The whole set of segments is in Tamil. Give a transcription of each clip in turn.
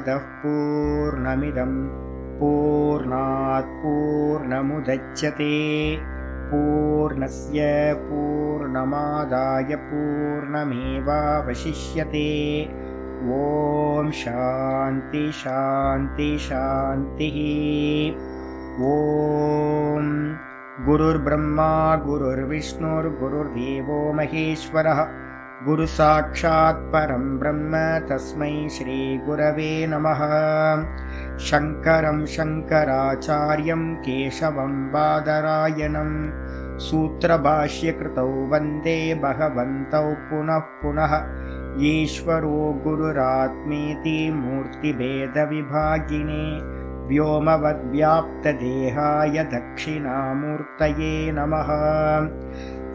पूर्णमदः पूर्णमिदं पूर्णात् पूर्णमुदच्यते पूर्णस्य पूर्णमादाय पूर्णमेवावशिष्यते। ॐ शान्ति शान्ति शान्तिः। ॐ गुरुर्ब्रह्मा गुरुर्विष्णुर्गुरुर्देवो महेश्वरः गुरुसाक्षात् परं ब्रह्म तस्मै श्रीगुरवे नमः। शङ्करं शङ्कराचार्यं केशवं बादरायणं सूत्रभाष्यकृतौ वन्दे भगवन्तौ पुनः पुनः। ईश्वरो गुरुरात्मेति मूर्तिभेदविभागिने व्योमवद्व्याप्तदेहाय दक्षिणामूर्तये नमः।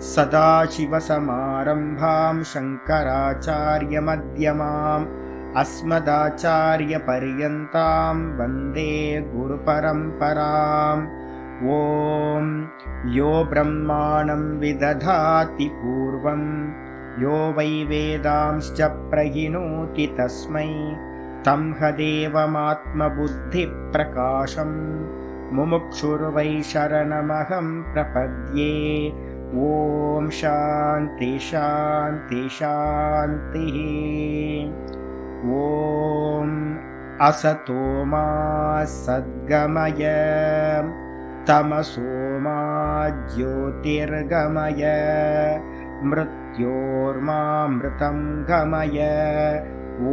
सदाशिवसमारम्भां शङ्कराचार्यमध्यमाम् अस्मदाचार्यपर्यन्तां वन्दे गुरुपरम्पराम्। ॐ यो ब्रह्माणं विदधाति पूर्वं यो वै वेदांश्च प्रहिणोति तस्मै तं हदेवमात्मबुद्धिप्रकाशं मुमुक्षुर्वै शरणमहं प्रपद्ये। ॐ शान्ति शान्ति शान्तिः। ॐ असतो मा सद्गमय तमसो मा ज्योतिर्गमय मृत्योर्मामृतं गमय। ॐ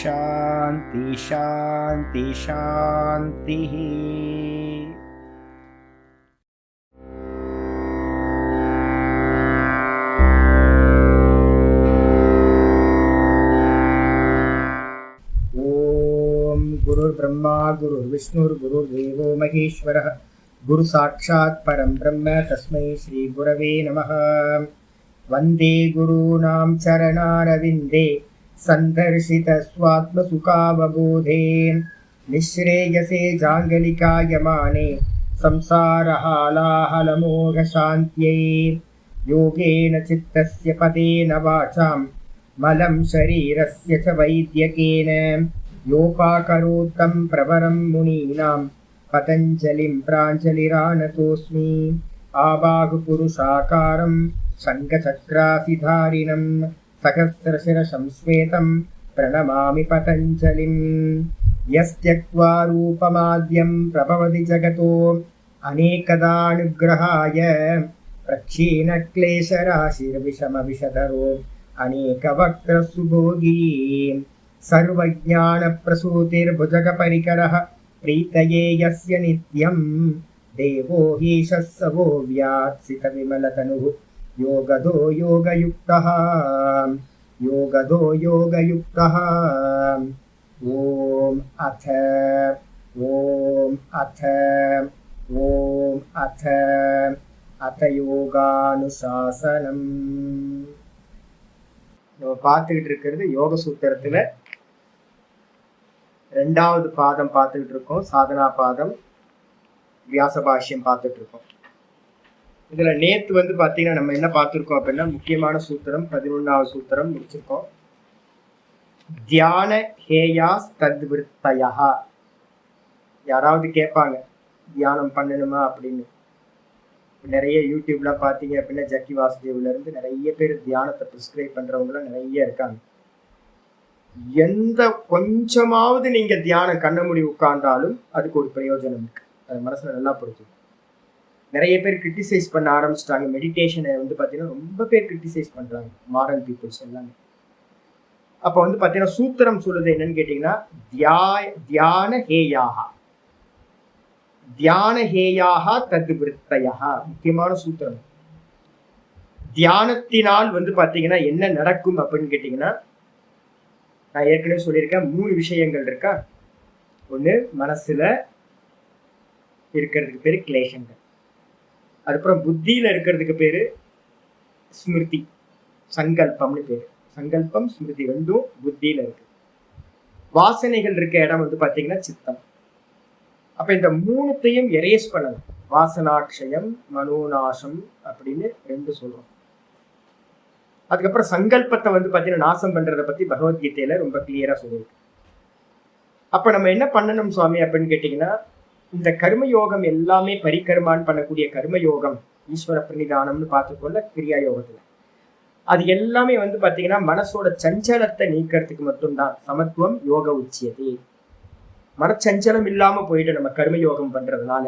शान्ति शान्ति शान्तिः। गुरुर्ब्रह्मा गुरुर्विष्णुर्गुरुर्देवो महेश्वरः गुरु साक्षात् परं ब्रह्म तस्मै श्री गुरवे नमः। वन्दे गुरूणां चरणारविन्दे सन्दर्शितस्वात्मसुखावबोधे निःश्रेयसे जाङ्गलिकायमाने संसारहालाहलमोघशान्त्यै। योगेन चित्तस्य पदेन वाचां मलं शरीरस्य च वैद्यकेन योपाकरोत्तं प्रवरं मुनीनां पतञ्जलिं प्राञ्जलिरानतोऽस्मि। आबाहुपुरुषाकारं शङ्खचक्रासिधारिणं सहस्रशिरसं श्वेतं प्रणमामि पतञ्जलिं। यस्त्यक्त्वा रूपमाद्यं प्रभवति जगतो अनेकदानुग्रहाय प्रक्षीणक्लेशराशिर्विषमविषधरो अनेकवक्त्रसुभोगी सर्वज्ञानप्रसूतिर्भुजगपरिकरः प्रीतये यस्य नित्यं देवो हीशः स वो व्यात्सितविमलतनुः योगदो योगयुक्तः योगदो योगयुक्तः। ॐ अथ யோகானுசாசனம். நம்ம பார்த்துக்கிட்டு இருக்கிறது யோக சூத்திரத்துல ரெண்டாவது பாதம் பார்த்துக்கிட்டு இருக்கோம். சாதனா பாதம் வியாச பாஷ்யம் பார்த்துட்டு இருக்கோம். இதுல நேத்து பாத்தீங்கன்னா நம்ம என்ன பார்த்துருக்கோம் அப்படின்னா முக்கியமான சூத்திரம் 11வது சூத்திரம் முடிச்சிருக்கோம். தியான ஹேயாஸ் தத்விருத்தயா. யாராவது கேட்பாங்க தியானம் பண்ணணுமா அப்படின்னு. நிறைய யூடியூப்ல பாத்தீங்க அப்படின்னா ஜக்கி வாசுதேவ்ல இருந்து நிறைய பேர் தியானத்தை ப்ரிஸ்கிரைப் பண்றவங்களாம் நிறைய இருக்காங்க. எந்த கொஞ்சமாவது நீங்க தியானம் கண்ண மூடி உட்கார்ந்தாலும் அதுக்கு ஒரு பிரயோஜனம் இருக்கு. அது மனசுல நல்லா புரிஞ்சு. நிறைய பேர் கிரிட்டிசைஸ் பண்ண ஆரம்பிச்சிட்டாங்க மெடிடேஷனை பாத்தீங்கன்னா ரொம்ப பேர் கிரிட்டிசைஸ் பண்றாங்க மாடர்ன் பீப்புள்ஸ் எல்லாமே. அப்ப பாத்தீங்கன்னா சூத்திரம் சொல்லுது என்னன்னு கேட்டீங்கன்னா தியான ஹேயாஹா தியான ஹேயாஹா தத்விருத்தயா. முக்கியமான சூத்திரம். தியானத்தினால் பாத்தீங்கன்னா என்ன நடக்கும் அப்படின்னு கேட்டீங்கன்னா நான் ஏற்கனவே சொல்லியிருக்கேன் 3 விஷயங்கள் இருக்கா. ஒண்ணு மனசுல இருக்கிறதுக்கு பேரு கிளேஷங்கள். அதுக்கப்புறம் புத்தியில இருக்கிறதுக்கு பேரு ஸ்மிருதி சங்கல்பம்னு பேரு. சங்கல்பம் ஸ்மிருதி ரெண்டும் புத்தியில இருக்கு. வாசனைகள் இருக்க இடம் பாத்தீங்கன்னா சித்தம். அப்ப இந்த 3த்தையும் எரேஸ் பண்ணணும். வாசனாட்சயம் மனோநாசம் அப்படின்னு 2 சொல்றோம். அதுக்கப்புறம் சங்கல்பத்தை பாத்தீங்கன்னா நாசம் பண்றதை பத்தி பகவத்கீதையில ரொம்ப கிளியரா சொல்லியிருக்கு. அப்ப நம்ம என்ன பண்ணணும் சுவாமி அப்படின்னு கேட்டீங்கன்னா, இந்த கர்மயோகம் எல்லாமே பரிகர்மான்னு பண்ணக்கூடிய கர்மயோகம், ஈஸ்வர பிரணிதானம்னு பார்த்துக்கொள்ள கிரியா யோகத்துல. அது எல்லாமே வந்து பாத்தீங்கன்னா மனசோட சஞ்சலத்தை நீக்கிறதுக்கு மட்டும்தான். சமத்துவம் யோக உச்சியது. மனச்சஞ்சலம் இல்லாம போயிட்டு நம்ம கர்மயோகம் பண்றதுனால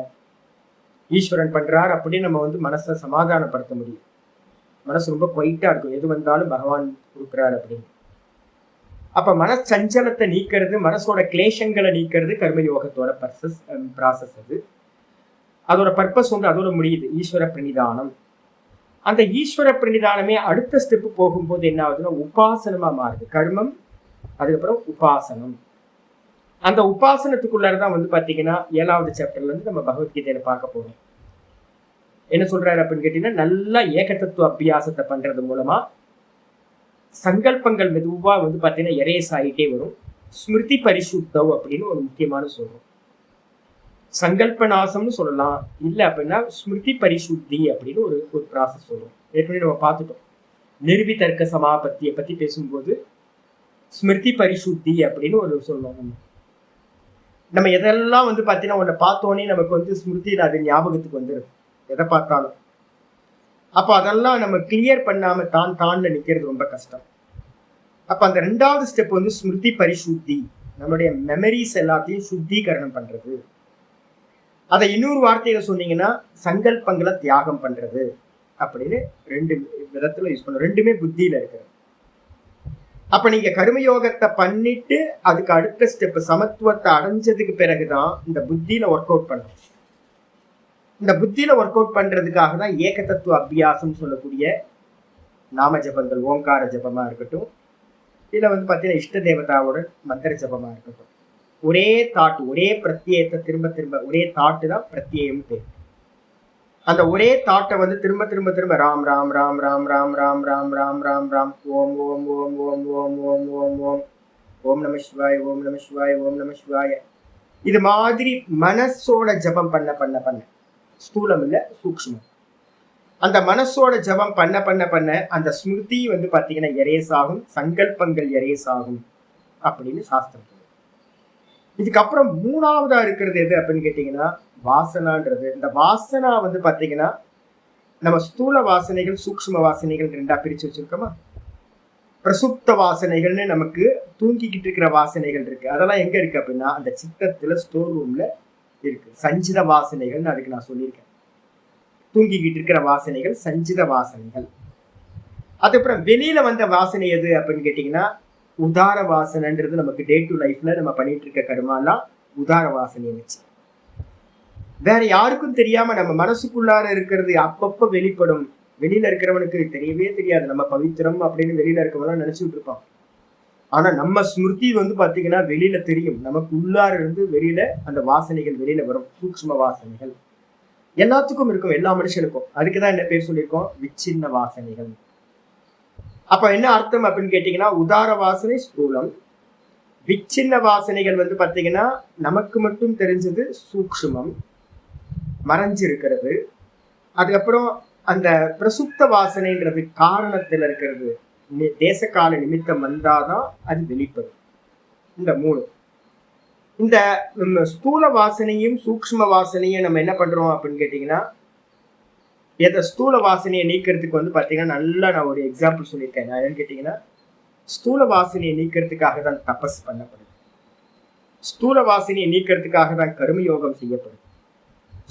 ஈஸ்வரன் பண்றார் அப்படின்னு நம்ம வந்து மனசை சமாதானப்படுத்த முடியும். மனசு ரொம்ப குவைட்டா இருக்கும், எது வந்தாலும் பகவான் கொடுக்குறாரு அப்படின்னு. அப்ப மனச்சஞ்சலத்தை நீக்கிறது, மனசோட கிளேஷங்களை நீக்கிறது கர்மயோகத்தோட ப்ராசஸ். அதோட பர்பஸ் வந்து அதோட முடியுது, ஈஸ்வர பிரணிதானம். அந்த ஈஸ்வர பிரணிதானமே அடுத்த ஸ்டெப்பு போகும்போது என்ன ஆகுதுன்னா உபாசனமா மாறுது. கர்மம், அதுக்கப்புறம் உபாசனம். அந்த உபாசனத்துக்குள்ளதான் வந்து பாத்தீங்கன்னா 7வது சாப்டர்ல இருந்து நம்ம பகவத்கீதையில பார்க்க போறோம். என்ன சொல்றாரு அப்படின்னு கேட்டீங்கன்னா, நல்லா ஏகதத்துவ அபியாசத்தை பண்றது மூலமா சங்கல்பங்கள் மெதுவா வந்து பாத்தீங்கன்னா எரேஸ் ஆகிட்டே வரும். ஸ்மிருதி பரிசுத்தவ் அப்படின்னு ஒரு முக்கியமான சொல்றோம். சங்கல்ப நாசம்னு சொல்லலாம், இல்ல அப்படின்னா ஸ்மிருதி பரிசுத்தி அப்படின்னு ஒரு ப்ராசஸ் சொல்றோம். ஏற்கனவே நம்ம பார்த்துட்டோம். நிர்விதர்க்க சமாபத்தியை பத்தி பேசும்போது ஸ்மிருதி பரிசுத்தி அப்படின்னு ஒரு சொல்லுவோம். நம்ம எதெல்லாம் வந்து பாத்தீங்கன்னா ஒன்ன பார்த்தோன்னே நமக்கு வந்து ஸ்மிருதியில அது ஞாபகத்துக்கு வந்துருது, எதை பார்த்தாலும். அப்ப அதெல்லாம் நம்ம கிளியர் பண்ணாம தான்ல நிக்கிறது ரொம்ப கஷ்டம். அப்ப அந்த 2வது ஸ்டெப் வந்து ஸ்மிருதி பரிசுத்தி, நம்மளுடைய மெமரிஸ் எல்லாத்தையும் சுத்திகரணம் பண்றது. அதை இன்னொரு வார்த்தையில சொன்னீங்கன்னா சங்கல்பங்களை தியாகம் பண்றது அப்படின்னு 2 விதத்துல யூஸ் பண்ணும். 2மே புத்தியில இருக்கிறது. அப்ப நீங்க கர்மயோகத்தை பண்ணிட்டு அதுக்கு அடுத்த ஸ்டெப் சமத்துவத்தை அடைஞ்சதுக்கு பிறகுதான் இந்த புத்தியில ஒர்க் அவுட் பண்ணணும். இந்த புத்தியில ஒர்க் அவுட் பண்றதுக்காக தான் ஏக தத்துவ அபியாசம் சொல்லக்கூடிய நாம ஜபங்கள், ஓங்கார ஜபமா இருக்கட்டும், இல்ல வந்து பாத்தீங்கன்னா இஷ்ட தேவதாவோட மந்திர ஜபமா இருக்கட்டும், ஒரே தாட்டு, ஒரே பிரத்யேகத்தை திரும்ப திரும்ப, ஒரே தாட்டு தான் பிரத்யேகம் பேர். அந்த ஒரே தாட்டை வந்து திரும்ப திரும்ப திரும்ப ராம் ராம் ராம் ராம் ராம் ராம் ராம் ராம் ராம் ராம் ஓம் ஓம் ஓம் ஓம் ஓம் ஓம் ஓம் ஓம் ஓம் நம சிவாய, ஓம் நம சிவாய, ஓம் நம சிவாய, இது மாதிரி மனசோட ஜபம் பண்ண பண்ண பண்ண, ஸ்தூலம் இல்ல சூக்ஷ்மம், அந்த மனசோட ஜபம் பண்ண பண்ண பண்ண அந்த ஸ்மிருதி வந்து பாத்தீங்கன்னா எரேஸ் ஆகும், சங்கல்பங்கள் எரேஸ் ஆகும் அப்படின்னு சாஸ்திரம். இதுக்கப்புறம் 3வதா இருக்கிறது எது அப்படின்னு கேட்டீங்கன்னா வாசனான்றது. இந்த வாசனா வந்து பாத்தீங்கன்னா நம்ம ஸ்தூல வாசனைகள், சூக்ஷ்ம வாசனைகள் 2ஆ பிரிச்சு வச்சிருக்கோமா. பிரசுப்த வாசனைகள்னு நமக்கு தூங்கிக்கிட்டு இருக்கிற வாசனைகள் இருக்கு. அதெல்லாம் எங்க இருக்கு அப்படின்னா அந்த சித்தத்துல ஸ்டோர் ரூம்ல இருக்கு. சஞ்சித வாசனைகள்னு அதுக்கு நான் சொல்லியிருக்கேன். தூங்கிக்கிட்டு இருக்கிற வாசனைகள் சஞ்சித வாசனைகள். அதுக்கப்புறம் வெளியில வந்த வாசனை எது அப்படின்னு கேட்டீங்கன்னா உதார வாசனைன்றது நமக்கு டே டு லைஃப்ல நம்ம பண்ணிட்டு இருக்க கர்மாலாம் உதார வாசனையை வச்சு, வேற யாருக்கும் தெரியாம நம்ம மனசுக்குள்ளார இருக்கிறது அப்பப்ப வெளிப்படும். வெளியில இருக்கிறவனுக்கு தெரியவே தெரியாது நம்ம பவித்திரம் அப்படின்னு வெளியில இருக்கவெல்லாம் நினைச்சுட்டு இருப்பான். ஆனா நம்ம ஸ்மிருதி வந்து பாத்தீங்கன்னா வெளியில தெரியும். நமக்கு உள்ளார இருந்து வெளியில அந்த வாசனைகள் வெளியில வரும். சூக்ஷ்ம வாசனைகள் எல்லாத்துக்கும் இருக்கும், எல்லா மனுஷனுக்கும். அதுக்குதான் என்ன பேர் சொல்லியிருக்கோம், விச்சின்ன வாசனைகள். அப்ப என்ன அர்த்தம் அப்படின்னு கேட்டீங்கன்னா உதார வாசனை ஸ்தூலம், விச்சின்ன வாசனைகள் வந்து பாத்தீங்கன்னா நமக்கு மட்டும் தெரிஞ்சது சூக்ஷ்மம், மறைஞ்சிருக்கிறது. அதுக்கப்புறம் அந்த பிரசுப்த வாசனைன்றது காரணத்துல இருக்கிறது, தேசகால நிமித்தம் வந்தாதான் அது வெளிப்படும். இந்த 3 இந்த ஸ்தூல வாசனையும் சூக்ஷ்ம வாசனையும் நம்ம என்ன பண்றோம் அப்படின்னு கேட்டீங்கன்னா, எதை ஸ்தூல வாசனையை நீக்கிறதுக்கு வந்து பாத்தீங்கன்னா நல்லா நான் ஒரு எக்ஸாம்பிள் சொல்லியிருக்கேன். நான் என்னன்னு கேட்டீங்கன்னா ஸ்தூல வாசனையை நீக்கிறதுக்காக தான் தபஸ் பண்ணப்படுது. ஸ்தூல வாசனையை நீக்கிறதுக்காக தான் கர்மயோகம் செய்யப்படுது.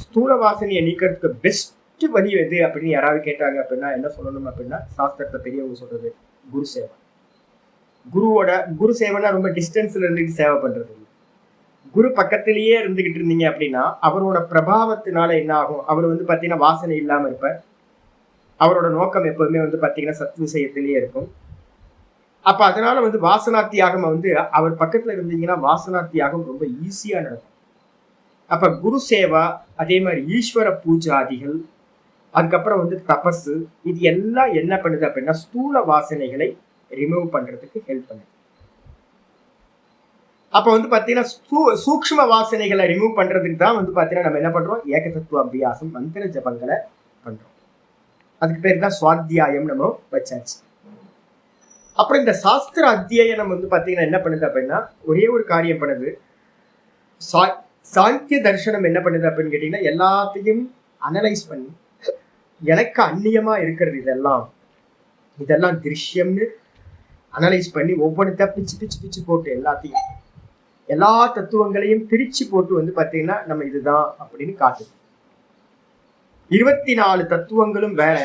ஸ்தூல வாசனையை நீக்கிறதுக்கு பெஸ்ட் வழி எது அப்படின்னு யாராவது கேட்டாங்க அப்படின்னா என்ன சொல்லணும் அப்படின்னா, சாஸ்திரத்தை பெரியவங்க சொல்றது குரு சேவை. குரு சேவைனா ரொம்ப டிஸ்டன்ஸ்ல இருந்துட்டு சேவை பண்றது. குரு பக்கத்திலேயே இருந்துகிட்டு இருந்தீங்க அப்படின்னா அவரோட பிரபாவத்தினால என்ன ஆகும், அவர் வந்து பாத்தீங்கன்னா வாசனை இல்லாம இருப்பார். அவரோட நோக்கம் எப்பவுமே வந்து பாத்தீங்கன்னா சத் விஷயத்திலேயே இருக்கும். அப்ப அதனால வந்து வாசனா தியாகம் வந்து அவர் பக்கத்துல இருந்தீங்கன்னா வாசனா தியாகம் ரொம்ப ஈஸியா நடக்கும். அப்ப குரு சேவா, அதே மாதிரி ஈஸ்வர பூஜாதிகள், அதுக்கப்புறம் வந்து தபஸ், இது எல்லாம் என்ன பண்ணுது அப்படின்னா ஸ்தூல வாசனைகளை ரிமூவ் பண்றதுக்கு ஹெல்ப் பண்ணுது. அப்ப வந்து பாத்தீங்கன்னா சூக்ஷ்ம வாசனைகளை ரிமூவ் பண்றதுக்கு தான் வந்து பாத்தீங்கன்னா நம்ம என்ன பண்றோம், ஏக தத்துவ அபியாசம் மந்திர ஜபங்களை பண்றோம். அதுக்கு பேர் தான் சுவாத்தியாயம் நம்ம வச்சாச்சு. அப்புறம் இந்த சாஸ்திர அத்தியாயம் வந்து பாத்தீங்கன்னா என்ன பண்ணுது அப்படின்னா ஒரே ஒரு காரியம் பண்ணுது, சாங்கிய தர்சனம் என்ன பண்ணுது அப்படின்னு கேட்டீங்கன்னா, எல்லாத்தையும் அனலைஸ் பண்ணி எனக்கு அந்நியமா இருக்கிறது இதெல்லாம் திருஷ்யம்னு அனலைஸ் பண்ணி ஒவ்வொருத்த பிச்சு பிச்சு பிச்சு போட்டு எல்லா தத்துவங்களையும் பிரிச்சு போட்டு வந்து பாத்தீங்கன்னா நம்ம இதுதான் அப்படின்னு காட்டுது. 24 தத்துவங்களும் வேற,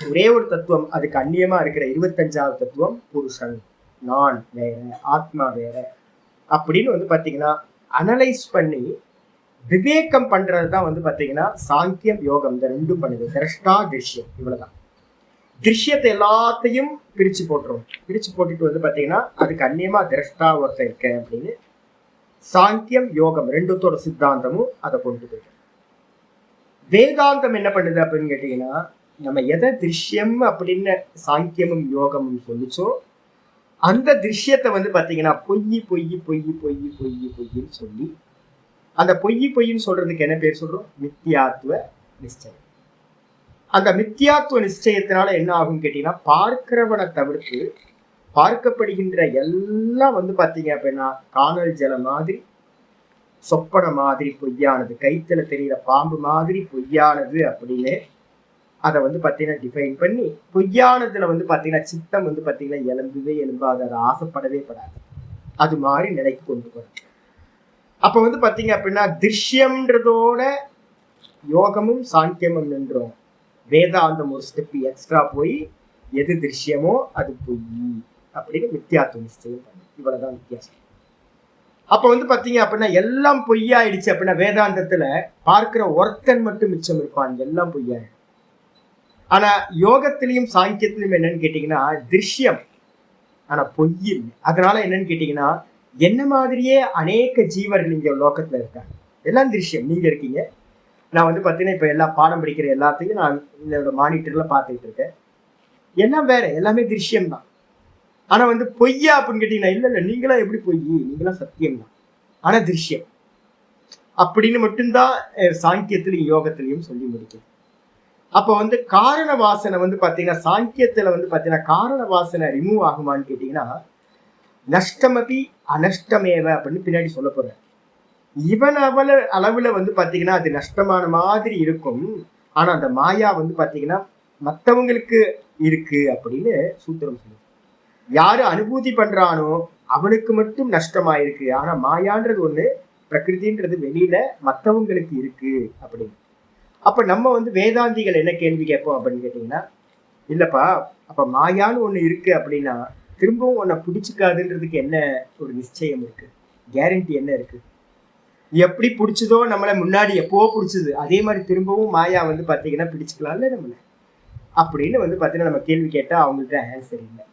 ஒரே ஒரு தத்துவம் அதுக்கு அந்நியமா இருக்கிற 25வது தத்துவம் புருஷன், நான் வேற, ஆத்மா வேற அப்படின்னு வந்து பாத்தீங்கன்னா அனலைஸ் பண்ணி விவேகம் பண்றதுதான் வந்து பாத்தீங்கன்னா சாங்கியம் யோகம். இந்த ரெண்டும் பண்ணுது. திரஷ்டா திருஷ்யம், இவ்வளவுதான். திருஷ்யத்தை எல்லாத்தையும் பிரிச்சு போட்டுட்டு வந்து பாத்தீங்கன்னா அதுக்கு அந்நியமா திரஷ்டா ஒருத்தர் இருக்க அப்படின்னு சாங்கியம் யோகம் ரெண்டுத்தோட சித்தாந்தமும் அதை கொண்டு போயிடும். வேதாந்தம் என்ன பண்ணுது அப்படின்னு கேட்டீங்கன்னா, நம்ம எதை திருஷ்யம் அப்படின்னு சாங்கியமும் யோகமும் சொல்லிச்சோ அந்த திருஷ்யத்தை வந்து பாத்தீங்கன்னா பொய்ன்னு சொல்லி, அந்த பொய்ன்னு சொல்றதுக்கு என்ன பேர் சொல்றோம்? மித்தியாத்துவ நிச்சயம். அந்த மித்தியாத்துவ நிச்சயத்தினால என்ன ஆகும் கேட்டீங்கன்னா, பார்க்கிறவனை தவிர்த்து பார்க்கப்படுகின்ற எல்லாம் வந்து பாத்தீங்க அப்படின்னா காணல் ஜலம் மாதிரி, சொப்பன மாதிரி பொய்யானது, கைத்துல தெரிகிற பாம்பு மாதிரி பொய்யானது அப்படின்னு அதை வந்து பாத்தீங்கன்னா டிஃபைன் பண்ணி, பொய்யானதுல வந்து பாத்தீங்கன்னா சித்தம் வந்து பாத்தீங்கன்னா எலும்பாது, அதை ஆசைப்படவே படாது, அது மாதிரி நிலைக்கு கொண்டு போறது. அப்ப வந்து பாத்தீங்க அப்படின்னா திருஷ்யம்ன்றதோட யோகமும் சாங்கியமும் நின்றோம். வேதாந்தம் ஒரு ஸ்டெப் எக்ஸ்ட்ரா போய் எது திருஷ்யமோ அது பொய் அப்படின்னு மித்தியாத்துவ நிச்சயம் பண்ணு. இவ்வளவுதான் வித்தியாசம். அப்ப வந்து பாத்தீங்க அப்படின்னா எல்லாம் பொய்யாயிடுச்சு அப்படின்னா வேதாந்தத்துல பார்க்கிற ஒருத்தன் மட்டும் மிச்சம் இருப்பான், எல்லாம் பொய்யாயிடும். ஆனா யோகத்திலையும் சாங்கியத்திலையும் என்னன்னு கேட்டீங்கன்னா திருஷ்யம் ஆனா பொய் இல்லை. அதனால என்னன்னு கேட்டீங்கன்னா, என்ன மாதிரியே அநேக ஜீவர்கள் இங்க லோகத்துல இருக்காங்க, எல்லாம் திருஷ்யம். நீங்க இருக்கீங்க, நான் வந்து பாத்தீங்கன்னா இப்ப எல்லா பாடம் படிக்கிற எல்லாத்தையும் நான் இதோட மானிட்டர்ல பாத்துக்கிட்டு இருக்கேன், எல்லாம் வேற, எல்லாமே திருஷ்யம் தான். ஆனா வந்து பொய்யா அப்படின்னு கேட்டீங்கன்னா, இல்ல நீங்களாம் எப்படி பொய், நீங்களாம் சத்தியம் தான், ஆனா திருஷ்யம் அப்படின்னு மட்டும்தான் சாங்கியத்திலையும் யோகத்திலையும் சொல்லி முடிக்கும். அப்ப வந்து காரண வாசனை வந்து பாத்தீங்கன்னா சாங்கியத்துல வந்து பாத்தீங்கன்னா காரண வாசனை ரிமூவ் ஆகுமான்னு கேட்டீங்கன்னா, நஷ்டமபி அனஷ்டமேவ அப்படின்னு பின்னாடி சொல்ல போறேன். இவன் அளவுல வந்து பாத்தீங்கன்னா அது நஷ்டமான மாதிரி இருக்கும், ஆனா அந்த மாயா வந்து பாத்தீங்கன்னா மற்றவங்களுக்கு இருக்கு அப்படின்னு சூத்திரம் சொல்லுது. யாரு அனுபூதி பண்றானோ அவனுக்கு மட்டும் நஷ்டமாயிருக்கு, ஆனா மாயான்றது ஒண்ணு, பிரகிருதின்றது வெளியில மற்றவங்களுக்கு இருக்கு அப்படின்னு. அப்ப நம்ம வந்து வேதாந்திகள் என்ன கேள்வி கேட்போம் அப்படின்னு கேட்டீங்கன்னா, இல்லப்பா அப்ப மாயான்னு ஒண்ணு இருக்கு அப்படின்னா திரும்பவும் உன்னை பிடிச்சிக்காதுன்றதுக்கு என்ன ஒரு நிச்சயம் இருக்கு, கேரண்டி என்ன இருக்கு? எப்படி பிடிச்சதோ நம்மளை முன்னாடி எப்போ பிடிச்சது அதே மாதிரி திரும்பவும் மாயா வந்து பாத்தீங்கன்னா பிடிச்சிக்கலாம்ல நம்மள அப்படின்னு வந்து பாத்தீங்கன்னா நம்ம கேள்வி கேட்டா அவங்கள்ட்ட ஆன்சர் இல்லை.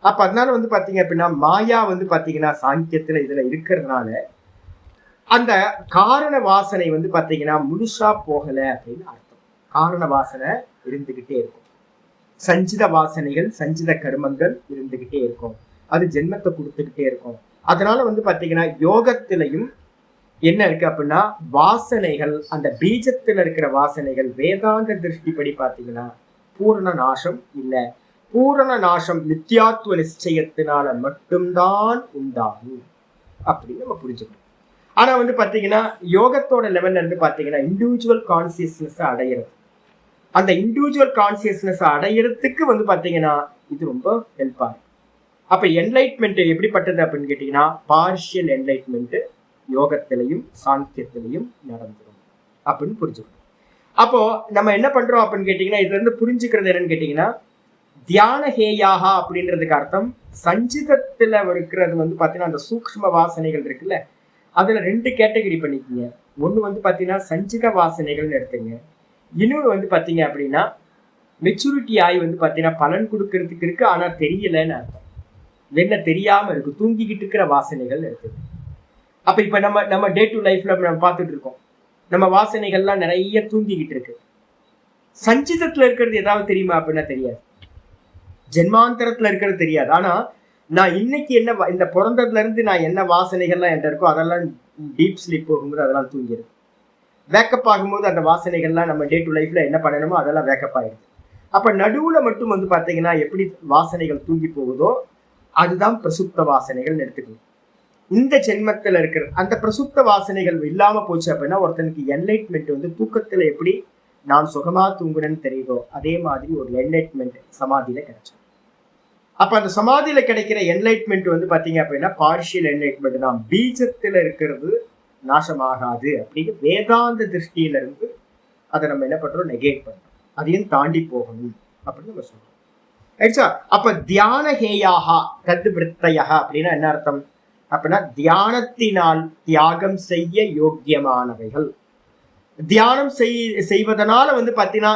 அப்ப அதனால வந்து பாத்தீங்க அப்படின்னா மாயா வந்து பாத்தீங்கன்னா சாங்கியத்துல இதுல இருக்கிறதுனால அந்த காரண வாசனை வந்து பாத்தீங்கன்னா முழுசா போகல அப்படின்னு அர்த்தம். காரண வாசனை இருந்துகிட்டே இருக்கும், சஞ்சித வாசனைகள் சஞ்சித கர்மங்கள் இருந்துகிட்டே இருக்கும், அது ஜென்மத்தை கொடுத்துக்கிட்டே இருக்கும். அதனால வந்து பாத்தீங்கன்னா யோகத்திலையும் என்ன இருக்கு அப்படின்னா வாசனைகள், அந்த பீஜத்துல இருக்கிற வாசனைகள் வேதாந்த திருஷ்டிப்படி பாத்தீங்கன்னா பூரண நாசம் இல்லை. பூரண நாசம் நித்தியாத்துவ நிச்சயத்தினால மட்டும்தான் உண்டாகும் அப்படின்னு நம்ம புரிஞ்சுக்கணும். ஆனா வந்து பாத்தீங்கன்னா யோகத்தோட லெவல்ல இருந்து பாத்தீங்கன்னா இண்டிவிஜுவல் கான்சியஸ்னஸ் அடையிறது, அந்த இண்டிவிஜுவல் கான்சியஸ்னஸ் அடையிறதுக்கு வந்து பாத்தீங்கன்னா இது ரொம்ப ஹெல்ப் ஆகும். அப்ப என்லைட்மெண்ட் எப்படிப்பட்டது அப்படின்னு கேட்டீங்கன்னா, பார்ஷியல் என்லைட்மெண்ட் யோகத்திலையும் சாங்கியத்திலையும் நடந்துடும் அப்படின்னு புரிஞ்சுக்கணும். அப்போ நம்ம என்ன பண்றோம் அப்படின்னு கேட்டீங்கன்னா, இதுல இருந்து புரிஞ்சுக்கிறது என்னன்னு கேட்டீங்கன்னா, தியான ஹேயாகா அப்படின்றதுக்கு அர்த்தம் சஞ்சிதத்துல இருக்கிறது வந்து பாத்தீங்கன்னா அந்த சூக்ஷ்ம வாசனைகள் இருக்குல்ல, அதுல 2 கேட்டகரி பண்ணிக்கீங்க. ஒண்ணு வந்து பாத்தீங்கன்னா சஞ்சித வாசனைகள்னு எடுத்துங்க, இன்னொன்று வந்து பாத்தீங்க அப்படின்னா மெச்சூரிட்டி ஆகி வந்து பாத்தீங்கன்னா பலன் கொடுக்கறதுக்கு இருக்கு ஆனா தெரியலன்னு அர்த்தம், என்ன தெரியாம இருக்கு, தூங்கிக்கிட்டு இருக்கிற வாசனைகள் இருக்குது. அப்ப இப்ப நம்ம டே டு லைஃப்ல நம்ம பார்த்துட்டு இருக்கோம், நம்ம வாசனைகள்லாம் நிறைய தூங்கிக்கிட்டு இருக்கு. சஞ்சிதத்துல இருக்கிறது ஏதாவது தெரியுமா அப்படின்னா தெரியாது, ஜென்மாந்தரத்துல இருக்கிறது தெரியாது. ஆனா நான் இன்னைக்கு என்ன இந்த பிறந்ததுல இருந்து நான் என்ன வாசனைகள்லாம் என்கிட்ட இருக்கோ அதெல்லாம் டீப் ஸ்லீப் போகும்போது அதெல்லாம் தூங்கிடும். வேக்கப் ஆகும்போது அந்த வாசனைகள்லாம் நம்ம டே டு லைஃப்ல என்ன பண்ணணுமோ அதெல்லாம் வேக்கப் ஆயிடுது. அப்ப நடுவுல மட்டும் வந்து பாத்தீங்கன்னா எப்படி வாசனைகள் தூங்கி போகுதோ அதுதான் பிரசுப்த வாசனைகள் எடுத்துக்கணும். இந்த ஜென்மத்துல இருக்கிற அந்த பிரசுப்த வாசனைகள் இல்லாம போச்சு அப்படின்னா ஒருத்தனுக்கு என்லைட்மெண்ட் வந்து தூக்கத்துல எப்படி நான் சுகமா தூங்குறேன்னு தெரியுதோ அதே மாதிரி ஒரு என்லைட்மெண்ட் சமாதியில கிடைச்சோம். அப்ப அந்த சமாதியில கிடைக்கிற என்லைட்மெண்ட் வந்து பாத்தீங்க அப்படின்னா பார்ஷியல் என்லைட்மெண்ட் தான். பீஜத்துல இருக்கிறது நாசமாகாது அப்படின்னு வேதாந்த திருஷ்டியில இருந்து அதை நம்ம என்ன பண்றோம், நெகேட் பண்றோம். அதையும் தாண்டி போகணும் அப்படின்னு நம்ம சொல்றோம். ஆயிடுச்சா? அப்ப தியான ஹேயாகா தத்து விற்த்தையா அப்படின்னா என்ன அர்த்தம் அப்படின்னா தியானத்தினால் தியாகம் செய்ய யோக்கியமானவைகள். தியானம் செய்வதனால வந்து பாத்தீங்கன்னா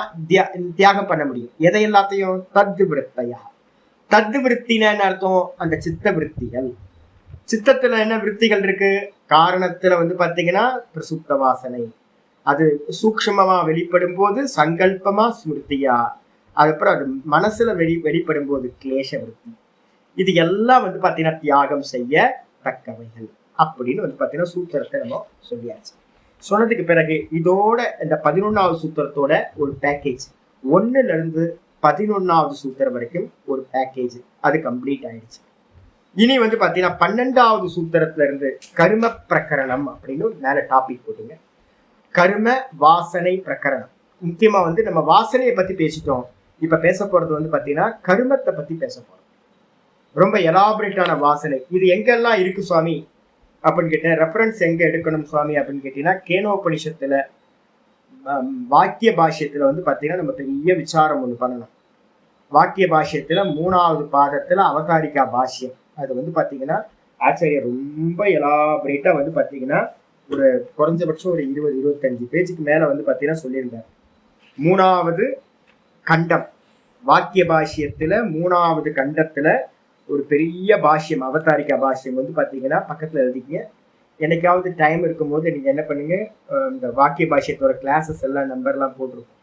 தியாகம் பண்ண முடியும். எதை எல்லாத்தையும்? தத்து விற்த்தையா. தத்து விற்த்தின அர்த்தம் அந்த சித்த விற்த்திகள். சித்தத்துல என்ன விற்த்திகள் இருக்கு? காரணத்துல வந்து பாத்தீங்கன்னா பிரசுப்த வாசனை, அது சூக்ஷ்மமா வெளிப்படும் போது சங்கல்பமா ஸ்மிருதியா, அதுக்கப்புறம் அது மனசுல வெளிப்படும் போது கிளேஷ விருத்தி. இது எல்லாம் வந்து பாத்தீங்கன்னா தியாகம் செய்ய தக்கவைகள் அப்படின்னு வந்து பாத்தீங்கன்னா சூத்திரத்தை நம்ம சொல்லியாச்சு. சொன்னதுக்கு பிறகு இதோட இந்த 11வது சூத்திரத்தோட ஒரு பேக்கேஜ் 1ல இருந்து 11வது சூத்திரம் வரைக்கும் ஒரு பேக்கேஜ் அது கம்ப்ளீட் ஆயிடுச்சு. இனி வந்து பாத்தீங்கன்னா 12வது சூத்திரத்துல இருந்து கர்ம பிரகரணம் அப்படின்னு மேல டாபிக் போட்டுங்க. கர்ம வாசனை பிரகரணம். முக்கியமா வந்து நம்ம வாசனையை பத்தி பேசிட்டோம். இப்ப பேச போறது வந்து பாத்தீங்கன்னா கர்மத்தை பத்தி பேச போறோம். ரொம்ப எலாபரேட்டான வாசனை. இது எங்கெல்லாம் இருக்கு சுவாமி அப்படின்னு கேட்டேன். ரெஃபரன்ஸ் எங்க எடுக்கணும் சுவாமி அப்படின்னு கேட்டீங்கன்னா கேனோபனிஷத்துல வாக்கிய பாஷ்யத்துல வந்து பாத்தீங்கன்னா நம்ம பெரிய விசாரம் ஒண்ணு பண்ணணும். வாக்கிய பாஷ்யத்துல 3வது பாதத்துல அவதாரிகா பாஷ்யம், அது வந்து பாத்தீங்கன்னா ஆச்சாரியர் ரொம்ப எலாபரேட்டா வந்து பாத்தீங்கன்னா ஒரு குறைஞ்சபட்சம் ஒரு 20-25 பேஜுக்கு மேல வந்து பாத்தீங்கன்னா சொல்லியிருந்தார். 3வது கண்டம் வாக்கிய பாஷ்யத்துல 3வது கண்டத்துல ஒரு பெரிய பாஷ்யம் அவதாரிகா பாஷ்யம் வந்து பாத்தீங்கன்னா பக்கத்துல எழுதிக்கங்க. என்னைக்காவது டைம் இருக்கும்போது நீங்க என்ன பண்ணுங்க, இந்த வாக்கிய பாஷ்யத்தோட கிளாஸஸ் எல்லாம் நம்பர்லாம் போட்டிருக்கோம்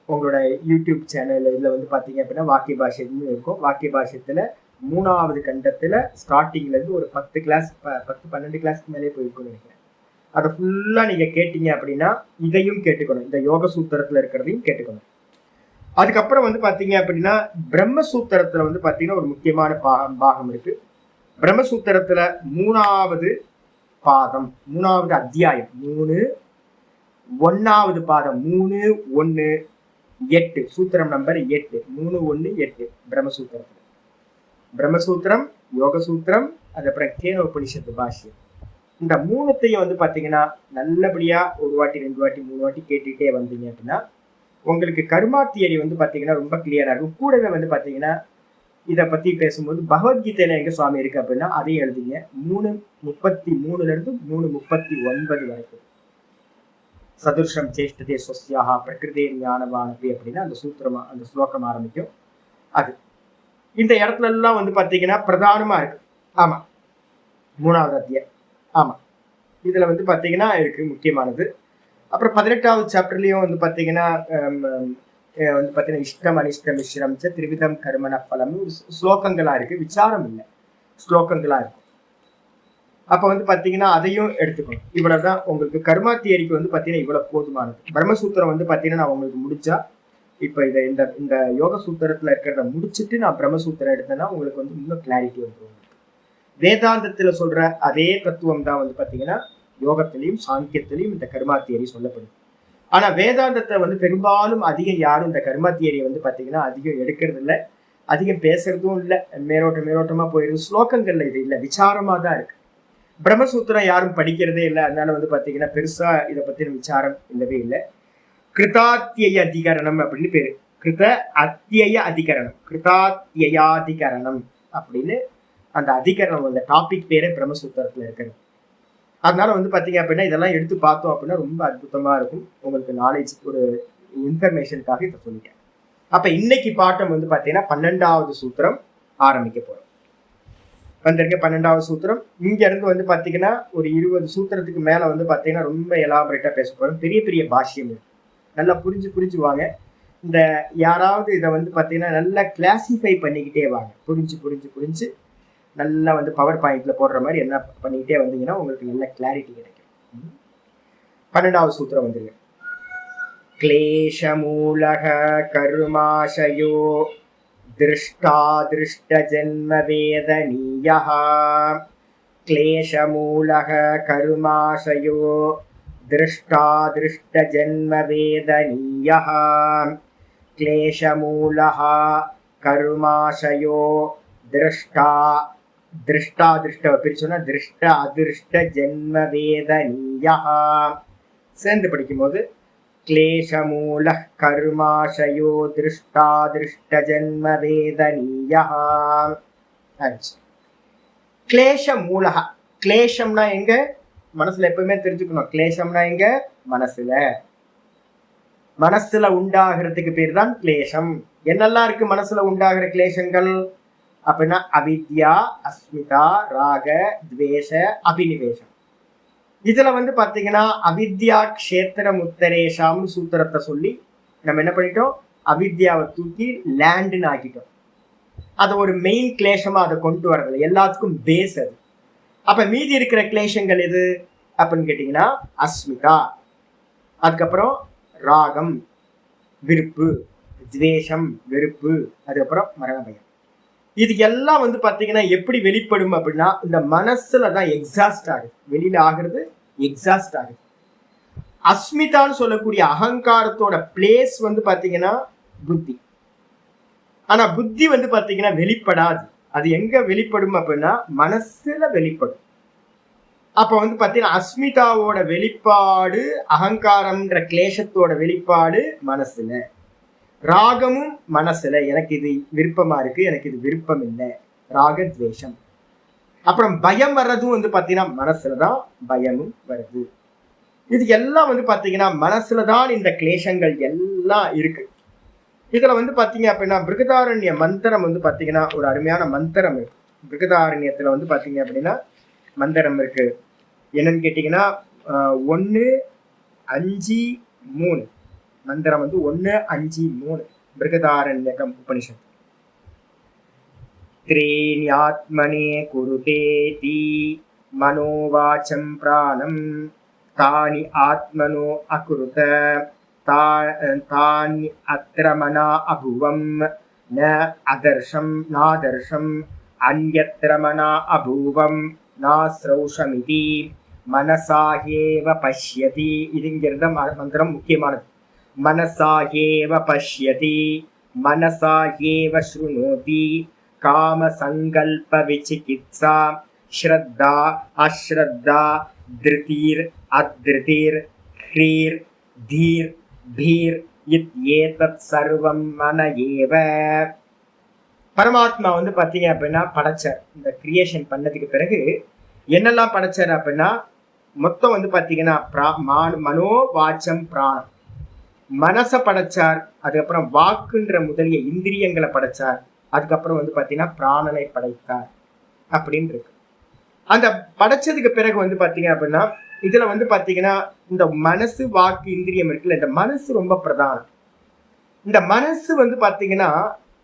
உங்களோட யூடியூப் சேனல். இதுல வந்து பாத்தீங்க அப்படின்னா வாக்கிய பாஷ்யம்னு இருக்கும். வாக்கிய பாஷ்யத்துல 3வது கண்டத்துல ஸ்டார்டிங்ல இருந்து ஒரு 10 கிளாஸ் 10-12 கிளாஸ்க்கு மேலே போயிருக்கும்னு நினைக்கிறேன். அதை ஃபுல்லா நீங்க கேட்டீங்க அப்படின்னா இதையும் கேட்டுக்கணும், இந்த யோக சூத்திரத்துல இருக்கிறதையும் கேட்டுக்கணும். அதுக்கப்புறம் வந்து பாத்தீங்க அப்படின்னா பிரம்மசூத்திரத்துல வந்து பாத்தீங்கன்னா ஒரு முக்கியமான பாகம் இருக்கு. பிரம்மசூத்திரத்துல 3வது பாதம் 3வது அத்தியாயம் 1வது பாதம் 3-1-8 சூத்திரம் நம்பர் 8 3-1-8 பிரம்மசூத்திரத்துல. பிரம்மசூத்திரம், யோக சூத்திரம், அதுக்கப்புறம் கேனோபனிஷத்து பாஷ்யம். இந்த 3த்தையும் வந்து பாத்தீங்கன்னா நல்லபடியா ஒரு வாட்டி 2 வாட்டி 3 வாட்டி கேட்டுட்டே வந்தீங்க அப்படின்னா உங்களுக்கு கர்மா தியரி வந்து பாத்தீங்கன்னா ரொம்ப கிளியரா இருக்கும். கூடவே வந்து பாத்தீங்கன்னா இதை பத்தி பேசும்போது பகவத்கீதையில எங்க சுவாமி இருக்கு அப்படின்னா அதையும் எழுதிங்க. 3:33 இருந்து 3:39 வரைக்கும் சதுர்ஷம் சேஷ்டதே ஸ்வஸ்யாக பிரகிருதே ஞானவானபி அப்படின்னா அந்த சூத்திரமா அந்த ஸ்லோகம் ஆரம்பிக்கும். அது இந்த இடத்துல எல்லாம் வந்து பாத்தீங்கன்னா பிரதானமா இருக்கு. ஆமா, 3வது அத்தியாயம். ஆமா, இதுல வந்து பாத்தீங்கன்னா இருக்கு முக்கியமானது. அப்புறம் 18வது சாப்டர்லயும் வந்து பாத்தீங்கன்னா வந்து பாத்தீங்கன்னா இஷ்டம் அனிஷ்டம் மிஸ்ரம் திரிவிதம் கர்மன பலம் ஸ்லோகங்களா இருக்கு. விசாரம் இல்லை, ஸ்லோகங்களா இருக்கும். அப்ப வந்து பாத்தீங்கன்னா அதையும் எடுத்துக்கணும். இவ்வளவுதான் உங்களுக்கு கர்மா தியரிக்கு வந்து பாத்தீங்கன்னா இவ்வளவு போதுமானது. பிரம்மசூத்திரம் வந்து பாத்தீங்கன்னா நான் உங்களுக்கு முடிச்சா இப்ப இதை இந்த யோக சூத்திரத்துல இருக்கிறத முடிச்சுட்டு நான் பிரம்மசூத்திரம் எடுத்தேன்னா உங்களுக்கு வந்து இன்னும் கிளாரிட்டி வந்துடும். வேதாந்தத்துல சொல்ற அதே தத்துவம் தான் வந்து பாத்தீங்கன்னா யோகத்திலையும் சாங்கியத்திலையும் இந்த கர்மா தியரி சொல்லப்படுது. ஆனா வேதாந்தத்தை வந்து பெரும்பாலும் அதிகம் யாரும் இந்த கர்மா தியரியை வந்து பாத்தீங்கன்னா அதிகம் எடுக்கிறது இல்லை, அதிகம் பேசுறதும் இல்லை, மேலோட்டமா போயிருக்கு. ஸ்லோகங்கள்ல இது இல்லை, விசாரமா தான் இருக்கு. பிரம்மசூத்திரம் யாரும் படிக்கிறதே இல்லை, அதனால வந்து பாத்தீங்கன்னா பெருசா இதை பத்தின விசாரம் இல்லவே இல்லை. கிருதாத்திய அதிகரணம் அப்படின்னு பேரு. கிருத அத்திய அதிகரணம், கிருதாத்தியாதிகரணம் அப்படின்னு அந்த அதிகரணம், அந்த டாபிக் பேரே பிரம்மசூத்திரத்துல இருக்கிறது. அதனால வந்து பாத்தீங்க அப்படின்னா இதெல்லாம் எடுத்து பார்த்தோம் அப்படின்னா ரொம்ப அற்புதமா இருக்கும். உங்களுக்கு நாலேஜ் ஒரு இன்ஃபர்மேஷனுக்காக இதை சொல்லிட்டேன். அப்ப இன்னைக்கு பாட்டம் வந்து பாத்தீங்கன்னா 12வது சூத்திரம் ஆரம்பிக்க போறோம். வந்திருக்க 12வது சூத்திரம். இங்க இருந்து வந்து பாத்தீங்கன்னா ஒரு 20 சூத்திரத்துக்கு மேல வந்து பாத்தீங்கன்னா ரொம்ப எலாபரேட்டா பேச போறோம். பெரிய பெரிய பாஷ்யம் இருக்கு, நல்லா புரிஞ்சு வாங்க. இந்த யாராவது இதை வந்து பாத்தீங்கன்னா நல்லா கிளாசிஃபை பண்ணிக்கிட்டே வாங்க. புரிஞ்சு நல்லா வந்து பவர் பாயிண்ட்ல போடுற மாதிரி என்ன பண்ணிக்கிட்டே வந்தீங்கன்னா உங்களுக்கு நல்ல கிளாரிட்டி கிடைக்கும். 12வது சூத்திரம் வந்துருங்க. क्लेशमूलः कर्माशयो दृष्टा दृष्टजन्मवेदनीयः क्लेशमूलः कर्माशयो दृष्टादृष्टजन्मवेदनीयः क्लेशमूलः कर्माशयो दृष्टादृष्ट பிரிச்சோன்னா திருஷ்ட அதிருஷ்ட ஜென்மவேதनीयः சேர்ந்து படிக்கும்போது क्लेशमूलः कर्माशयो दृष्टादृष्टजन्मवेदनीयः. क्लेशमूलः, क्लेशம்னா எங்க? மனசுல எப்பவுமே தெரிஞ்சுக்கணும். கிளேசம்னா எங்க? மனசுல உண்டாகிறதுக்கு பேர் தான் கிளேசம். என்னெல்லாம் இருக்கு மனசுல உண்டாகிற கிளேசங்கள் அப்படின்னா அவித்யா, அஸ்மிதா, ராக, துவேஷ, அபினிவேஷம். இதுல பாத்தீங்கன்னா அவித்யா க்ஷேத்திரம் உத்தரேஷாம் சூத்திரத்தை சொல்லி நம்ம என்ன பண்ணிட்டோம், அவித்யாவை தூக்கி லேண்டுன்னு ஆக்கிட்டோம். அதை ஒரு மெயின் கிளேஷமா அதை கொண்டு வரது, எல்லாத்துக்கும் பேஸ் அது. அப்ப மீதி இருக்கிற கிளேஷங்கள் எது அப்படின்னு கேட்டீங்கன்னா அஸ்மிதா, அதுக்கப்புறம் ராகம் விருப்பு, துவேஷம் வெறுப்பு, அதுக்கப்புறம் மரண பயம். இது எல்லாம் பாத்தீங்கன்னா எப்படி வெளிப்படும் அப்படின்னா இந்த மனசுலதான் எக்ஸாஸ்ட் ஆகுது, வெளியில ஆகுறது எக்ஸாஸ்ட் ஆகுது. அஸ்மிதான்னு சொல்லக்கூடிய அகங்காரத்தோட பிளேஸ் பாத்தீங்கன்னா புத்தி. ஆனா புத்தி பாத்தீங்கன்னா வெளிப்படாது. அது எங்க வெளிப்படும் அப்படின்னா மனசுல வெளிப்படும். அப்ப பாத்தீங்கன்னா அஸ்மிதாவோட வெளிப்பாடு அகங்காரம்ன்ற கிளேசத்தோட வெளிப்பாடு மனசுல, ராகமும் மனசுல எனக்கு இது விருப்பமா இருக்கு, எனக்கு இது விருப்பம் இல்லை, ராக துவேஷம். அப்புறம் பயம் வர்றதும் பாத்தீங்கன்னா மனசுலதான் பயமும் வருது. இது எல்லாம் பாத்தீங்கன்னா மனசுலதான் இந்த கிளேசங்கள் எல்லாம் இருக்கு. இதுல பாத்தீங்க அப்படின்னா பிருகதாரண்ய மந்திரம் பாத்தீங்கன்னா ஒரு அருமையான மந்திரம் இருக்கு. பிருகதாரண்யத்துல பாத்தீங்க அப்படின்னா மந்திரம் இருக்கு. என்னன்னு கேட்டீங்கன்னா 1-5-3 மந்திரம் 1-5-3 பிருகதாரண்யகம் உபனிஷத். த்ரீண்யாத்மனே குருதேதி மனோவாசம் பிராணம் தானி ஆத்மனோ அகுருத தானி அத்ர மனா அபுவம் ந அதர்ஷம் நாதர்ஷம் அன்யத்ர மனா அபூவம் நாஸ்ரௌஷமிதி மனசாஹேவ பஷ்யதி. இதுங்கிறத மந்திரம் முக்கியமானது. மனசாஹேவ பஷ்யதி மனசாஹேவ ஸ்ருணோதி காம சங்கல்ப விசிகித்சா ஸ்ரத்தா அஸ்ரத்தா திருதீர் அத்ருதீர் ஹ்ரீர் தீர் பீர் இத்யேதத் சர்வம் மன ஏவ. பரமாத்மா பாத்தீங்க அப்படின்னா படைச்சார். இந்த கிரியேஷன் பண்ணதுக்கு பிறகு என்னெல்லாம் படைச்சார் அப்படின்னா மொத்தம் பாத்தீங்கன்னா மனோ வாச்சம் பிராணம், மனசை படைச்சார். அதுக்கப்புறம் வாக்குன்ற முதலிய இந்திரியங்களை படைச்சார். அதுக்கப்புறம் பாத்தீங்கன்னா பிராணனை படைத்தார் அப்படின்னு இருக்கு. அந்த படைச்சதுக்கு பிறகு பாத்தீங்க அப்படின்னா இதுல பாத்தீங்கன்னா இந்த மனசு வாக்கு இந்திரியம் இருக்குல்ல, இந்த மனசு ரொம்ப பிரதானம். இந்த மனசு பாத்தீங்கன்னா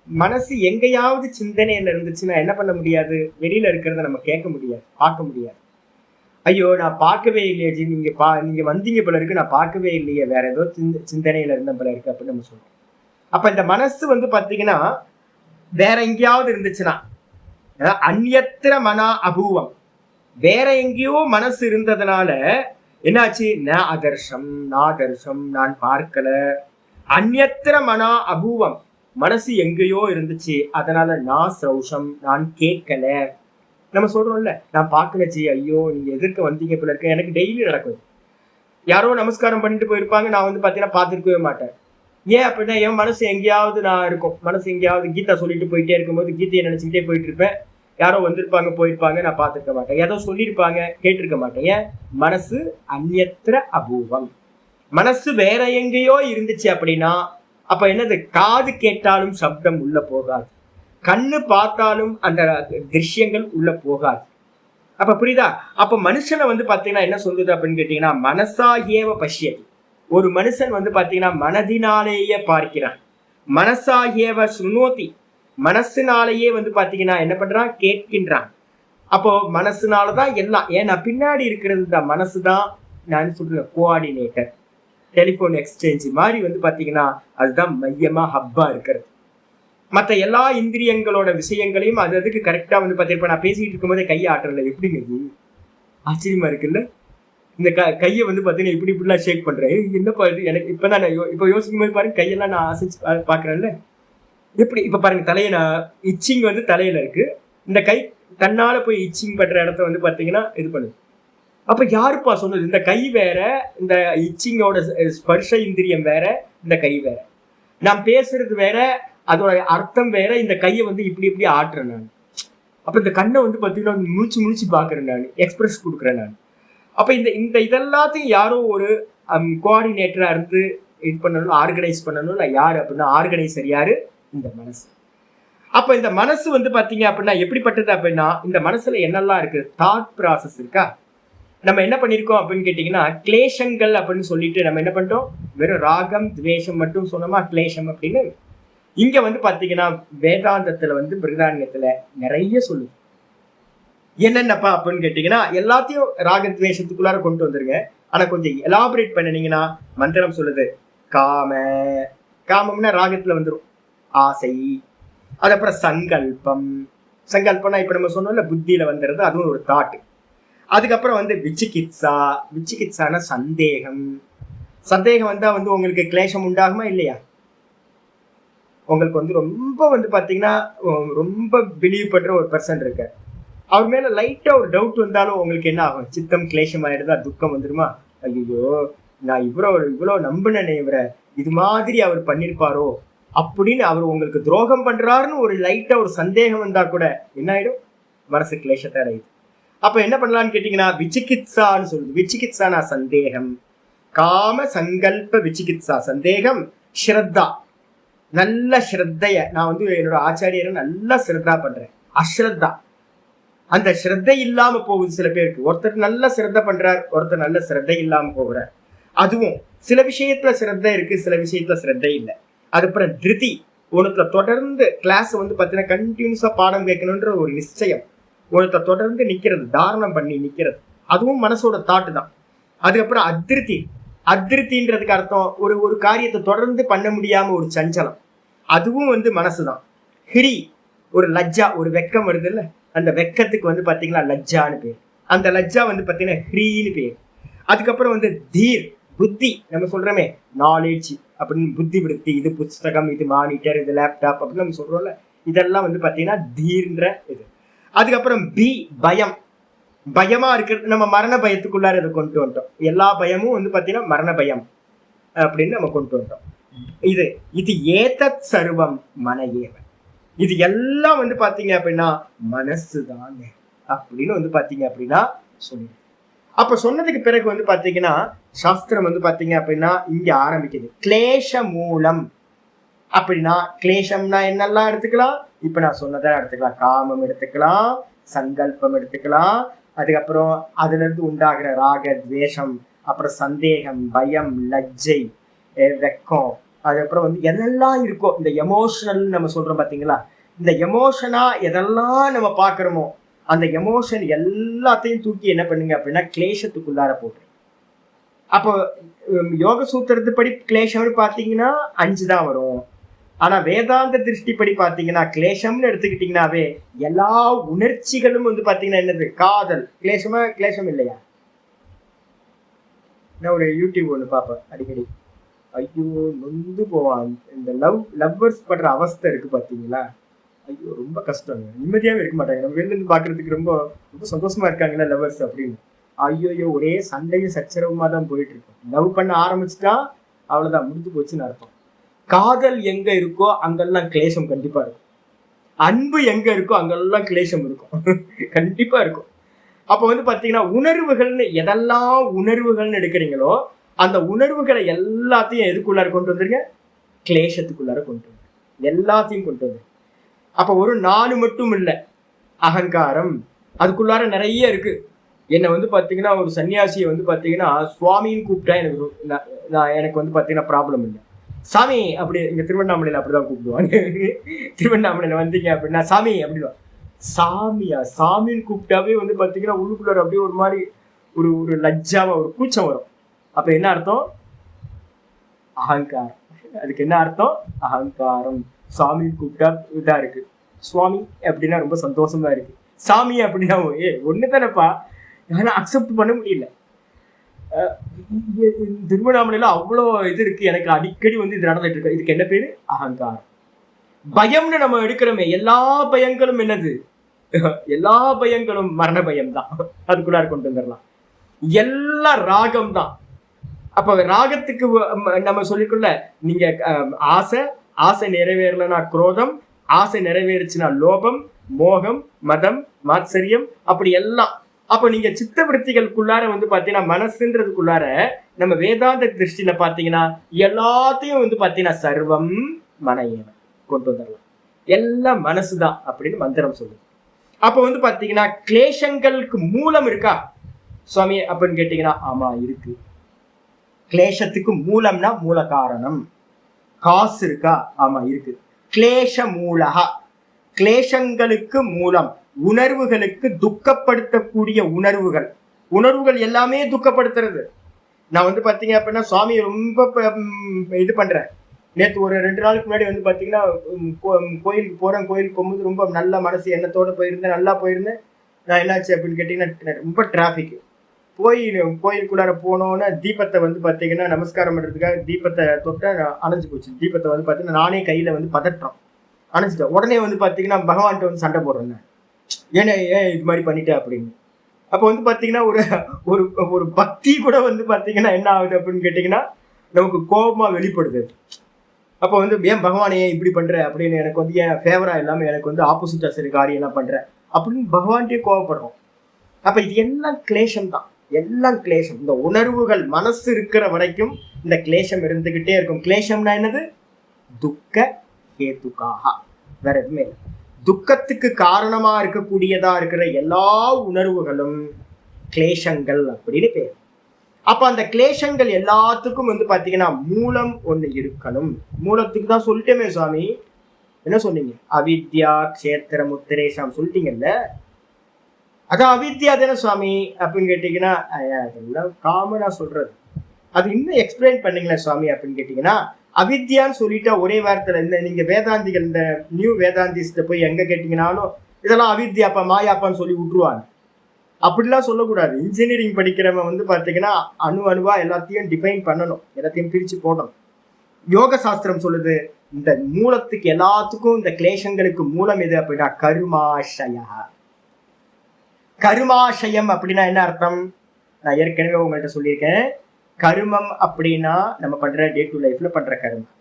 மனசு எங்கேயாவது சிந்தனையில இருந்துச்சுன்னா என்ன பண்ண முடியாது, வெளியில இருக்கிறத நம்ம கேட்க முடியாது, பார்க்க முடியாது. ஐயோ நான் பார்க்கவே இல்லையே ஜி, நீங்க வந்தீங்க போல இருக்கு, நான் பார்க்கவே இல்லையே, வேற ஏதோ சிந்தனையில இருந்த போல இருக்கு அப்படின்னு நம்ம சொல்றோம். அப்ப இந்த மனசு பாத்தீங்கன்னா வேற எங்கேயாவது இருந்துச்சுன்னா அந்யத்திர மனா அபூவம், வேற எங்கேயோ மனசு இருந்ததுனால என்னாச்சு, ந அதர்ஷம் நாதர்ஷம் நான் பார்க்கல, அந்யத்திர மனா அபூவம் மனசு எங்கேயோ இருந்துச்சு, அதனால நான் சௌஷம் நான் கேட்கல. நம்ம சொல்றோம்ல நான் பார்க்கல ஜி, ஐயோ நீங்க எதிர்க்க வந்தீங்க போல இருக்க. எனக்கு டெய்லி நடக்குது. யாரோ நமஸ்காரம் பண்ணிட்டு போயிருப்பாங்க, நான் பாத்தீங்கன்னா பார்த்துருக்கவே மாட்டேன். ஏன் அப்படின்னா என் மனசு எங்கேயாவது நான் இருக்கும், மனசு எங்கேயாவது கீதா சொல்லிட்டு போயிட்டே இருக்கும்போது கீதையை நினைச்சுக்கிட்டே போயிட்டு இருப்பேன். யாரோ வந்திருப்பாங்க போயிருப்பாங்க, நான் பார்த்துருக்க மாட்டேன். ஏதோ சொல்லியிருப்பாங்க கேட்டிருக்க மாட்டேன். ஏன், மனசு அந்யத்திர அபூவம். மனசு வேற எங்கேயோ இருந்துச்சு அப்படின்னா அப்ப என்னது, காது கேட்டாலும் சப்தம் உள்ள போகாது, கண்ணு பார்த்தாலும் அந்த திருஷ்யங்கள் உள்ள போகாது. அப்ப புரியுதா? அப்ப மனுஷனை பாத்தீங்கன்னா என்ன சொல்லுது அப்படின்னு கேட்டீங்கன்னா மனசாகேவ பஷ்யதி. ஒரு மனுஷன் பாத்தீங்கன்னா மனதினாலேயே பார்க்கிறான். மனசாகேவ சுனோதி, மனசுனாலேயே பாத்தீங்கன்னா என்ன பண்றான், கேட்கின்றான். அப்போ மனசுனாலதான் எல்லாம். ஏன்னா பின்னாடி இருக்கிறது தான் மனசுதான். நான் சொல்றேன் கோஆர்டினேட்டர், டெலிபோன் எக்ஸ்சேஞ்ச் மாதிரி பாத்தீங்கன்னா அதுதான் மையமா ஹப்பா இருக்கிறது. மற்ற எல்லா இந்திரியங்களோட விஷயங்களையும் அது அதுக்கு கரெக்டா வந்து பார்த்தீங்கன்னா நான் பேசிட்டு இருக்கும்போதே கையை ஆட்டுறல எப்படிங்க இது ஆச்சரியமா இருக்குல்ல. இந்த கையை வந்து பார்த்தீங்கன்னா இப்படிலாம் ஷேக் பண்றேன். என்னப்பா இது எனக்கு இப்பதான் இப்போ யோசிக்கும் போது பாருங்க கையெல்லாம் நான் அசைச்சு பாக்குறேன்ல. எப்படி இப்ப பாருங்க தலையை நான் இச்சிங் வந்து தலையில இருக்கு. இந்த கை தன்னால போய் இச்சிங் பண்ற இடத்த வந்து பாத்தீங்கன்னா இது பண்ணுது. அப்ப யாருப்பா சொன்னது? இந்த கை வேற, இந்த இச்சிங்கோட ஸ்பர்ஷ இந்திரியம் வேற, இந்த கை வேற. நான் பேசுறது வேற, அதோட அர்த்தம் வேற. இந்த கையை வந்து இப்படி ஆட்டுறேன் நான். அப்ப இந்த கண்ணை வந்து பாத்தீங்கன்னா முழிச்சு பாக்குறேன் நான், எக்ஸ்பிரஸ் கொடுக்குறேன் நான். அப்ப இந்த இதெல்லாத்தையும் யாரோ ஒரு கோஆர்டினேட்டரா இருந்து இது பண்ணணும், ஆர்கனைஸ் பண்ணணும். யாரு அப்படின்னா ஆர்கனைசர் யாரு? இந்த மனசு. அப்ப இந்த மனசு வந்து பாத்தீங்க அப்படின்னா எப்படிப்பட்டது அப்படின்னா இந்த மனசுல என்னெல்லாம் இருக்கு? தாட் ப்ராசஸ் இருக்கா? நம்ம என்ன பண்ணிருக்கோம் அப்படின்னு கேட்டீங்கன்னா கிளேஷங்கள் அப்படின்னு சொல்லிட்டு நம்ம என்ன பண்ணிட்டோம்? வெறும் ராகம் துவேஷம் மட்டும் சொன்னோமா கிளேஷம் அப்படின்னு. இங்க வந்து பாத்தீங்கன்னா வேதாந்தத்துல வந்து பிருகதாரண்யத்துல நிறைய சொல்லுது. என்னென்னப்பா அப்படின்னு கேட்டீங்கன்னா எல்லாத்தையும் ராக துவேஷத்துக்குள்ளார கொண்டு வந்துருங்க. ஆனா கொஞ்சம் எலாபரேட் பண்ணினீங்கன்னா மந்திரம் சொல்லுது காமம்னா ராகத்துல வந்துடும். ஆசை, அதுக்கப்புறம் சங்கல்பம்னா இப்ப நம்ம சொன்னோம்ல புத்தியில வந்துடுறது, அதுவும் ஒரு தாட். அதுக்கப்புறம் வந்து விசிகித்சான சந்தேகம் வந்தா வந்து உங்களுக்கு கிளேஷம் உண்டாகுமா இல்லையா? உங்களுக்கு வந்து ரொம்ப வந்து பாத்தீங்கன்னா ரொம்ப பிலீவ் பண்ற ஒரு பர்சன் இருக்கு, அவர் மேல லைட்டா ஒரு டவுட் வந்தாலும் உங்களுக்கு என்ன ஆகும்? சித்தம் கிளேஷம் ஆயிடுதா, துக்கம் வந்துருமா? ஐயோ நான் இவ்வளவு நம்பினே இவரை, இது மாதிரி அவர் பண்ணிருப்பாரோ அப்படின்னு அவர் உங்களுக்கு துரோகம் பண்றாருன்னு ஒரு லைட்டா ஒரு சந்தேகம் வந்தா கூட என்ன ஆயிடும்? மனசு கிளேஷத்தை அடையுது. அப்ப என்ன பண்ணலாம்னு கேட்டீங்கன்னா விசிகித்சான்னு சொல்லுது. விசிகித்சானா சந்தேகம், காம சங்கல்ப விசிகித்சா சந்தேகம், ஸ்ரத்தா நல்ல ஸ்ரத்தைய நான் வந்து என்னோட ஆச்சாரியரை நல்லா ஸ்ரத்தா பண்றேன், அஸ்ரத்தா அந்த ஸ்ரத்தை இல்லாம போகுது சில பேருக்கு. ஒருத்தர் நல்ல ஸ்ரத்த பண்றார், ஒருத்தர் நல்ல ஸ்ரத்தை இல்லாம போகிறார். அதுவும் சில விஷயத்துல ஸ்ரத்த இருக்கு, சில விஷயத்துல ஸ்ரத்தை இல்லை. அதுக்கப்புறம் திருதி, உனத்துல தொடர்ந்து கிளாஸ் வந்து பாத்தீங்கன்னா கண்டினியூஸா பாடம் கேட்கணுன்ற ஒரு நிச்சயம், உனத்துல தொடர்ந்து நிக்கிறது, தாரணம் பண்ணி நிக்கிறது, அதுவும் மனசோட தாட்டு தான். அதுக்கப்புறம் அதிருப்தின்றதுக்கு அர்த்தம் ஒரு காரியத்தை தொடர்ந்து பண்ண முடியாம ஒரு சஞ்சலம், அதுவும் வந்து மனசுதான். ஹிரி, ஒரு லஜ்ஜா, ஒரு வெக்கம் வருது இல்ல, அந்த வெக்கத்துக்கு வந்து பாத்தீங்கன்னா லஜ்ஜான்னு பேர். அந்த லஜ்ஜா வந்து பாத்தீங்கன்னா ஹ்ரீன்னு பேர். அதுக்கப்புறம் வந்து தீர், புத்தி, நம்ம சொல்றோமே நாலேஜ் அப்படின்னு, புத்தி விருத்தி, இது புஸ்தகம், இது மானிட்டர், இது லேப்டாப் அப்படின்னு நம்ம சொல்றோம்ல, இதெல்லாம் வந்து பாத்தீங்கன்னா தீர்ன்ற இது. அதுக்கப்புறம் பயமா இருக்கிறது, நம்ம மரண பயத்துக்குள்ளார இதை கொண்டு வந்துட்டோம். எல்லா பயமும் வந்து பாத்தீங்கன்னா மரண பயம் அப்படின்னு நம்ம கொண்டு வந்துட்டோம். இது ஏதத் சர்வம் மன ஏவன், இது எல்லாம் வந்து பாத்தீங்க அப்படின்னா மனசுதான் அப்படின்னு வந்து பாத்தீங்க அப்படின்னா சொல்லி. அப்ப சொன்னதுக்கு பிறகு வந்து பாத்தீங்கன்னா சாஸ்திரம் வந்து பாத்தீங்க அப்படின்னா இங்க ஆரம்பிக்குது. கிளேஷ மூலம் அப்படின்னா, கிளேஷம்னா என்னெல்லாம் எடுத்துக்கலாம்? இப்ப நான் சொன்னதான் எடுத்துக்கலாம். காமம் எடுத்துக்கலாம், சங்கல்பம் எடுத்துக்கலாம், அதுக்கப்புறம் அதுல இருந்து உண்டாகிற ராக துவேஷம், அப்புறம் சந்தேகம், பயம், லஜ்ஜை, வெக்கம், அதுக்கப்புறம் வந்து எதெல்லாம் இருக்கோ இந்த எமோஷனல் நம்ம சொல்றோம் பாத்தீங்களா, இந்த எமோஷனா எதெல்லாம் நம்ம பாக்குறோமோ அந்த எமோஷன் எல்லாத்தையும் தூக்கி என்ன பண்ணுங்க அப்படின்னா கிளேஷத்துக்குள்ளார போட்டு. அப்போ யோக சூத்திரத்துப்படி கிளேஷம்னு பாத்தீங்கன்னா 5 தான் வரும். ஆனா வேதாந்த திருஷ்டிப்படி பாத்தீங்கன்னா கிளேஷம்னு எடுத்துக்கிட்டீங்கன்னாவே எல்லா உணர்ச்சிகளும் வந்து பாத்தீங்கன்னா என்னது? காதல். கிளேஷம் இல்லையா? நான் ஒரு யூடியூப் ஒண்ணு பார்ப்பேன் அடிக்கடி. ஐயோ நொந்து போவான். இந்த லவ்வர்ஸ் படுற அவஸ்தை இருக்கு பாத்தீங்களா? ஐயோ ரொம்ப கஷ்டம், நிம்மதியாவே இருக்க மாட்டாங்க. நம்ம வெளில இருந்து பாக்குறதுக்கு ரொம்ப ரொம்ப சந்தோஷமா இருக்காங்களா லவ்வர்ஸ் அப்படின்னு. ஐயோ ஒரே சண்டையும் சச்சரவுமா தான் போயிட்டு இருக்கும். லவ் பண்ண ஆரம்பிச்சுட்டா அவ்வளவுதான், முடிஞ்சு போச்சுன்னு அர்த்தம். காதல் எங்க இருக்கோ அங்கெல்லாம் கிளேஷம் கண்டிப்பா இருக்கும். அன்பு எங்க இருக்கோ அங்கெல்லாம் கிளேஷம் இருக்கும் கண்டிப்பா இருக்கும். அப்ப வந்து பாத்தீங்கன்னா உணர்வுகள்னு எதெல்லாம் உணர்வுகள்னு எடுக்கிறீங்களோ அந்த உணர்வுகளை எல்லாத்தையும் எதுக்குள்ளார கொண்டு வந்துருங்க? கிளேஷத்துக்குள்ளார கொண்டு வந்து எல்லாத்தையும் கொண்டு வந்து. அப்ப ஒரு 4 மட்டும் இல்ல, அகங்காரம் அதுக்குள்ளார நிறைய இருக்கு. என்னை வந்து பாத்தீங்கன்னா ஒரு சன்னியாசியை வந்து பாத்தீங்கன்னா சுவாமின்னு கூப்பிட்டா எனக்கு வந்து பாத்தீங்கன்னா ப்ராப்ளம் இல்லை. சாமி அப்படி, இங்க திருவண்ணாமலையில அப்படிதான் கூப்பிடுவாங்க. திருவண்ணாமலையில வந்தீங்க அப்படின்னா சாமி அப்படின்னா, சாமியா சாமின்னு கூப்பிட்டாவே வந்து பாத்தீங்கன்னா உள்ளுக்குள்ளார அப்படியே ஒரு மாதிரி ஒரு லஜ்ஜாவா ஒரு கூச்சம் வரும். அப்ப என்ன அர்த்தம்? அகங்காரம். அதுக்கு என்ன அர்த்தம்? அகங்காரம். சாமின்னு கூப்பிட்டா இதா இருக்கு, சுவாமி அப்படின்னா ரொம்ப சந்தோஷமா இருக்கு, சாமி அப்படின்னா ஒண்ணு தானேப்பா, ஆனா அக்செப்ட் பண்ண முடியல. திருவண்ணாமலையில அவ்வளோ இது இருக்கு, எனக்கு அடிக்கடி வந்து இது நடந்துட்டு இருக்கு. இதுக்கு என்ன பேரு? அகங்காரம். பயம்னு நம்ம எடுக்கிறோமே, எல்லா பயங்களும் என்னது? எல்லா பயங்களும் மரண பயம் தான். அதுக்குள்ளார கொண்டு வந்துடலாம். எல்லாம் ராகம் தான். அப்ப ராகத்துக்கு நம்ம சொல்லிக்கொள்ள, நீங்க ஆசை, ஆசை நிறைவேறலன்னா குரோதம், ஆசை நிறைவேறுச்சுன்னா லோபம், மோகம், மதம், மாத்சரியம், அப்படி எல்லாம். அப்ப நீங்க சித்த விருத்திகளுக்குள்ளார வந்து பாத்தீங்கன்னா மனசுன்றதுக்குள்ளார நம்ம வேதாந்த திருஷ்டியில பாத்தீங்கன்னா எல்லாத்தையும் வந்து பாத்தீங்கன்னா சர்வம் மனையவன் கொண்டு வந்துடலாம். எல்லாம் மனசுதான் அப்படின்னு மந்திரம் சொல்லுது. அப்ப வந்து பாத்தீங்கன்னா கிளேசங்களுக்கு மூலம் இருக்கா சுவாமி அப்படின்னு கேட்டீங்கன்னா ஆமா இருக்கு. கிளேசத்துக்கு மூலம்னா மூல காரணம். காசு இருக்கா? ஆமா இருக்கு. கிளேச மூலகா, கிளேசங்களுக்கு மூலம், உணர்வுகளுக்கு துக்கப்படுத்தக்கூடிய உணர்வுகள், உணர்வுகள் எல்லாமே துக்கப்படுத்துறது. நான் வந்து பாத்தீங்க அப்படின்னா சுவாமி ரொம்ப இது பண்றேன். நேற்று ஒரு 2 நாளுக்கு முன்னாடி வந்து பாத்தீங்கன்னா கோயிலுக்கு போறேன், கோயிலுக்கு போகும்போது ரொம்ப நல்ல மனசு எண்ணத்தோட போயிருந்தேன், நல்லா போயிருந்தேன். நான் என்னாச்சு அப்படின்னு கேட்டீங்கன்னா ரொம்ப டிராபிக். கோயிலுக்குள்ளார போனோன்னா தீபத்தை வந்து பாத்தீங்கன்னா நமஸ்காரம் பண்றதுக்காக தீபத்தை தொட்ட அணைஞ்சு போச்சு. தீபத்தை வந்து பாத்தீங்கன்னா நானே கையில வந்து பதற்றோம் அணைச்சிட்டேன். உடனே வந்து பாத்தீங்கன்னா பகவான்கிட்ட வந்து சண்டை போடுறேன், ஏன் இது மாதிரி பண்ணிட்டேன் அப்படின்னு. அப்போ வந்து பாத்தீங்கன்னா ஒரு ஒரு பக்தி கூட வந்து பாத்தீங்கன்னா என்ன ஆகுது அப்படின்னு கேட்டீங்கன்னா நமக்கு கோபமா வெளிப்படுது. அப்போ வந்து ஏன் பகவான் ஏன் இப்படி பண்ற அப்படின்னு, எனக்கு வந்து ஏன் ஃபேவரா இல்லாம எனக்கு வந்து ஆப்போசிட்டா சரி காரியம் எல்லாம் பண்ற அப்படின்னு பகவான்கிட்டே கோபப்படுறோம். அப்ப இது எல்லாம் கிளேஷம் தான், எல்லாம் கிளேஷம். இந்த உணர்வுகள் மனசு இருக்கிற வரைக்கும் இந்த கிளேஷம் இருந்துகிட்டே இருக்கும். கிளேஷம்னா என்னது? துக்க ஹேதுக்காக, வேற எதுவுமே இல்லை. துக்கத்துக்கு காரணமா இருக்கக்கூடியதா இருக்கிற எல்லா உணர்வுகளும் கிளேஷங்கள் அப்படின்னு பேர். அப்ப அந்த கிளேஷங்கள் எல்லாத்துக்கும் வந்து பாத்தீங்கன்னா மூலம் ஒண்ணு இருக்கணும். மூலத்துக்கு தான் சொல்லிட்டேமே சுவாமி, என்ன சொன்னீங்க? அவித்யா கஷேத்திர முத்திரேஷம் சொல்லிட்டீங்கல்ல, அதான் அவித்யா தானே சுவாமி அப்படின்னு கேட்டீங்கன்னா அதெல்லாம் காமனா சொல்றது. அது இன்னும் எக்ஸ்பிளைன் பண்ணீங்களா சுவாமி அப்படின்னு கேட்டீங்கன்னா, அவித்யான்னு சொல்லிட்டா ஒரே வாரத்துல இந்த நீங்க வேதாந்திகள் இந்த நியூ வேதாந்திஸ்ட போய் எங்க கேட்டீங்கன்னாலும் இதெல்லாம் அவித்யாப்பா மாயாப்பான்னு சொல்லி விட்டுருவாங்க. அப்படிலாம் சொல்லக்கூடாது. இன்ஜினியரிங் படிக்கிறவன் வந்து பாத்தீங்கன்னா அணுவா எல்லாத்தையும் டிஃபைன் பண்ணணும், எல்லாத்தையும் பிரிச்சு போடணும். யோக சாஸ்திரம் சொல்லுது இந்த மூலத்துக்கு எல்லாத்துக்கும், இந்த கிளேஷங்களுக்கு மூலம் எது அப்படின்னா கருமாஷயா. கருமாஷயம் அப்படின்னா என்ன அர்த்தம்? நான் ஏற்கனவே உங்கள்கிட்ட சொல்லியிருக்கேன். கருமம் அப்படின்னா நம்ம பண்ற டே டு லைஃப்ல பண்ற கருமம்.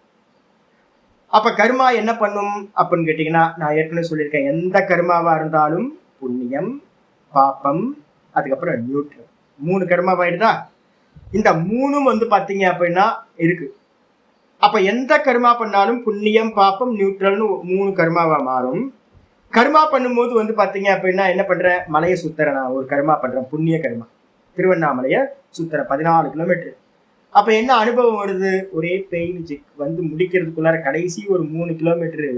அப்ப கர்மா என்ன பண்ணும் அப்படின்னு கேட்டீங்கன்னா, நான் ஏற்கனவே சொல்லியிருக்கேன், எந்த கர்மாவா இருந்தாலும் புண்ணியம், பாப்பம், அதுக்கப்புறம் நியூட்ரல், 3 கர்மாவாயிடுதா? இந்த 3ம் வந்து பாத்தீங்க அப்படின்னா இருக்கு. அப்ப எந்த கர்மா பண்ணாலும் புண்ணியம், பாப்பம், நியூட்ரல்னு 3 கர்மாவா மாறும். கர்மா பண்ணும்போது வந்து பாத்தீங்க அப்படின்னா என்ன பண்றேன்? மலையை சுத்துறேன். நான் ஒரு கர்மா பண்றேன், புண்ணிய கர்மா, திருவண்ணாமலைய சுத்துறேன் 14 கிலோமீட்டர். அப்ப என்ன அனுபவம் வருது? ஒரே பெயின் வந்து முடிக்கிறதுக்குள்ளார கடைசி ஒரு 3 கிலோமீட்டரு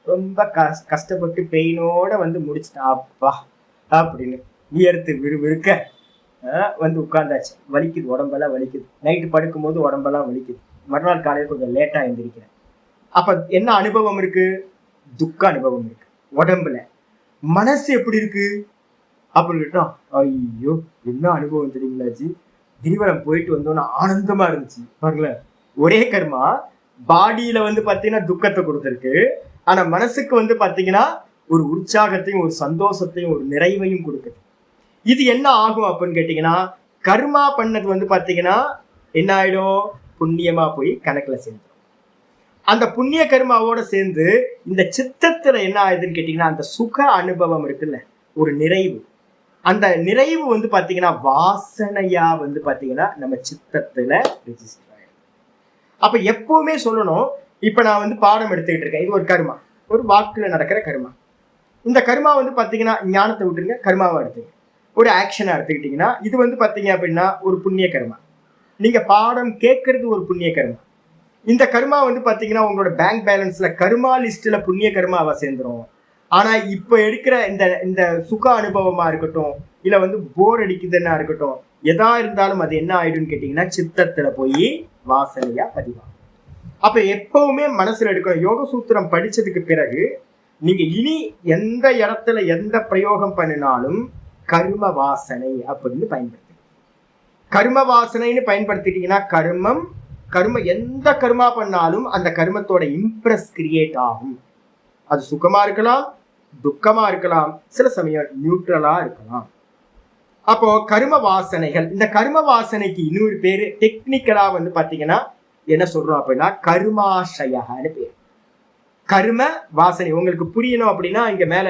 ரொம்ப கஷ்டப்பட்டு பெயினோட வந்து முடிச்சுட்டேன். அப்பா அப்படின்னு வியர்த்து விறுவிறுக்க வந்து உட்கார்ந்தாச்சு. வலிக்குது, உடம்பெல்லாம் வலிக்குது. நைட்டு படுக்கும் போது உடம்பெல்லாம் வலிக்குது. மறுநாள் காலையில் கொஞ்சம் லேட்டா எழுந்திருக்கிறேன். அப்ப என்ன அனுபவம் இருக்கு? துக்க அனுபவம் இருக்கு உடம்புல. மனசு எப்படி இருக்கு அப்படின்னு கேட்டா, ஐயோ என்ன அனுபவம் தெரியுங்களாச்சு, கிரிவலம் போயிட்டு வந்தோம்னா ஆனந்தமா இருந்துச்சு. பாருங்களேன், ஒரே கர்மா பாடியில வந்து பாத்தீங்கன்னா துக்கத்தை கொடுத்துருக்கு, ஆனா மனசுக்கு வந்து பாத்தீங்கன்னா ஒரு உற்சாகத்தையும் ஒரு சந்தோஷத்தையும் ஒரு நிறைவையும் கொடுக்குது. இது என்ன ஆகும் அப்படின்னு கேட்டீங்கன்னா, கர்மா பண்ணது வந்து பாத்தீங்கன்னா என்ன ஆயிடும்? புண்ணியமா போய் கணக்குல சேர்ந்துடும். அந்த புண்ணிய கர்மாவோட சேர்ந்து இந்த சித்தத்துல என்ன ஆகுதுன்னு கேட்டீங்கன்னா, அந்த சுக அனுபவம் இருக்குல்ல, ஒரு நிறைவு, அந்த நிறைவு வந்து பாத்தீங்கன்னா வாசனையா வந்து பாத்தீங்கன்னா நம்ம சித்தத்துல ரெஜிஸ்டர் ஆயிடும். அப்ப எப்பவுமே சொல்லணும், இப்ப நான் வந்து பாடம் எடுத்துக்கிட்டு இருக்கேன், இது ஒரு கர்மா, ஒரு வாக்குல நடக்கிற கர்மா. இந்த கர்மா வந்து பாத்தீங்கன்னா ஞானத்தை விட்டுருங்க, கர்மாவை எடுத்துங்க. ஒரு ஆக்ஷனா எடுத்துக்கிட்டீங்கன்னா இது வந்து பாத்தீங்க அப்படின்னா ஒரு புண்ணிய கர்மா. நீங்க பாடம் கேட்கறது ஒரு புண்ணிய கர்மா. இந்த கர்மா வந்து பாத்தீங்கன்னா உங்களோட பேங்க் பேலன்ஸ்ல கர்மா லிஸ்ட்ல புண்ணிய கர்மாவை சேர்ந்துரும். ஆனா இப்ப எடுக்கிற இந்த சுக அனுபவமா இருக்கட்டும், இல்ல வந்து போர் அடிக்குதுன்னா இருக்கட்டும், எதா இருந்தாலும் அது என்ன ஆயிடும்னு கேட்டீங்கன்னா சித்தத்துல போய் வாசனையா பதிவாகும். அப்ப எப்பவுமே மனசுல எடுக்கணும். யோக சூத்திரம் படிச்சதுக்கு பிறகு நீங்க இனி எந்த இடத்துல எந்த பிரயோகம் பண்ணினாலும் கர்ம வாசனை அப்படின்னு பயன்படுத்து. கர்ம வாசனைன்னு பயன்படுத்திட்டீங்கன்னா கர்மம் எந்த கர்மா பண்ணாலும் அந்த கர்மத்தோட இம்ப்ரெஸ் கிரியேட் ஆகும். அது சுகமா இருக்கலாம், துக்கமா இருக்கலாம், சில சமயம் நியூட்ரலா இருக்கலாம். அப்போ கர்ம வாசனைகள், இந்த கர்ம வாசனைக்கு இன்னொரு பேரு டெக்னிக்கலா பாத்தீங்கன்னா என்ன சொல்றோம் அப்படின்னா கர்மாசயன்னு பேர். கர்ம வாசனை உங்களுக்கு புரியணும் அப்படின்னா இங்க மேல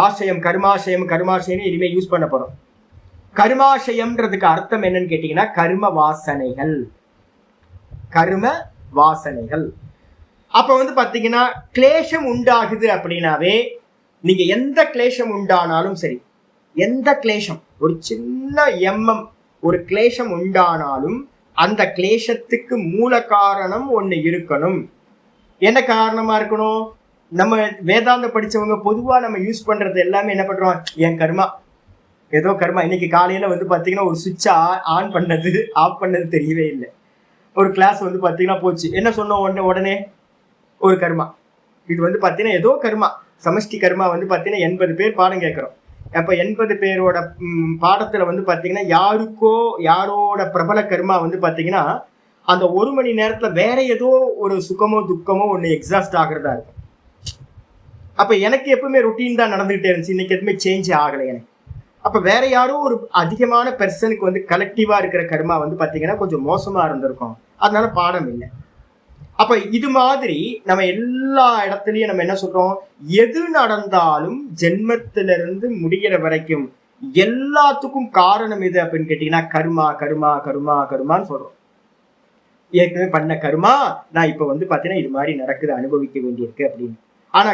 ஆசயம் கர்மாசயம் இனிமே யூஸ் பண்ண போறோம். கர்மாசயம்ன்றதுக்கு அர்த்தம் என்னன்னு கேட்டீங்கன்னா கர்ம வாசனைகள். அப்ப பாத்தீங்கன்னா கிளேஷம் உண்டாகுது அப்படின்னாவே நீங்க எந்த கிளேஷம் உண்டானாலும் சரி, எந்த கிளேஷம் ஒரு சின்ன ஒரு கிளேஷம் உண்டானாலும் அந்த கிளேஷத்துக்கு மூல காரணம் ஒண்ணு இருக்கணும். என்ன காரணமா இருக்கணும்? நம்ம வேதாந்த படிச்சவங்க பொதுவா நம்ம யூஸ் பண்றது எல்லாமே என்ன பண்றோம், என் கர்மா ஏதோ கர்மா. இன்னைக்கு காலையில பாத்தீங்கன்னா ஒரு சுவிட்சை ஆன் பண்ணது ஆஃப் பண்ணது தெரியவே இல்லை. ஒரு கிளாஸ் பாத்தீங்கன்னா போச்சு, என்ன சொன்னோம் உடனே ஒரு கர்மா. இது பாத்தீங்கன்னா ஏதோ கர்மா, சமஷ்டி கர்மா பாத்தீங்கன்னா 80 பேர் பாடம் கேட்கிறோம். அப்ப 80 பேரோட பாடத்துல பாத்தீங்கன்னா யாரோட பிரபல கர்மா பாத்தீங்கன்னா அந்த 1 மணி நேரத்துல வேற ஏதோ ஒரு சுகமோ துக்கமோ ஒண்ணு எக்ஸாஸ்ட் ஆகுறதா இருக்கும். அப்ப எனக்கு எப்பவுமே ரொட்டீன் தான் நடந்துகிட்டே இருந்துச்சு, இன்னைக்கு எதுவுமே சேஞ்ச் ஆகலை எனக்கு. அப்ப வேற யாரோ ஒரு அதிகமான பெர்சனுக்கு கலெக்டிவா இருக்கிற கர்மா பாத்தீங்கன்னா கொஞ்சம் மோசமா இருந்திருக்கும், அதனால பாடம் இல்லை. அப்ப இது மாதிரி நம்ம எல்லா இடத்துலயும் நம்ம என்ன சொல்றோம், எது நடந்தாலும் ஜென்மத்திலிருந்து முடிகிற வரைக்கும் எல்லாத்துக்கும் காரணம் எது அப்படின்னு கேட்டீங்கன்னா கர்மான்னு சொல்றோம். ஏற்கனவே பண்ண கர்மா நான் இப்ப பாத்தீங்கன்னா இது மாதிரி நடக்குது, அனுபவிக்க வேண்டியிருக்கு அப்படின்னு. ஆனா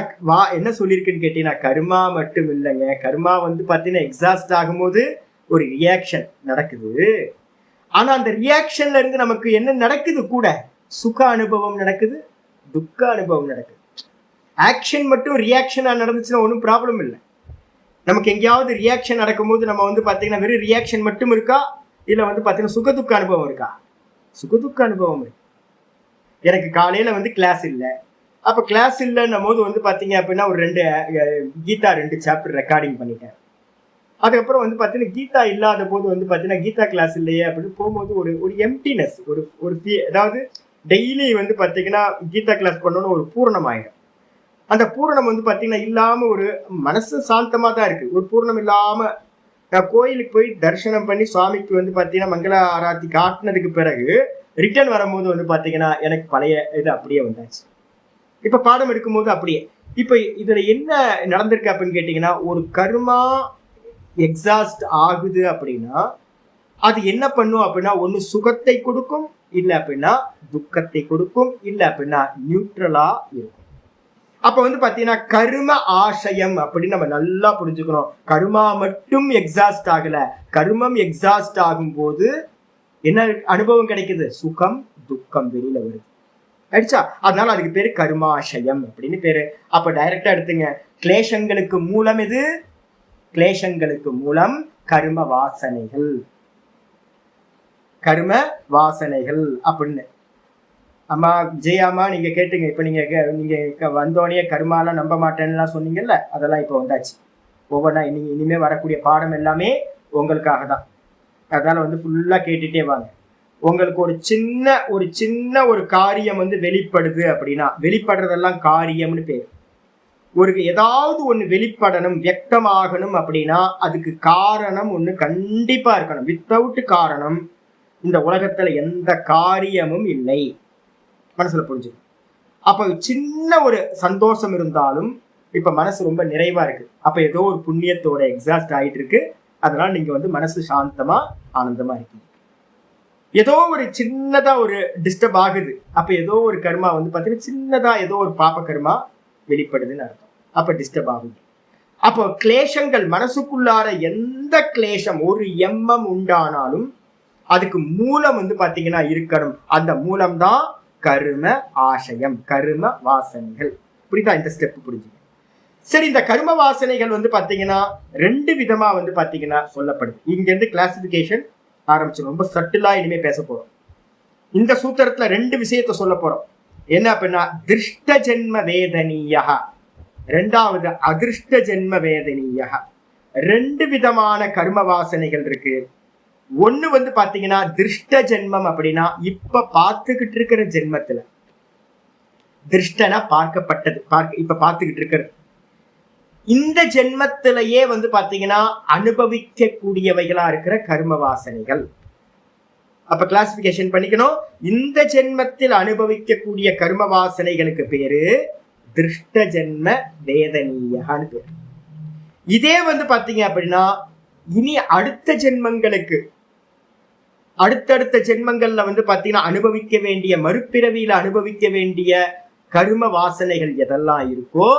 என்ன சொல்லியிருக்குன்னு கேட்டீங்கன்னா கர்மா மட்டும் இல்லைங்க. கர்மா பாத்தீங்கன்னா எக்ஸாஸ்ட் ஆகும்போது ஒரு ரியாக்ஷன் நடக்குது. ஆனா அந்த ரியாக்ஷன்ல இருந்து நமக்கு என்ன நடக்குது, கூட சுக அனுபவம் நடக்குது, துக்க அனுபவம் நடக்குது. ஆக்ஷன் மட்டும் ரியாக்ஷனா நடந்துச்சுன்னா ஒன்றும் ப்ராப்ளம் இல்லை. நமக்கு எங்கேயாவது ரியாக்ஷன் நடக்கும்போது நம்ம பாத்தீங்கன்னா வெறும் ரியாக்ஷன் மட்டும் இருக்கா, இல்ல பாத்தீங்கன்னா சுகதுக்க அனுபவம் இருக்கா? சுகதுக்க அனுபவம் இருக்கு. எனக்கு காலையில கிளாஸ் இல்லை, அப்ப கிளாஸ் இல்லைன்னும் போது பாத்தீங்க அப்படின்னா ஒரு 2 சாப்டர் ரெக்கார்டிங் பண்ணிட்டேன். அதுக்கப்புறம் பாத்தீங்கன்னா கீதா இல்லாத போது பாத்தீங்கன்னா கீதா கிளாஸ் இல்லையே அப்படின்னு போகும்போது ஒரு எம்டினஸ், ஒரு அதாவது டெய்லி பாத்தீங்கன்னா கீதா கிளாஸ் பண்ணணும் ஒரு பூரணம் ஆயிடும். அந்த பூரணம் பாத்தீங்கன்னா இல்லாம ஒரு மனசு சாந்தமா தான் இருக்கு, ஒரு பூரணம் இல்லாம நான் கோயிலுக்கு போய் தரிசனம் பண்ணி சுவாமிக்கு பாத்தீங்கன்னா மங்கள ஆராத்தி காட்டினதுக்கு பிறகு ரிட்டர்ன் வரும்போது பாத்தீங்கன்னா எனக்கு பழைய இது அப்படியே வந்தாச்சு. இப்ப பாடம் எடுக்கும்போது அப்படியே. இப்ப இதுல என்ன நடந்திருக்கு அப்படின்னு கேட்டீங்கன்னா, ஒரு கர்மா எக்ஸாஸ்ட் ஆகுது அப்படின்னா அது என்ன பண்ணும் அப்படின்னா ஒண்ணு சுகத்தை கொடுக்கும், இல்ல அப்படின்னா துக்கத்தை கொடுக்கும், இல்ல அப்படின்னா நியூட்ரலா இருக்கும். அப்ப பாத்தீங்கன்னா கர்ம ஆசயம் அப்படின்னு நம்ம நல்லா புரிஞ்சுக்கணும். கர்மா மட்டும் எக்ஸாஸ்ட் ஆகல, கர்மம் எக்ஸாஸ்ட் ஆகும் போது என்ன அனுபவம் கிடைக்குது, சுகம் துக்கம் வெளியில வருது. ஆயிடுச்சா? அதனால அதுக்கு பேரு கர்மாசயம் அப்படின்னு பேரு. அப்ப டைரக்டா எடுத்துங்க, கிளேஷங்களுக்கு மூலம் எது? கிளேஷங்களுக்கு மூலம் கர்ம வாசனைகள் அப்படின்னு. அம்மா ஜெயாமா நீங்க கேட்டுங்க. இப்ப நீங்க வந்தோடனே கர்மாலாம் நம்ப மாட்டேன்னுலாம் சொன்னீங்கல்ல, அதெல்லாம் இப்ப வந்தாச்சு. ஒவ்வொன்றா இனிமே வரக்கூடிய பாடம் எல்லாமே உங்களுக்காக தான். அதனால ஃபுல்லா கேட்டுட்டே வாங்க. உங்களுக்கு ஒரு சின்ன ஒரு காரியம் வெளிப்படுது அப்படின்னா, வெளிப்படுறதெல்லாம் காரியம்னு பேரு. ஏதாவது ஒண்ணு வெளிப்படணும், வியக்தமாகணும் அப்படின்னா அதுக்கு காரணம் ஒண்ணு கண்டிப்பா இருக்கணும். வித்தவுட் காரணம் இந்த உலகத்துல எந்த காரியமும் இல்லை. மனசுல புரிஞ்சுக்கணும். அப்ப சின்ன ஒரு சந்தோஷம் இருந்தாலும் இப்ப மனசு ரொம்ப நிறைவா இருக்கு, அப்ப ஏதோ ஒரு புண்ணியத்தோட எக்ஸாஸ்ட் ஆயிட்டு இருக்கு. அதனால நீங்க மனசு சாந்தமா ஆனந்தமா இருக்கீங்க. ஏதோ ஒரு சின்னதா ஒரு டிஸ்டர்ப் ஆகுது, அப்ப ஏதோ ஒரு கர்மா பாத்தீங்கன்னா சின்னதா ஏதோ ஒரு பாப்ப கர்மா வெளிப்படுதுன்னு அர்த்தம். அப்ப டிஸ்டர்ப் ஆகுது. அப்போ கிளேஷங்கள் மனசுக்குள்ளார எந்த கிளேஷம் ஒரு உண்டானாலும் அதுக்கு மூலம் பாத்தீங்கன்னா இருக்கணும். அந்த மூலம் தான் கர்ம ஆசயம், கர்ம வாசனைகள். இப்படிதான் இந்த ஸ்டெப் புரிஞ்சுங்க. சரி, இந்த கர்ம வாசனைகள் பாத்தீங்கன்னா 2 விதமா பாத்தீங்கன்னா சொல்லப்படுது. இங்க இருந்து கிளாசிபிகேஷன் ஆரம்பிச்சிடும். ரொம்ப சட்டிலா இனிமே பேச போறோம். இந்த சூத்திரத்துல 2 விஷயத்த சொல்ல போறோம். என்ன அப்படின்னா திருஷ்ட ஜென்ம வேதனீயா, ரெண்டாவது அதிருஷ்ட ஜென்ம வேதனீயா. ரெண்டு விதமான கர்ம வாசனைகள் இருக்கு. ஒண்ணு வந்து பாத்தீங்கன்னா திருஷ்ட ஜென்மம் அப்படின்னா இப்ப பார்த்துக்கிட்டு இருக்கிற ஜென்மத்துல, திருஷ்டனா பார்க்கப்பட்டது, இப்ப பார்த்துக்கிட்டு இருக்கிறது. இந்த ஜென்மத்திலேயே வந்து பாத்தீங்கன்னா அனுபவிக்க கூடியவைகளா இருக்கிற கர்ம வாசனைகள். அப்ப கிளாசிபிகேஷன் பண்ணிக்கணும். இந்த ஜென்மத்தில் அனுபவிக்கக்கூடிய கர்ம வாசனைகளுக்கு பேரு திருஷ்ட ஜென்ம வேதனீயான்னு பேரு. இதே வந்து பாத்தீங்க அப்படின்னா இனி அடுத்த ஜென்மங்களுக்கு, அடுத்தடுத்த ஜென்மங்கள்ல வந்து பாத்தீங்கன்னா அனுபவிக்க வேண்டிய, மறுபிறவியில அனுபவிக்க வேண்டிய கர்ம வாசனைகள் எதெல்லாம் இருக்கோ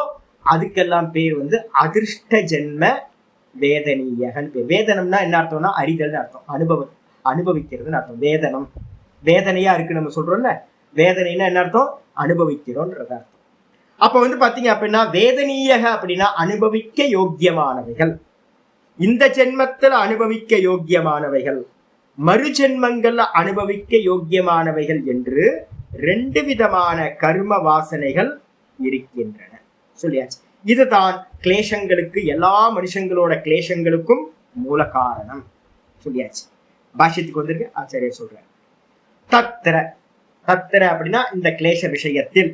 அதுக்கெல்லாம் பேர் வந்து அதிர்ஷ்ட ஜென்ம வேதனீயகன் பேர். வேதனம்னா என்ன அர்த்தம்னா அறிதல்னு அர்த்தம், அனுபவிக்கிறதுன்னு அர்த்தம். வேதனம் வேதனையா இருக்கு நம்ம சொல்றோம்ல, வேதனைன்னா என்ன அர்த்தம்? அனுபவிக்கிறோம்ன்றது அர்த்தம். அப்ப வந்து பாத்தீங்க அப்படின்னா வேதனீயக அப்படின்னா அனுபவிக்க யோக்கியமானவைகள், இந்த ஜென்மத்துல அனுபவிக்க யோக்கியமானவைகள், மறு ஜென்மங்கள்ல அனுபவிக்க யோக்கியமானவைகள் என்று ரெண்டு விதமான கர்ம வாசனைகள் இருக்கின்றன சொல்லியாச்சு. இதுதான் கிளேசங்களுக்கு, எல்லா மனுஷங்களோட கிளேசங்களுக்கும் மூல காரணம் சொல்லியாச்சு. பாஷ்யத்துக்கு வந்திருக்கு, ஆச்சாரியர் சொல்றார் தத்திர. தத்திர அப்படின்னா இந்த கிளேச விஷயத்தில்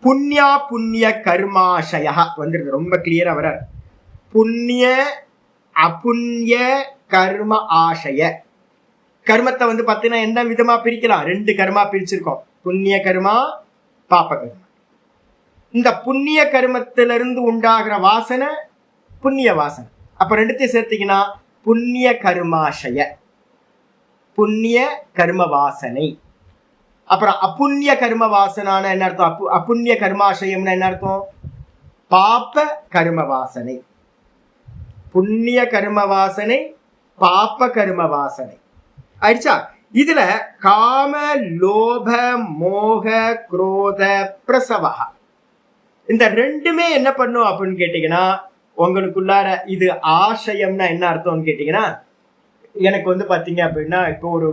புண்ணியா புண்ணிய கர்மாஷய வந்துருது, ரொம்ப கிளியரா வர. புண்ணிய அபுண்ணிய கர்ம ஆசய. கர்மத்தை வந்து பாத்தீங்கன்னா என்ன விதமா பிரிக்கலாம்? ரெண்டு கர்மா பிரிச்சிருக்கோம், புண்ணிய கர்மா, பாப்ப கர்மா. இந்த புண்ணிய கர்மத்திலிருந்து உண்டாகிற வாசனை புண்ணிய வாசனை. அப்ப ரெண்டுத்தையும் சேர்த்தீங்கன்னா புண்ணிய கர்மாஷய, புண்ணிய கர்ம வாசனை. அப்புறம் அப்புண்ணிய கர்ம வாசனான என்ன அர்த்தம்? அப்புண்ணிய கர்மாசயம்னா என்ன அர்த்தம்? பாப்ப கர்ம வாசனை. புண்ணிய கர்ம வாசனை, பாப்ப கர்ம வாசனை ஆயிடுச்சா? இதுல காம லோப மோக குரோத பிரசவ, இந்த ரெண்டுமே என்ன பண்ணும் அப்படின்னு கேட்டீங்கன்னா உங்களுக்குள்ளார இது ஆசயம்னா என்ன அர்த்தம்னு கேட்டீங்கன்னா, எனக்கு வந்து பாத்தீங்க அப்படின்னா இப்போ ஒரு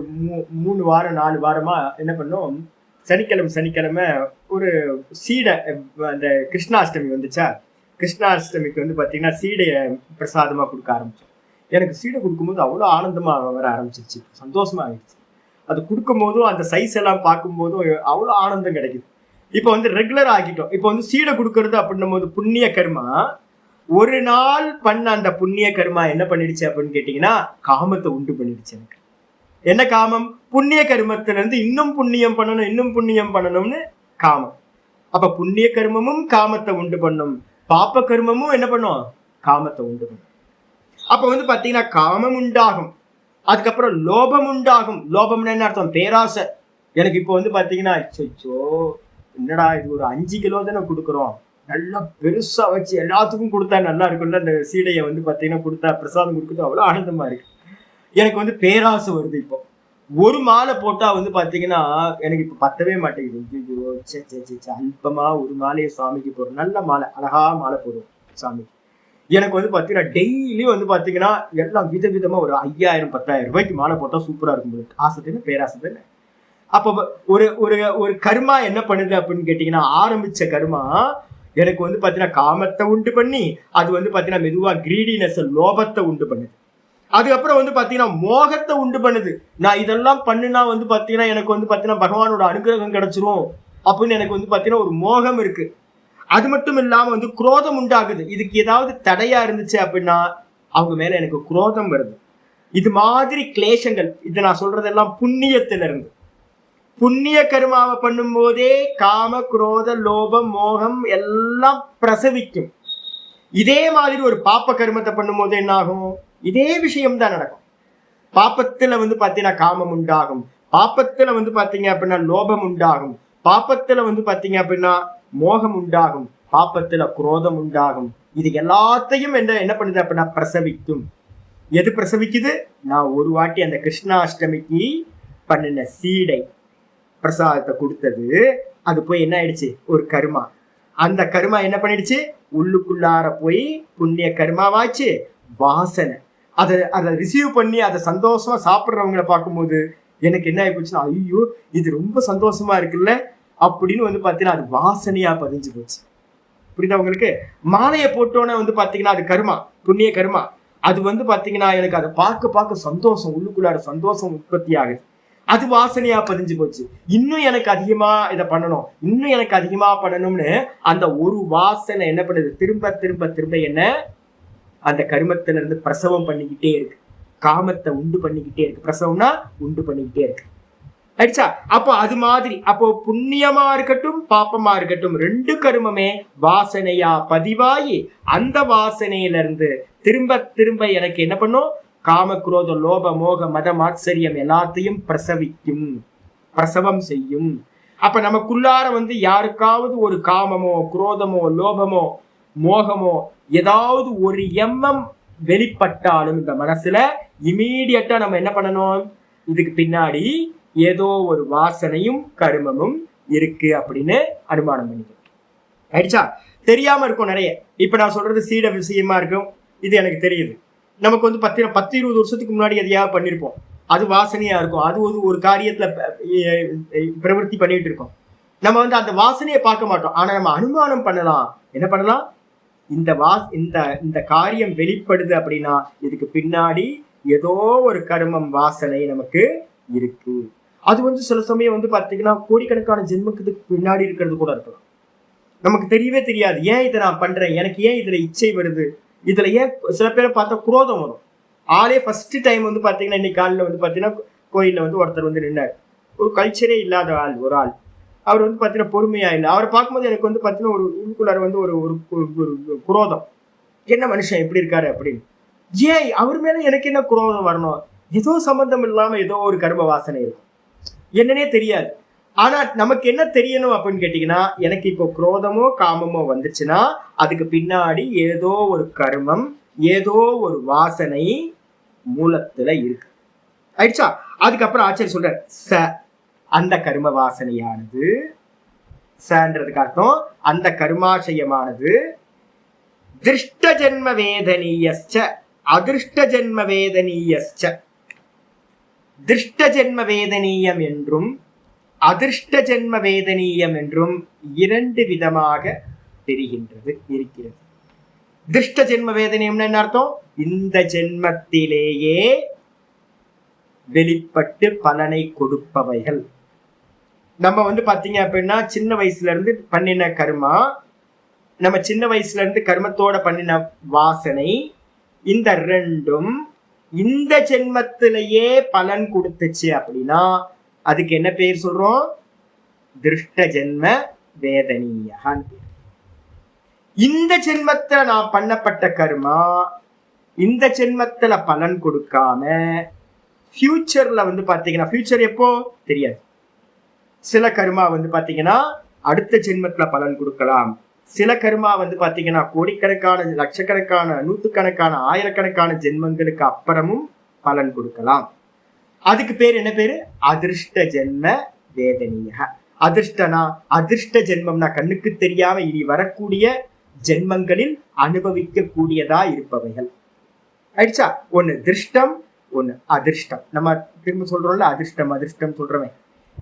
3 வாரம் 4 வாரமா என்ன பண்ணும், சனிக்கிழமை ஒரு சீடை, அந்த கிருஷ்ணாஷ்டமி வந்துச்சா, கிருஷ்ணாஷ்டமிக்கு வந்து பாத்தீங்கன்னா சீடைய பிரசாதமா கொடுக்க ஆரம்பிச்சோம். எனக்கு சீடை கொடுக்கும்போது அவ்வளோ ஆனந்தமா வர ஆரம்பிச்சிருச்சு, சந்தோஷமா ஆயிடுச்சு. அது கொடுக்கும் போதும் அந்த சைஸ் எல்லாம் பார்க்கும் போதும் அவ்வளோ ஆனந்தம் கிடைக்குது. இப்போ வந்து ரெகுலர் ஆகிட்டோம். இப்போ வந்து சீடை கொடுக்கறது அப்படின்னும் போது புண்ணிய கர்மா, ஒரு நாள் பண்ண அந்த புண்ணிய கர்மா என்ன பண்ணிடுச்சு அப்படின்னு கேட்டீங்கன்னா காமத்தை உண்டு பண்ணிடுச்சு. எனக்கு என்ன காமம்? புண்ணிய கர்மத்துல இருந்து இன்னும் புண்ணியம் பண்ணணும், இன்னும் புண்ணியம் பண்ணணும்னு காமம். அப்ப புண்ணிய கர்மமும் காமத்தை உண்டு பண்ணும், பாப்ப கர்மமும் என்ன பண்ணும்? காமத்தை உண்டு பண்ணும். அப்ப வந்து பாத்தீங்கன்னா காமம் உண்டாகும், அதுக்கப்புறம் லோபம் உண்டாகும். லோபம்னு என்ன அர்த்தம்? பேராசை. எனக்கு இப்போ வந்து பாத்தீங்கன்னா அச்சோ என்னடா இது ஒரு 5 கிலோ தானே கொடுக்குறோம், நல்லா பெருசா வச்சு எல்லாத்துக்கும் கொடுத்தா நல்லா இருக்கும்ல, அந்த சீடையை வந்து பாத்தீங்கன்னா கொடுத்தா பிரசாதம் கொடுக்குறது அவ்வளவு ஆனந்தமா இருக்கு. எனக்கு வந்து பேராசை வருது. இப்போ ஒரு மாலை போட்டா வந்து பாத்தீங்கன்னா எனக்கு இப்ப பத்தவே மாட்டேங்குது. அல்பமா ஒரு மாலையை சுவாமிக்கு போடுறோம், நல்ல மாலை, அழகா மாலை போடுவோம் சாமிக்கு. எனக்கு வந்து பாத்தீங்கன்னா டெய்லி வந்து பாத்தீங்கன்னா எல்லாம் விதவிதமா ஒரு 5000 10,000 ரூபாய்க்கு மாலை போட்டா சூப்பரா இருக்கும். ஆசை, பேராசை தானே. அப்ப ஒரு ஒரு ஒரு கர்மா என்ன பண்ணுது அப்படின்னு கேட்டீங்கன்னா, ஆரம்பிச்ச கர்மா எனக்கு வந்து பாத்தீங்கன்னா காமத்தை உண்டு பண்ணி, அது வந்து பாத்தீங்கன்னா மெதுவா கிரீடினஸ், லோபத்தை உண்டு பண்ணுது. அதுக்கப்புறம் வந்து பாத்தீங்கன்னா மோகத்தை உண்டு பண்ணுது. நான் இதெல்லாம் பண்ணுனா வந்து பாத்தீங்கன்னா எனக்கு வந்து பாத்தீங்கன்னா பகவானோட அனுகிரகம் கிடைச்சிரும் அப்படின்னு எனக்கு வந்து பாத்தீங்கன்னா ஒரு மோகம் இருக்கு. அது மட்டும் இல்லாம வந்து குரோதம் உண்டாகுது. இதுக்கு ஏதாவது தடையா இருந்துச்சு அப்படின்னா அவங்க மேல எனக்கு குரோதம் வருது. இது மாதிரி கிளேசங்கள், இது நான் சொல்றதெல்லாம் புண்ணியத்துல இருந்து. புண்ணிய கர்மாவை பண்ணும் போதே காம குரோத லோபம் மோகம் எல்லாம் பிரசவிக்கும். இதே மாதிரி ஒரு பாப்ப கர்மத்தை பண்ணும் போது என்ன ஆகும்? இதே விஷயம் தான் நடக்கும். பாப்பத்துல வந்து பாத்தீங்கன்னா காமம் உண்டாகும், பாப்பத்துல வந்து பாத்தீங்க அப்படின்னா லோபம் உண்டாகும், பாப்பத்துல வந்து பாத்தீங்க அப்படின்னா மோகம் உண்டாகும், பாப்பத்துல குரோதம் உண்டாகும். இது எல்லாத்தையும் என்ன பண்ணுது அப்படின்னா பிரசவிக்கும். எது பிரசவிக்குது? நான் ஒரு வாட்டி அந்த கிருஷ்ணாஷ்டமிக்கு பண்ணின சீடை பிரசாதத்தை கொடுத்தது, அது போய் என்ன ஆயிடுச்சு? ஒரு கர்மா. அந்த கர்மா என்ன பண்ணிடுச்சு? உள்ளுக்குள்ளார போய் புண்ணிய கர்மாவாச்சு, வாசனை. அதை ரிசீவ் பண்ணி அதை சந்தோஷமா சாப்பிட்றவங்களை பார்க்கும்போது எனக்கு என்ன ஆயிப்போச்சுன்னா, ஐயோ இது ரொம்ப சந்தோஷமா இருக்குல்ல, அப்படின்னு வந்து பாத்தீங்கன்னா அது வாசனையா பதிஞ்சு போச்சு. புரியுதா உங்களுக்கு? மாலையை போட்டோன்னே வந்து பாத்தீங்கன்னா அது கருமா, புண்ணிய கருமா. அது வந்து பாத்தீங்கன்னா எனக்கு அதை பார்க்க சந்தோஷம், உள்ளுக்குள்ளார சந்தோஷம் உற்பத்தி ஆகுது. அது வாசனையா பதிஞ்சு போச்சு. இன்னும் எனக்கு அதிகமா இதை பண்ணணும், இன்னும் எனக்கு அதிகமா பண்ணணும்னு அந்த ஒரு வாசனை என்ன பண்ணுது, திரும்ப திரும்ப திரும்ப என்ன அந்த கருமத்தில இருந்து பிரசவம் பண்ணிக்கிட்டே இருக்கு, காமத்தை உண்டு பண்ணிக்கிட்டே இருக்கு. பிரசவம்னா உண்டு பண்ணிக்கிட்டே இருக்கு. ஆயிடுச்சா? அப்போ அது மாதிரி அப்போ புண்ணியமா இருக்கட்டும் பாப்பமா இருக்கட்டும், ரெண்டு கருமமே வாசனையா பதிவாயி அந்த வாசனையில இருந்து திரும்ப திரும்ப எனக்கு என்ன பண்ணும், காம குரோத லோப மோக மதம் ஆச்சரியம் எல்லாத்தையும் பிரசவம் செய்யும். அப்ப நமக்குள்ளார வந்து யாருக்காவது ஒரு காமமோ குரோதமோ லோபமோ மோகமோ ஏதாவது ஒரு எண்ணம் வெளிப்பட்டாலும் இந்த மனசுல இமீடியட்டா நம்ம என்ன பண்ணணும், இதுக்கு பின்னாடி ஏதோ ஒரு வாசனையும் கருமமும் இருக்கு அப்படின்னு அனுமானம் பண்ணிக்கணும். ஆயிடுச்சா? தெரியாம இருக்கும் நிறைய. இப்ப நான் சொல்றது சீட விஷயமா இருக்கும், இது எனக்கு தெரியுது. நமக்கு வந்து 10-20 வருஷத்துக்கு முன்னாடி எதையாவது பண்ணிருப்போம், அது வாசனையா இருக்கும், அது ஒரு காரியத்துல பிரவருத்தி பண்ணிட்டு இருக்கோம். நம்ம வந்து அந்த வாசனையை பார்க்க மாட்டோம், ஆனா நம்ம அனுமானம் பண்ணலாம். என்ன பண்ணலாம், இந்த காரியம் வெளிப்படுது அப்படின்னா இதுக்கு பின்னாடி ஏதோ ஒரு கருமம் வாசனை நமக்கு இருக்கு. அது வந்து சில சமயம் வந்து பாத்தீங்கன்னா கோடிக்கணக்கான ஜென்மத்துக்கு பின்னாடி இருக்கிறது கூட இருக்கலாம். நமக்கு தெரியவே தெரியாது, ஏன் இதை நான் பண்றேன், எனக்கு ஏன் இதுல இச்சை வருது, இதுல ஏன் சில பேரை பார்த்தா குரோதம் வரும். ஆளே ஃபர்ஸ்ட் டைம் வந்து பாத்தீங்கன்னா இன்னைக்கு காலில் வந்து பாத்தீங்கன்னா கோயில்ல வந்து ஒருத்தர் வந்து நின்னார், ஒரு கல்ச்சரே இல்லாத ஒரு ஆள். அவர் வந்து பாத்தீங்கன்னா பொறுமையா இல்லை. அவரை பார்க்கும்போது எனக்கு வந்து பாத்தீங்கன்னா ஒரு உள்ளுக்குள்ளார வந்து ஒரு குரோதம், என்ன மனுஷன் எப்படி இருக்காரு அப்படின்னு. ஏன் அவர் மேல எனக்கு என்ன குரோதம் வரணும், ஏதோ சம்பந்தம் இல்லாம ஏதோ ஒரு கர்ம வாசனை இருக்கும், என்னன்னே தெரியாது. ஆனா நமக்கு என்ன தெரியணும் அப்படின்னு கேட்டீங்கன்னா, எனக்கு இப்போ குரோதமோ காமமோ வந்துச்சுன்னா அதுக்கு பின்னாடி ஏதோ ஒரு கர்மம் ஏதோ ஒரு வாசனை மூலத்துல இருக்கு. ஆயிடுச்சா? அதுக்கப்புறம் ஆச்சரிய சொல்ற அந்த கர்ம வாசனையானது, சன்றதுக்கு அர்த்தம் அந்த கர்மாசயமானது திருஷ்ட ஜென்ம வேதனீயஸ்ச அதிருஷ்ட ஜென்ம வேதனீயஸ்ச. திருஷ்ட ஜென்ம வேதனீயம் என்றும் அதிர்ஷ்ட ஜென்ம வேதனீயம் என்றும் இரண்டு விதமாக தெரிகின்றது இருக்கிறது. திருஷ்ட ஜென்ம வேதனீயம்னு என்ன அர்த்தம், இந்த ஜென்மத்திலேயே வெளிப்பட்டு பலனை கொடுப்பவைகள். நம்ம வந்து பாத்தீங்க அப்படின்னா சின்ன வயசுல இருந்து பண்ணின கர்மா, நம்ம சின்ன வயசுல இருந்து கர்மத்தோட பண்ணின வாசனை, இந்த ரெண்டும் இந்த ஜென்மத்திலேயே பலன் கொடுத்துச்சு அப்படின்னா அதுக்கு என்ன பேர் சொல்றோம், திருஷ்ட ஜென்ம வேதனீயான். இந்த ஜென்மத்துல நான் பண்ணப்பட்ட கர்மா இந்த ஜென்மத்துல பலன் கொடுக்காம ஃபியூச்சர்ல வந்து பாத்தீங்கன்னா, ஃபியூச்சர் எப்போ தெரியாது, சில கர்மா வந்து பாத்தீங்கன்னா அடுத்த ஜென்மத்துல பலன் கொடுக்கலாம். சில கர்மா வந்து பாத்தீங்கன்னா கோடிக்கணக்கான லட்சக்கணக்கான நூற்றுக்கணக்கான ஆயிரக்கணக்கான ஜென்மங்களுக்கு அப்புறமும் பலன் கொடுக்கலாம். அதுக்கு பேர் என்ன பேரு, அதிர்ஷ்ட ஜென்ம வேதனீய. அதிர்ஷ்டனா, அதிர்ஷ்ட ஜென்மம்னா கண்ணுக்கு தெரியாம இனி வரக்கூடிய ஜென்மங்களில் அனுபவிக்க கூடியதா இருப்பவைகள். ஆயிடுச்சா? ஒண்ணு திருஷ்டம், ஒண்ணு அதிர்ஷ்டம். நம்ம திரும்ப சொல்றோம்ல அதிர்ஷ்டம் அதிர்ஷ்டம் சொல்றவன்,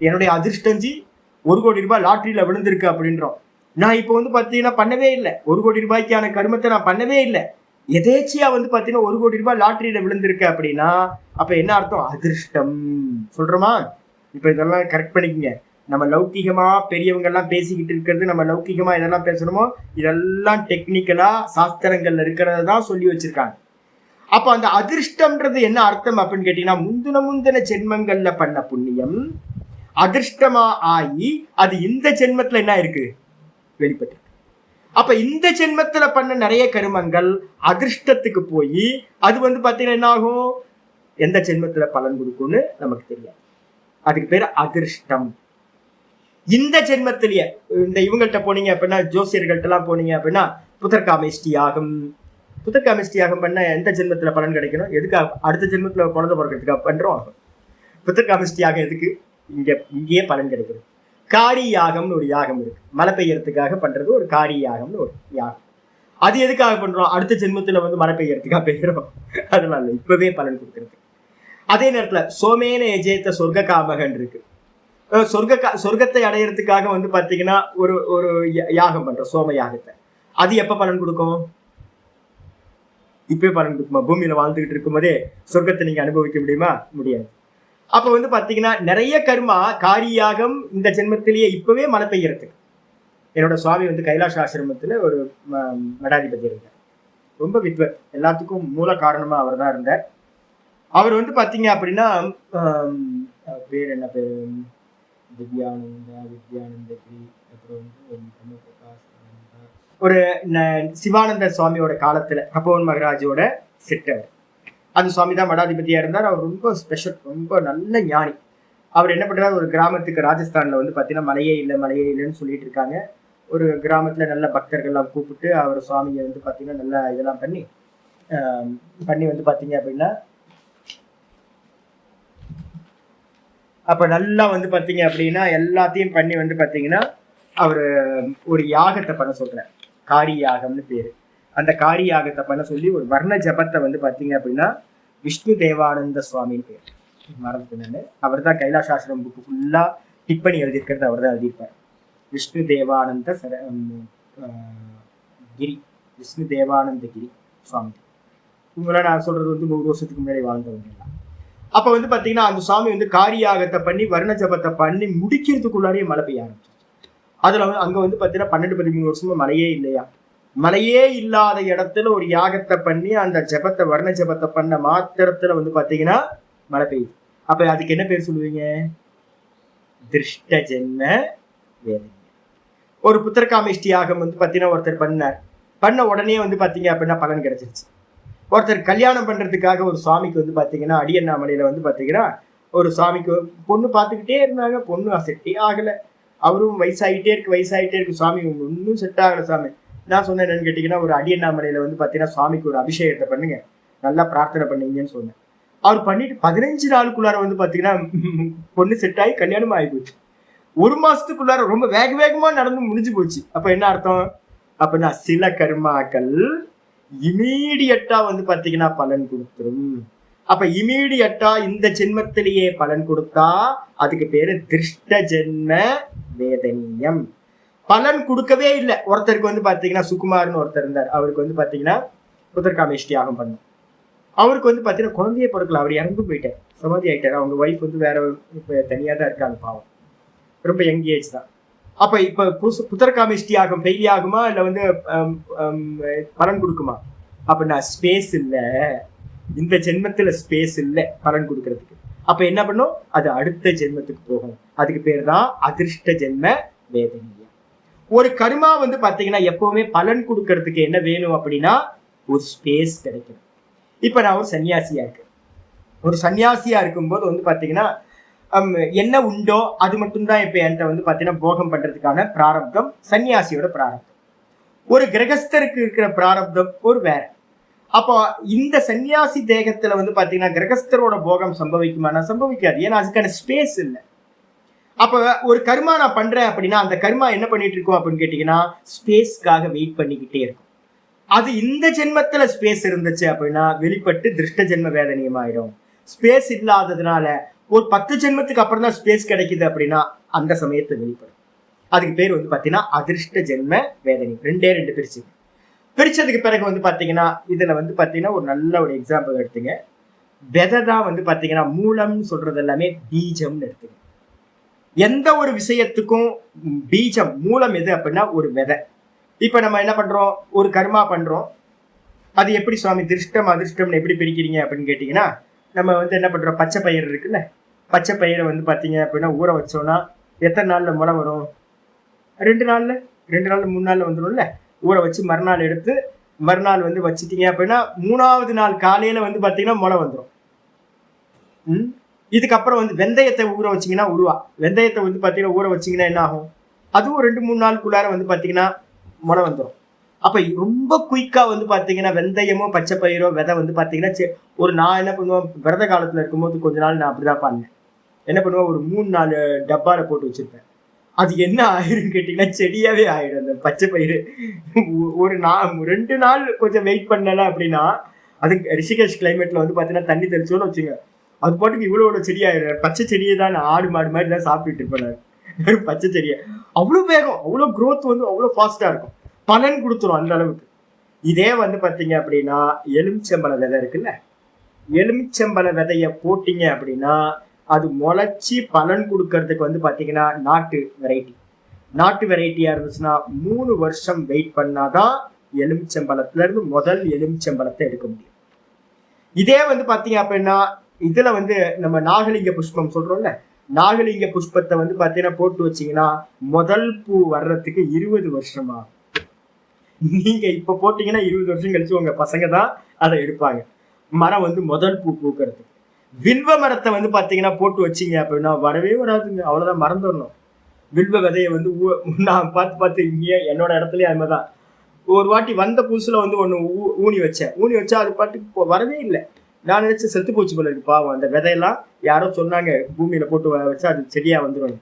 என்னுடைய அதிர்ஷ்டஞ்சி 1 கோடி ரூபாய் லாட்டரியில விழுந்திருக்கு அப்படின்றோம். நான் இப்போ வந்து பாத்தீங்கன்னா பண்ணவே இல்லை, 1 கோடி ரூபாய்க்கான கருமத்தை நான் பண்ணவே இல்லை, எதேச்சியா வந்து பாத்தீங்கன்னா 1 கோடி ரூபாய் லாட்டரியில விழுந்திருக்கு அப்படின்னா அப்ப என்ன அர்த்தம், அதிர்ஷ்டம் சொல்றோமா? இப்ப இதெல்லாம் கரெக்ட் பண்ணிக்கங்க. நம்ம லௌகிகமா பெரியவங்க எல்லாம் பேசிக்கிட்டு இருக்கிறது, நம்ம லௌகிகமா இதெல்லாம் பேசணுமோ இதெல்லாம் டெக்னிக்கலா சாஸ்திரங்கள்ல இருக்கிறதான் சொல்லி வச்சிருக்காங்க. அப்ப அந்த அதிர்ஷ்டம்ன்றது என்ன அர்த்தம் அப்படின்னு கேட்டீங்கன்னா, முந்தின ஜென்மங்கள்ல பண்ண புண்ணியம் அதிர்ஷ்டமா ஆகி அது இந்த ஜென்மத்துல என்ன இருக்கு, வெளிப்பட்டு. அப்ப இந்த ஜென்மத்துல பண்ண நிறைய கருமங்கள் அதிர்ஷ்டத்துக்கு போய் அது வந்து பாத்தீங்கன்னா என்ன ஆகும், எந்த ஜென்மத்துல பலன் கொடுக்கும்னு நமக்கு தெரியாது. அதுக்கு பேரு அதிர்ஷ்டம். இந்த ஜென்மத்திலேயே இந்த இவங்கள்ட்ட போனீங்க அப்படின்னா, ஜோசியர்கள்ட்ட எல்லாம் போனீங்க அப்படின்னா புதர்காமேஷ்டி யாகம், புதர்காமேஷ்டி யாகம் பண்ண எந்த ஜென்மத்துல பலன் கிடைக்கணும், எதுக்காக, அடுத்த ஜென்மத்துல குழந்தை பிறக்கிறதுக்காக பண்றோம். புதர்காமேஷ்டி யாகம் எதுக்கு, இங்கேயே பலன் கிடைக்கிறது. காரி யாகம்னு ஒரு யாகம் இருக்கு, மழை பெய்யறதுக்காக பண்றது ஒரு காரி யாகம்னு ஒரு யாகம். அது எதுக்காக பண்றோம், அடுத்த ஜென்மத்துல வந்து மழை பெய்யறதுக்காக பெய்யறோம், அதனால இப்பவே பலன் கொடுக்கறது. அதே நேரத்துல சோமேன எஜேத்த சொர்க்க காமகன் இருக்கு, சொர்க்கத்தை அடையறதுக்காக வந்து பாத்தீங்கன்னா ஒரு ஒரு யாகம் பண்றோம், சோம யாகத்தை. அது எப்ப பலன் கொடுக்கும்? இப்பவே பலன் கொடுக்குமா? பூமியில வாழ்ந்துகிட்டு இருக்கும் போதே சொர்க்கத்தை நீங்க அனுபவிக்க முடியுமா? முடியாது. அப்ப வந்து பாத்தீங்கன்னா நிறைய கர்மா காரியாகம் இந்த ஜென்மத்திலேயே இப்பவே மழை பெய்யறதுக்கு. என்னோட சுவாமி வந்து கைலாச ஆசிரமத்துல ஒரு மடாதிபதி இருந்தார். ரொம்ப வித்வர், எல்லாத்துக்கும் மூல காரணமா அவர் தான் இருந்தார். அவர் வந்து பாத்தீங்க அப்படின்னா பேர் என்ன பேரு, வித்யானந்தகிரி, அப்புறம் வந்து ஒரு சிவானந்த சுவாமியோட காலத்துல கபோவன் மகராஜோட சிட்டர். அந்த சுவாமி தான் மடாதிபதியா இருந்தார். அவர் ரொம்ப ஸ்பெஷல், ரொம்ப நல்ல ஞானி. அவர் என்ன பண்றாரு, ஒரு கிராமத்துக்கு ராஜஸ்தான்ல வந்து பாத்தீங்கன்னா மழையே இல்லைன்னு சொல்லிட்டு இருக்காங்க. ஒரு கிராமத்துல நல்ல பக்தர்கள்லாம் கூப்பிட்டு அவர் சுவாமியை வந்து பாத்தீங்கன்னா நல்லா இதெல்லாம் பண்ணி வந்து பாத்தீங்க அப்படின்னா அப்ப நல்லா வந்து பாத்தீங்க அப்படின்னா எல்லாத்தையும் பண்ணி வந்து பாத்தீங்கன்னா அவரு ஒரு யாகத்தை பண்ண சொல்றார். காரி யாகம்னு பேரு. அந்த காரி யாகத்தை பண்ண சொல்லி ஒரு வர்ண ஜபத்தை வந்து பாத்தீங்க அப்படின்னா விஷ்ணு தேவானந்த சுவாமின்னு பேர். மறந்துட்டு அவர் தான் கைலாசாசிரம் புக்கு ஃபுல்லா டிப்பணி எழுதியிருக்கிறது அவர் தான் எழுதியிருப்பார். விஷ்ணு தேவானந்த கிரி, விஷ்ணு தேவானந்த கிரி சுவாமி. இவங்கள நான் சொல்றது வந்து 100 வருஷத்துக்கு முன்னாடி வாழ்ந்தவங்க. அப்ப வந்து பாத்தீங்கன்னா அந்த சுவாமி வந்து காரியாகத்தை பண்ணி வர்ண ஜபத்தை பண்ணி முடிக்கிறதுக்குள்ளாரையே மழை பெய்ய ஆரம்பிச்சு. அதுல வந்து அங்க வந்து பாத்தீங்கன்னா 12-13 வருஷமா மழையே இல்லையா. மழையே இல்லாத இடத்துல ஒரு யாகத்தை பண்ணி அந்த ஜபத்தை வர்ண ஜபத்தை பண்ண மாத்திரத்துல வந்து பாத்தீங்கன்னா மழை பெய்யுது. அப்ப அதுக்கு என்ன பேர் சொல்லுவீங்க? திருஷ்ட ஜென்ம வேதனை. ஒரு புத்திரகாமேஷ்டி யாகம் வந்து பாத்தீங்கன்னா ஒருத்தர் பண்ண உடனே வந்து பாத்தீங்க அப்படின்னா பலன் கிடைச்சிருச்சு. ஒருத்தர் கல்யாணம் பண்றதுக்காக ஒரு சுவாமிக்கு வந்து பாத்தீங்கன்னா அடியண்ணாமலையில வந்து பாத்தீங்கன்னா ஒரு சுவாமிக்கு பொண்ணு பார்த்துக்கிட்டே இருந்தாங்க. பொண்ணு செட்டே ஆகல. அவரும் வயசாகிட்டே இருக்கு சுவாமி ஒன்னும் செட் ஆகல சாமி. நான் சொன்னேன் என்னன்னு கேட்டீங்கன்னா, ஒரு அடியண்ணாமலையில வந்து பாத்தீங்கன்னா சுவாமிக்கு ஒரு அபிஷேகத்தை பண்ணுங்க, நல்லா பிரார்த்தனை பண்ணீங்கன்னு சொன்னேன். அவர் பண்ணிட்டு 15 நாளுக்குள்ளார வந்து பாத்தீங்கன்னா பொண்ணு செட் ஆகி கல்யாணம் ஆகி போச்சு. 1 மாசத்துக்குள்ளார ரொம்ப வேகமா நடந்து முடிஞ்சு போச்சு. அப்ப என்ன அர்த்தம்? அப்படின்னா சில கர்மாக்கள் இமீடியட்டா வந்து பாத்தீங்கன்னா பலன் கொடுத்துரும். அப்ப இமீடியட்டா இந்த ஜென்மத்திலேயே பலன் கொடுத்தா அதுக்கு பேரு திருஷ்ட ஜென்ம வேதனியம். பலன் கொடுக்கவே இல்லை. ஒருத்தருக்கு வந்து பாத்தீங்கன்னா சுகுமார்னு ஒருத்தர் இருந்தார். அவருக்கு வந்து பாத்தீங்கன்னா புத்திரகாமேஷ்டி யாகம் பண்ணும். அவருக்கு வந்து பாத்தீங்கன்னா குழந்தைய பிறக்கல. அவர் இறந்து போயிட்டார், சமாதி ஆயிட்டார். அவங்க ஒய்ஃப் வந்து வேற இப்ப தனியா தான் இருக்காங்க, பாவம், ரொம்ப யங் ஏஜ் தான். அப்ப இப்ப புத்திரகாமேஷ்டி யாகம் ஃபெயில் ஆகுமா இல்ல வந்து பலன் கொடுக்குமா? அப்படின்னா ஸ்பேஸ் இல்ல, இந்த ஜென்மத்துல ஸ்பேஸ் இல்லை பலன் கொடுக்கறதுக்கு. அப்ப என்ன பண்ணும்? அது அடுத்த ஜென்மத்துக்கு போகும். அதுக்கு பேர் தான் அதிர்ஷ்ட ஜென்ம வேதனை. ஒரு கர்மா வந்து பாத்தீங்கன்னா எப்பவுமே பலன் கொடுக்கறதுக்கு என்ன வேணும் அப்படின்னா ஒரு ஸ்பேஸ் கிடைக்கும். இப்ப நான் ஒரு சன்னியாசியா இருக்கேன். ஒரு சன்னியாசியா இருக்கும்போது வந்து பாத்தீங்கன்னா என்ன உண்டோ அது மட்டும்தான் இப்ப என்கிட்ட வந்து பாத்தீங்கன்னா போகம் பண்றதுக்கான பிராரப்தம் சன்னியாசியோட பிராரப்தம். ஒரு கிரகஸ்தருக்கு இருக்கிற பிராரப்தம் ஒரு வேற. அப்போ இந்த சன்னியாசி தேகத்துல வந்து பாத்தீங்கன்னா கிரகஸ்தரோட போகம் சம்பவிக்குமானா சம்பவிக்காது. ஏன்னா அதுக்கான ஸ்பேஸ் இல்லை. அப்ப ஒரு கர்மா நான் பண்றேன் அப்படின்னா அந்த கர்மா என்ன பண்ணிட்டு இருக்கோம் அப்படின்னு கேட்டீங்கன்னா ஸ்பேஸ்க்காக வெயிட் பண்ணிக்கிட்டே இருக்கும். அது இந்த ஜென்மத்துல ஸ்பேஸ் இருந்துச்சு அப்படின்னா வெளிப்பட்டு திருஷ்ட ஜென்ம வேதனையும் ஆயிடும். ஸ்பேஸ் இல்லாததுனால ஒரு 10 ஜென்மத்துக்கு அப்புறம் தான் ஸ்பேஸ் கிடைக்குது அப்படின்னா அந்த சமயத்தை வெளிப்படும். அதுக்கு பேர் வந்து பாத்தீங்கன்னா அதிர்ஷ்ட ஜென்ம வேதனை. 2 பிரிச்சதுக்கு பிறகு வந்து பாத்தீங்கன்னா இதுல வந்து பாத்தீங்கன்னா ஒரு நல்ல ஒரு எக்ஸாம்பிள் எடுத்துங்க. விதை தான் வந்து பாத்தீங்கன்னா மூலம்னு சொல்றது எல்லாமே பீஜம்னு எடுத்துங்க. எந்த ஒரு விஷயத்துக்கும் பீஜம் மூலம் எது அப்படின்னா ஒரு விதை. இப்ப நம்ம என்ன பண்றோம்? ஒரு கர்மா பண்றோம். அது எப்படி சுவாமி திருஷ்டம் அதிர்ஷ்டம்னு எப்படி பிரிக்கிறீங்க அப்படின்னு கேட்டீங்கன்னா, நம்ம வந்து என்ன பண்றோம்? பச்சை பயிர் இருக்குல்ல, பச்சை பயிரை வந்து பாத்தீங்க அப்படின்னா ஊற வச்சோம்னா எத்தனை நாள்ல முளை வரும்? 2 நாள்ல 3 நாள்ல வந்துடும்ல. ஊற வச்சு மறுநாள் எடுத்து மறுநாள் வந்து வச்சுட்டீங்க அப்படின்னா 3ஆவது நாள் காலையில வந்து பாத்தீங்கன்னா முளை வந்துடும். இதுக்கப்புறம் வந்து வெந்தயத்தை ஊற வச்சிங்கன்னா வெந்தயத்தை வந்து பாத்தீங்கன்னா ஊற வச்சிங்கன்னா என்ன ஆகும்? அதுவும் 2-3 நாளுக்குள்ளார வந்து பாத்தீங்கன்னா முளை வந்துடும். அப்ப ரொம்ப குயிக்கா வந்து பாத்தீங்கன்னா வெந்தயமோ பச்சை பயிரோ விதை வந்து பாத்தீங்கன்னா ஒரு நான் என்ன பண்ணுவேன், விரத காலத்துல இருக்கும்போது கொஞ்ச நாள் நான் அப்படிதான் பண்ணேன். என்ன பண்ணுவேன், ஒரு 3-4 டப்பால போட்டு வச்சிருப்பேன். அது என்ன ஆயிரும் கேட்டீங்கன்னா செடியாவே ஆயிடும். அந்த பச்சை பயிறு ஒரு 2 நாள் கொஞ்சம் வெயிட் பண்ணல அப்படின்னா அது ரிஷிகேஷ் கிளைமேட்ல வந்து பாத்தீங்கன்னா தண்ணி தெளிச்சோன்னு வச்சுங்க அது பாட்டுக்கு இவ்வளவு செடியாயிடும். பச்சை செடியை தான் ஆடு மாடு மாதிரி தான் சாப்பிட்டுட்டு இருப்பேன். பச்சை செடியை அவ்வளவு வேகம், அவ்வளவு growth வந்து அவ்வளவு ஃபாஸ்டா இருக்கும், பலன் கொடுத்துரும் அந்த அளவுக்கு. இதே வந்து பாத்தீங்க அப்படின்னா எலுமிச்சம்பழ விதை இருக்குல்ல, எலுமிச்சம்பழ விதைய போட்டீங்க அப்படின்னா அது முளைச்சி பலன் கொடுக்கறதுக்கு வந்து பாத்தீங்கன்னா நாட்டு வெரைட்டியா இருந்துச்சுன்னா 3 வருஷம் வெயிட் பண்ணாதான் எலுமிச்சம்பழத்துல இருந்து முதல் எலுமிச்சம்பழத்தை எடுக்க முடியும். இதே வந்து பாத்தீங்க அப்படின்னா இதுல வந்து நம்ம நாகலிங்க புஷ்பம் சொல்றோம்ல, நாகலிங்க புஷ்பத்தை வந்து பாத்தீங்கன்னா போட்டு வச்சீங்கன்னா முதல் பூ வர்றதுக்கு 20 வருஷமா. நீங்க இப்ப போட்டீங்கன்னா 20 வருஷம் கழிச்சு உங்க பசங்க தான் அதை எடுப்பாங்க, மரம் வந்து முதல் பூ பூக்கிறதுக்கு. வில்வ மரத்தை வந்து பாத்தீங்கன்னா போட்டு வச்சீங்க அப்படின்னா வரவே வராதுங்க, அவ்வளவுதான், மறந்துடணும். வில்வ விதையை வந்து நான் பார்த்து இங்கே என்னோட இடத்துலயே அது மாதிரிதான் ஒரு வாட்டி வந்த புதுசுல வந்து ஒண்ணு ஊனி வச்சா அது பாட்டுக்கு வரவே இல்லை. நான் நினைச்சேன் செத்து போச்சு போல இருக்கு பாவம், அந்த விதையெல்லாம் யாரோ சொன்னாங்க பூமியில போட்டு வச்சா அது செடியா வந்துடும்,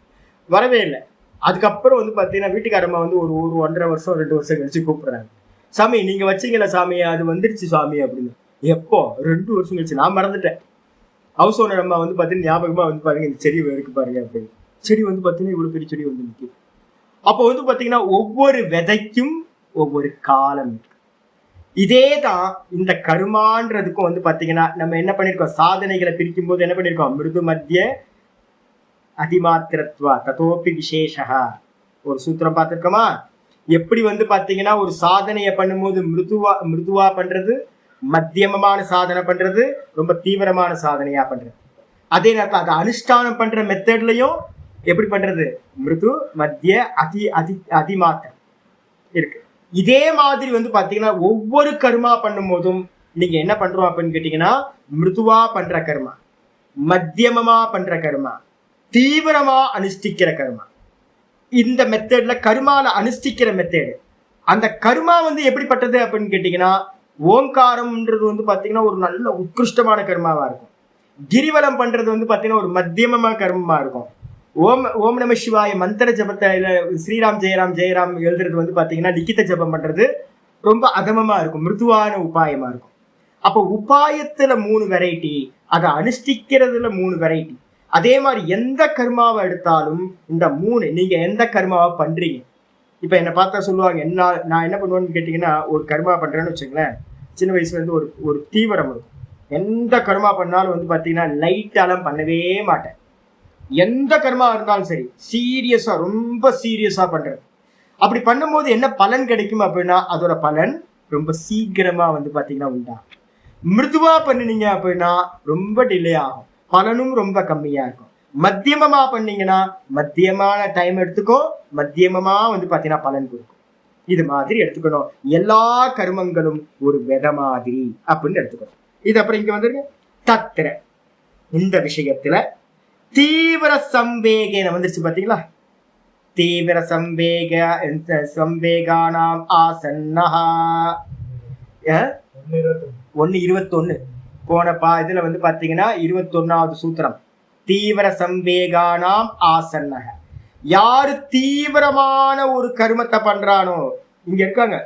வரவே இல்லை. அதுக்கப்புறம் வந்து பாத்தீங்கன்னா வீட்டுக்காரம்மா வந்து ஒரு 1.5 வருஷம் 2 வருஷம் கழிச்சு கூப்பிடுறாங்க, சாமி நீங்க வச்சீங்களா சாமி, அது வந்துருச்சு சாமி அப்படின்னு. எப்போ? 2 வருஷம் கழிச்சு, நான் மறந்துட்டேன். ஹவுஸ் ஓனர் அம்மா வந்து பாத்தீங்கன்னா ஞாபகமா வந்து பாருங்க இந்த செடி இருக்கு பாருங்க அப்படின்னு. செடி வந்து பாத்தீங்கன்னா இவ்வளவு பெரிய செடி வந்து நிற்கும். அப்போ வந்து பாத்தீங்கன்னா ஒவ்வொரு விதைக்கும் ஒவ்வொரு காலம் இருக்கு. இதே தான் இந்த கர்மான்றதுக்கும் வந்து பாத்தீங்கன்னா நம்ம என்ன பண்ணிருக்கோம், சாதனைகளை பிரிக்கும் போது என்ன பண்ணிருக்கோம், மிருது மத்திய அதிமாத்திரத்வா ததோபி விசேஷா ஒரு சூத்திரம் பார்த்திருக்கோமா. எப்படி வந்து பாத்தீங்கன்னா ஒரு சாதனையை பண்ணும்போது மிருதுவா பண்றது, மத்தியமமான சாதனை பண்றது, ரொம்ப தீவிரமான சாதனையா பண்றது. அதே நேரத்தில் அதை அனுஷ்டானம் பண்ற மெத்தட்லயும் எப்படி பண்றது, மிருது மத்திய அதிமாத்திரம் இருக்கு. இதே மாதிரி வந்து பாத்தீங்கன்னா ஒவ்வொரு கர்மா பண்ணும் போதும் நீங்க என்ன பண்றோம் அப்படின்னு கேட்டீங்கன்னா மிருதுவா பண்ற கர்மா, மத்தியமமா பண்ற கர்மா, தீவிரமா அனுஷ்டிக்கிற கர்மா. இந்த மெத்தட்ல கர்மால அனுஷ்டிக்கிற மெத்தேடு, அந்த கர்மா வந்து எப்படிப்பட்டது அப்படின்னு கேட்டீங்கன்னா ஓங்காரம்ன்றது வந்து பாத்தீங்கன்னா ஒரு நல்ல உத்கிருஷ்டமான கர்மாவா இருக்கும். கிரிவலம் பண்றது வந்து பாத்தீங்கன்னா ஒரு மத்தியமமா கர்மமா இருக்கும். ஓம் நம சிவாய மந்திர ஜபத்தை ஸ்ரீராம் ஜெயராம் ஜெயராம் எழுதுறது வந்து பாத்தீங்கன்னா லிக்கித ஜபம் பண்றது ரொம்ப அதமமா இருக்கும், மிருதுவான உபாயமா இருக்கும். அப்போ உபாயத்துல 3 வெரைட்டி, அதை அனுஷ்டிக்கிறதுல 3 வெரைட்டி. அதே மாதிரி எந்த கர்மாவை எடுத்தாலும் இந்த 3 நீங்க எந்த கர்மாவை பண்றீங்க. இப்ப என்ன பார்த்தா சொல்லுவாங்க, நான் என்ன பண்ணுவேன்னு கேட்டீங்கன்னா ஒரு கர்மா பண்றேன்னு வச்சுங்களேன், சின்ன வயசுல இருந்து ஒரு தீவிரம் இருக்கும். எந்த கர்மா பண்ணாலும் வந்து பாத்தீங்கன்னா லைட்டாலாம் பண்ணவே மாட்டேன். எந்த கர்மா இருந்தாலும் சரி சீரியஸா, ரொம்ப சீரியஸா பண்றது. அப்படி பண்ணும்போது என்ன பலன் கிடைக்கும் அப்படின்னா அதோட பலன் ரொம்ப சீக்கிரமா வந்து பாத்தீங்கன்னா உண்டா. மிருதுவா பண்ணினீங்க அப்படின்னா ரொம்ப டிலே ஆகும், பலனும் ரொம்ப கம்மியா இருக்கும். மத்தியமமா பண்ணீங்கன்னா மத்தியமான டைம் எடுத்துக்கும், மத்தியமமா வந்து பாத்தீங்கன்னா பலன் கொடுக்கும். இது மாதிரி எடுத்துக்கணும். எல்லா கர்மங்களும் ஒரு வித மாதிரி அப்படின்னு எடுத்துக்கணும். இது அப்புறம் இங்க வந்துருங்க தத்திர இந்த விஷயத்துல தீவிர சம்பேகேன வந்துருச்சு பாத்தீங்களா. தீவிர சம்பேகானாம் ஆசன்னஹா 1:21 போனப்பா இதுல வந்து பாத்தீங்கன்னா 21வது சூத்திரம். தீவிர சம்பேகானாம் ஆசன்னஹ, யாரு தீவிரமான ஒரு கர்மத்தை பண்றானோ. இங்க இருக்காங்க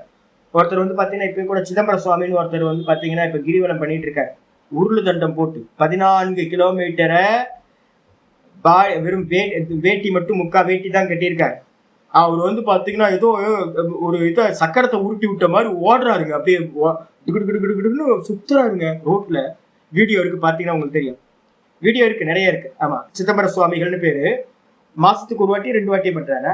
ஒருத்தர் வந்து பாத்தீங்கன்னா இப்ப கூட சிதம்பர சுவாமின்னு ஒருத்தர் வந்து பாத்தீங்கன்னா இப்ப கிரிவலம் பண்ணிட்டு இருக்காரு. உருளு தண்டம் போட்டு 14 கிலோமீட்டரை வெறும் வேட்டி மட்டும் முக்கா வேட்டி தான் கட்டியிருக்காரு. அவர் வந்து பாத்தீங்கன்னா ஏதோ ஒரு இதை சக்கரத்தை உருட்டி விட்ட மாதிரி ஓடுறாருங்க, அப்படியே சுத்துறாருங்க ரோட்ல. வீடியோ இருக்கு பாத்தீங்கன்னா உங்களுக்கு தெரியும், வீடியோ இருக்கு, நிறைய இருக்கு. ஆமா, சிதம்பர சுவாமிகள்னு பேரு. மாசத்துக்கு 1 வாட்டி 2 வாட்டி பண்றாரு,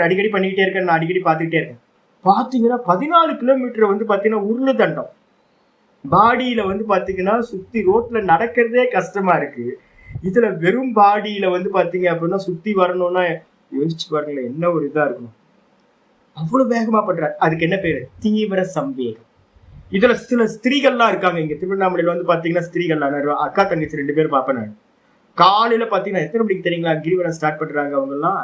அடிக்கடி பண்ணிக்கிட்டே இருக்கேன், நான் அடிக்கடி பாத்துக்கிட்டே இருக்கேன். பாத்தீங்கன்னா 14 கிலோமீட்டர் வந்து பாத்தீங்கன்னா உருளு தண்டம் பாடியில வந்து பாத்தீங்கன்னா சுத்தி ரோட்ல நடக்கிறதே கஷ்டமா இருக்கு. இதுல வெறும் பாடியில வந்து பாத்தீங்க அப்படின்னா சுத்தி வரணும்னா யோசிச்சு பாருங்களேன், என்ன ஒரு இதா இருக்கணும். அவ்வளவு வேகமா பண்றாரு. அதுக்கு என்ன பேரு, தீவிர சம்பேகம். இதுல சில ஸ்திரீகள்லாம் இருக்காங்க இங்க திருவண்ணாமலையில வந்து பாத்தீங்கன்னா ஸ்திரீகள்லாம் அக்கா தங்கச்சி 2 பேர் பாப்பேன் நான். காலையில பாத்தீங்கன்னா எத்தனை மணிக்கு தெரியுங்களா கிரிவலம் ஸ்டார்ட் பண்றாங்க, அவங்க எல்லாம்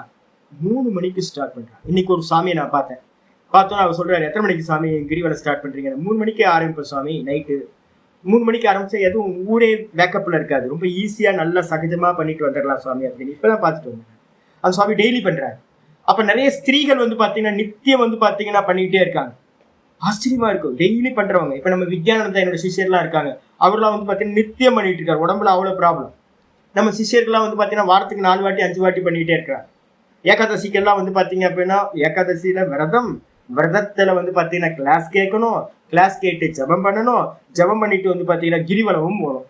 3 மணிக்கு ஸ்டார்ட் பண்றாங்க. இன்னைக்கு ஒரு சாமியை நான் பார்த்தோன்னா அவர் சொல்றாரு, எத்தனை மணிக்கு சாமி கிரிவலம் ஸ்டார்ட் பண்றீங்க? 3 மணிக்கு ஆரம்பிப்போம் சாமி, நைட்டு 3 மணிக்கு ஆரம்பிச்சா எதுவும் ஊரே பேக்கப்ல இருக்காது, ரொம்ப ஈஸியா நல்லா சகஜமா பண்ணிட்டு வந்துடலாம் சுவாமி அப்படின்னு இப்பதான் பார்த்துட்டு வந்தேன். அந்த சுவாமி டெய்லி பண்றாரு. அப்ப நிறைய ஸ்திரீகள் வந்து பாத்தீங்கன்னா நித்தியம் வந்து பாத்தீங்கன்னா பண்ணிக்கிட்டே இருக்காங்க. ஆச்சரியமா இருக்கும், டெய்லி பண்றவங்க. இப்ப நம்ம வித்யானந்தா என்னோட சிஷியர்லாம் இருக்காங்க, அவர்லாம் வந்து பாத்தீங்கன்னா நித்தியம் பண்ணிட்டு இருக்காரு, உடம்புல அவ்வளவு ப்ராப்ளம். நம்ம சிஷ்யர்கள்லாம் வந்து பாத்தீங்கன்னா வாரத்துக்கு 4 வாட்டி 5 வாட்டி பண்ணிக்கிட்டே இருக்கிறாங்க. ஏகாதசிக்கெல்லாம் வந்து பாத்தீங்க அப்படின்னா ஏகாதசியில விரதத்துல வந்து பாத்தீங்கன்னா கிளாஸ் கேட்கணும், கிளாஸ் கேட்டு ஜபம் பண்ணணும், ஜபம் பண்ணிட்டு வந்து பாத்தீங்கன்னா கிரிவலமும் போகணும்.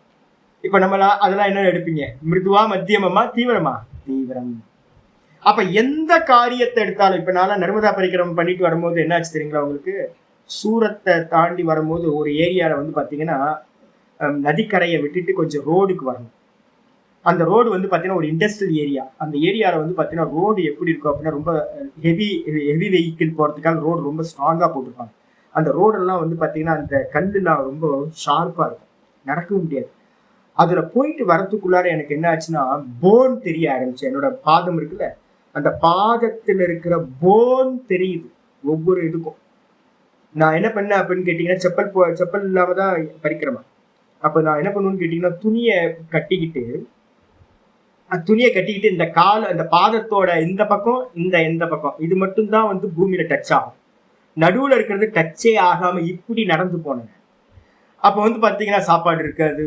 இப்ப நம்மளா அதெல்லாம் என்ன எடுப்பீங்க? மிருதுவா, மத்தியமமா, தீவிரமா? தீவிரம். அப்ப எந்த காரியத்தை எடுத்தாலும், இப்ப நான் நர்மதா பரிக்கிரமம் பண்ணிட்டு வரும்போது என்ன ஆச்சு தெரியுங்களா உங்களுக்கு? சூரத்தை தாண்டி வரும்போது ஒரு ஏரியால வந்து பாத்தீங்கன்னா நதிக்கரையை விட்டுட்டு கொஞ்சம் ரோடுக்கு வரணும். அந்த ரோடு வந்து பாத்தீங்கன்னா ஒரு இண்டஸ்ட்ரியல் ஏரியா. அந்த ஏரியால வந்து பாத்தீங்கன்னா ரோடு எப்படி இருக்கும் அப்படின்னா ரொம்ப ஹெவி வெஹிக்கிள் போறதுக்காக ரோடு ரொம்ப ஸ்ட்ராங்கா போட்டிருப்பாங்க. அந்த ரோடெல்லாம் வந்து பாத்தீங்கன்னா அந்த கல்லுலாம் ரொம்ப ஷார்ப்பா இருக்கும், நடக்கவே முடியாது. அதுல போயிட்டு வரதுக்குள்ளார எனக்கு என்ன ஆச்சுன்னா போன் தெரிய ஆரம்பிச்சு. என்னோட பாதம் இருக்குல்ல, அந்த பாதத்துல இருக்கிற போன் தெரியுது ஒவ்வொரு இதுக்கும். நான் என்ன பண்ணேன் அப்படின்னு கேட்டீங்கன்னா, செப்பல் இல்லாம தான் பறிக்கிறேன். அப்ப நான் என்ன பண்ணுவேன்னு கேட்டீங்கன்னா, துணியை கட்டிக்கிட்டு இந்த அந்த பாதத்தோட இந்த பக்கம் இந்த பக்கம் இது மட்டும் தான் வந்து பூமியில டச் ஆகும். நடுவுல இருக்கிறது டச்சே ஆகாம இப்படி நடந்து போனேன். அப்ப வந்து பாத்தீங்கன்னா சாப்பாடு இருக்காது,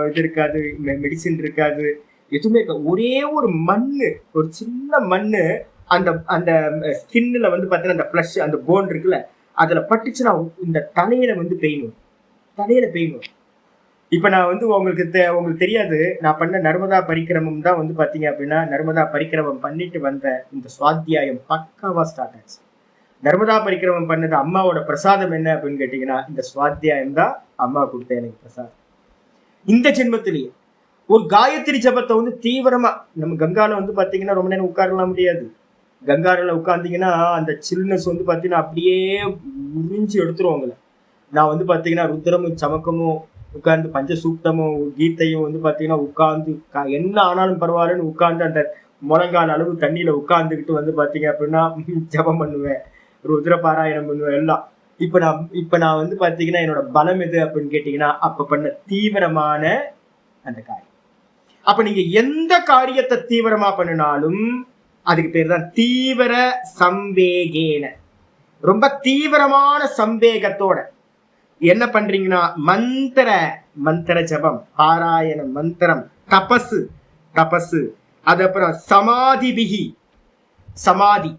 இது இருக்காது, மெடிசின் இருக்காது, எதுவுமே ஒரே ஒரு மண்ணு, ஒரு சின்ன மண்ணு அந்த அந்த ஸ்கின்ல வந்து பாத்தீங்கன்னா அந்த ஃபிளஷ், அந்த போன் இருக்குல்ல, அதுல பட்டுச்சுன்னா இந்த தலையில வந்து பெயின் வரும். இப்ப நான் வந்து உங்களுக்கு தெரியாது, நான் பண்ண நர்மதா பரிக்கிரமம் தான் வந்து பாத்தீங்க அப்படின்னா, நர்மதா பரிக்கிரமம் பண்ணிட்டு வந்த இந்த சுவாத்தியாயம் பக்காவா ஸ்டார்ட் ஆச்சு. நர்மதா பரிக்கிரமம் பண்ணது அம்மாவோட பிரசாதம் என்ன அப்படின்னு கேட்டீங்கன்னா, இந்த சுவாத்தியாயம் தான் அம்மா கொடுத்த எனக்கு பிரசாதம். இந்த ஜென்மத்திலேயே ஒரு காயத்ரி ஜபத்தை வந்து தீவிரமா, நம்ம கங்கால வந்து பாத்தீங்கன்னா ரொம்ப நேரம் உட்காரலாம் முடியாது. கங்காரில் உட்கார்ந்தீங்கன்னா அந்த சில்னஸ் வந்து பாத்தீங்கன்னா அப்படியே உறிஞ்சி எடுத்துருவாங்கல்ல. நான் வந்து பாத்தீங்கன்னா ருத்ரமும் சமக்கமும் உட்கார்ந்து பஞ்சசூக்தமும் கீதையும் வந்து பாத்தீங்கன்னா உட்கார்ந்து என்ன ஆனாலும் பரவாயில்லன்னு உட்கார்ந்து அந்த முழங்கால் அளவு தண்ணியில உட்கார்ந்துக்கிட்டு வந்து பாத்தீங்க அப்படின்னா ஜபம் பண்ணுவேன், ருத்ர பாராயணம் பண்ணுவேன் எல்லாம். இப்ப நான் வந்து பாத்தீங்கன்னா என்னோட பலம் எது அப்படின்னு கேட்டீங்கன்னா, அப்ப பண்ண தீவிரமான அந்த காரியம். அப்ப நீங்க எந்த காரியத்தை தீவிரமா பண்ணினாலும் அதுக்கு பேர் தான் தீவிர சம்வேகேன. ரொம்ப தீவிரமான சம்பேகத்தோட என்ன பண்றீங்கன்னா மந்திர ஜபம், பாராயணம், மந்திரம், தபசு, அது அப்புறம் சமாதி.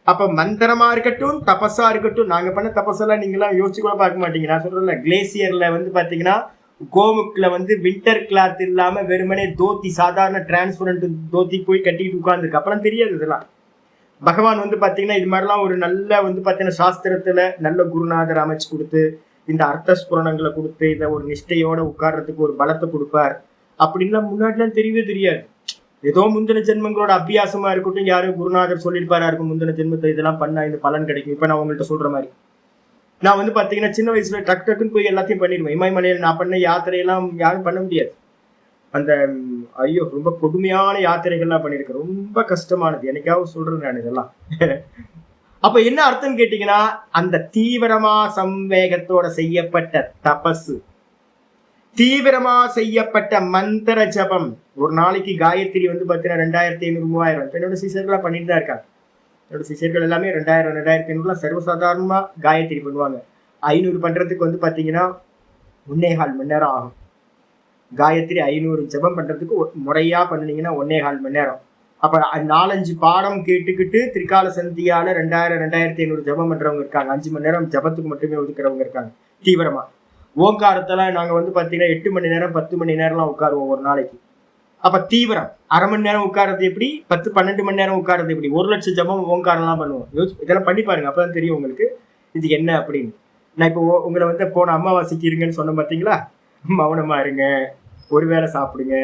அப்ப மந்திரமா இருக்கட்டும், தபஸா இருக்கட்டும். நாங்க பண்ண தபஸெல்லாம் நீங்க எல்லாம் யோசிச்சு கூட பார்க்க மாட்டீங்க. நான் சொல்றேன்ல, கிளேசியர்ல வந்து பாத்தீங்கன்னா கோமுக்ல வந்து வின்டர் கிளாத் இல்லாம வெறுமனே தோத்தி, சாதாரண டிரான்ஸ்பரண்ட் தோத்தி போய் கட்டிட்டு உட்கார்ந்துருக்கு. அப்புறம் தெரியாது இதெல்லாம். பகவான் வந்து பாத்தீங்கன்னா இது மாதிரிலாம் ஒரு நல்ல வந்து பாத்தீங்கன்னா சாஸ்திரத்துல நல்ல குருநாதர் அமைச்சு கொடுத்து, இந்த அர்த்த ஸ்புரணங்களை கொடுத்து, இதை ஒரு நிஷ்டையோட உட்கார்றதுக்கு ஒரு பலத்தை கொடுப்பார் அப்படின்லாம் முன்னாடிலாம் தெரியவே தெரியாது. ஏதோ முந்தின ஜென்மங்களோட அபியாசமா இருக்கட்டும், யாரும் குருநாதர் சொல்லியிருப்பாரா இருக்கும், முந்தின ஜென்மத்தை இதெல்லாம் பண்ணா இந்த பலன் கிடைக்கும். இப்ப நான் உங்கள்கிட்ட சொல்ற மாதிரி நான் வந்து பாத்தீங்கன்னா சின்ன வயசுல டக்குன்னு போய் எல்லாத்தையும் பண்ணிடுவேன். இமயமலையில நான் பண்ண யாத்திரையெல்லாம் யாரும் பண்ண முடியாது. அந்த ஐயோ ரொம்ப கொடுமையான யாத்திரைகள்லாம் பண்ணியிருக்கேன், ரொம்ப கஷ்டமானது. எனக்காவது சொல்றேன் நான் இதெல்லாம். அப்ப என்ன அர்த்தம் கேட்டீங்கன்னா, அந்த தீவிரமா சம்வேகத்தோட செய்யப்பட்ட தபசு, தீவிரமா செய்யப்பட்ட மந்திர ஜபம். ஒரு நாளைக்கு காயத்ரி வந்து பாத்தீங்கன்னா 2500 3000 என்னோட சிஷியர்களா பண்ணிட்டு தான் இருக்காங்க. என்னோட சிஷியர்கள் எல்லாமே 2000 2500 சர்வசாதாரணமா காயத்ரி பண்ணுவாங்க. 500 பண்றதுக்கு வந்து பாத்தீங்கன்னா 1.25 மணி நேரம் ஆகும். காயத்ரி 500 ஜபம் பண்றதுக்கு முறையா பண்ணினீங்கன்னா 1.25 மணி நேரம். அப்ப 4-5 பாடம் கேட்டுக்கிட்டு திரிகால சந்தியால 2000 2500 ஜபம் பண்றவங்க இருக்காங்க. 5 மணி நேரம் ஜபத்துக்கு மட்டுமே ஒதுக்குறவங்க இருக்காங்க தீவிரமா. ஓங்காரத்தெல்லாம் நாங்க வந்து பாத்தீங்கன்னா 8 மணி நேரம் 10 மணி நேரம்லாம் உட்காருவோம் ஒரு நாளைக்கு. அப்ப தீவிரம். அரை மணி நேரம் உட்கார்றது எப்படி, 10-12 மணி நேரம் உட்கார்றது எப்படி, 1 லட்சம் ஜபம் ஓங்காரம் எல்லாம் பண்ணுவோம். இதெல்லாம் பண்ணி பாருங்க, அப்பதான் தெரியும் உங்களுக்கு இது என்ன அப்படின்னு. நான் இப்போ உங்களை வந்து போன அமாவாசைக்கு இருங்கன்னு சொன்ன பாத்தீங்களா, மௌனமா இருங்க, ஒருவேளை சாப்பிடுங்க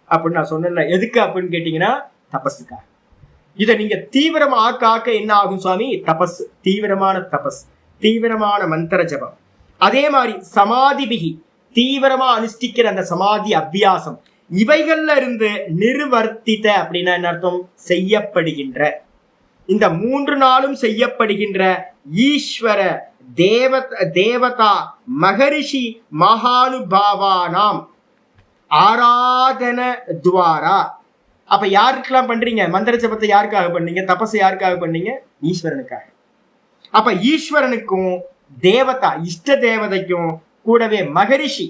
அப்படின்னு நான் சொன்னேன்ல. எதுக்கு அப்படின்னு கேட்டீங்கன்னா தபஸுக்கா. இதை நீங்க தீவிரமா ஆக்க என்ன ஆகும் சுவாமி? தபஸ், தீவிரமான தபஸ், தீவிரமான மந்திர ஜபம். அதே மாதிரி சமாதிபிகி, தீவிரமா அனுஷ்டிக்கிற அந்த சமாதி அபியாசம். இவைகள்ல இருந்து நிர்வர்த்தித்த அப்படின்னா என்ன அர்த்தம்? செய்யப்படுகின்ற, இந்த 3 நாளும் செய்யப்படுகின்ற ஈஸ்வர தேவதா மகரிஷி மகானுபாவானாம் ஆராதன துவாரா. அப்ப யாருக்கெல்லாம் பண்றீங்க மந்திர ஜபத்தை? யாருக்காக பண்ணீங்க? தபஸை யாருக்காக பண்ணீங்க? ஈஸ்வரனுக்காக. அப்ப ஈஸ்வரனுக்கும் தேவதா இஷ்ட தேவதைக்கும் கூடவே மகரிஷி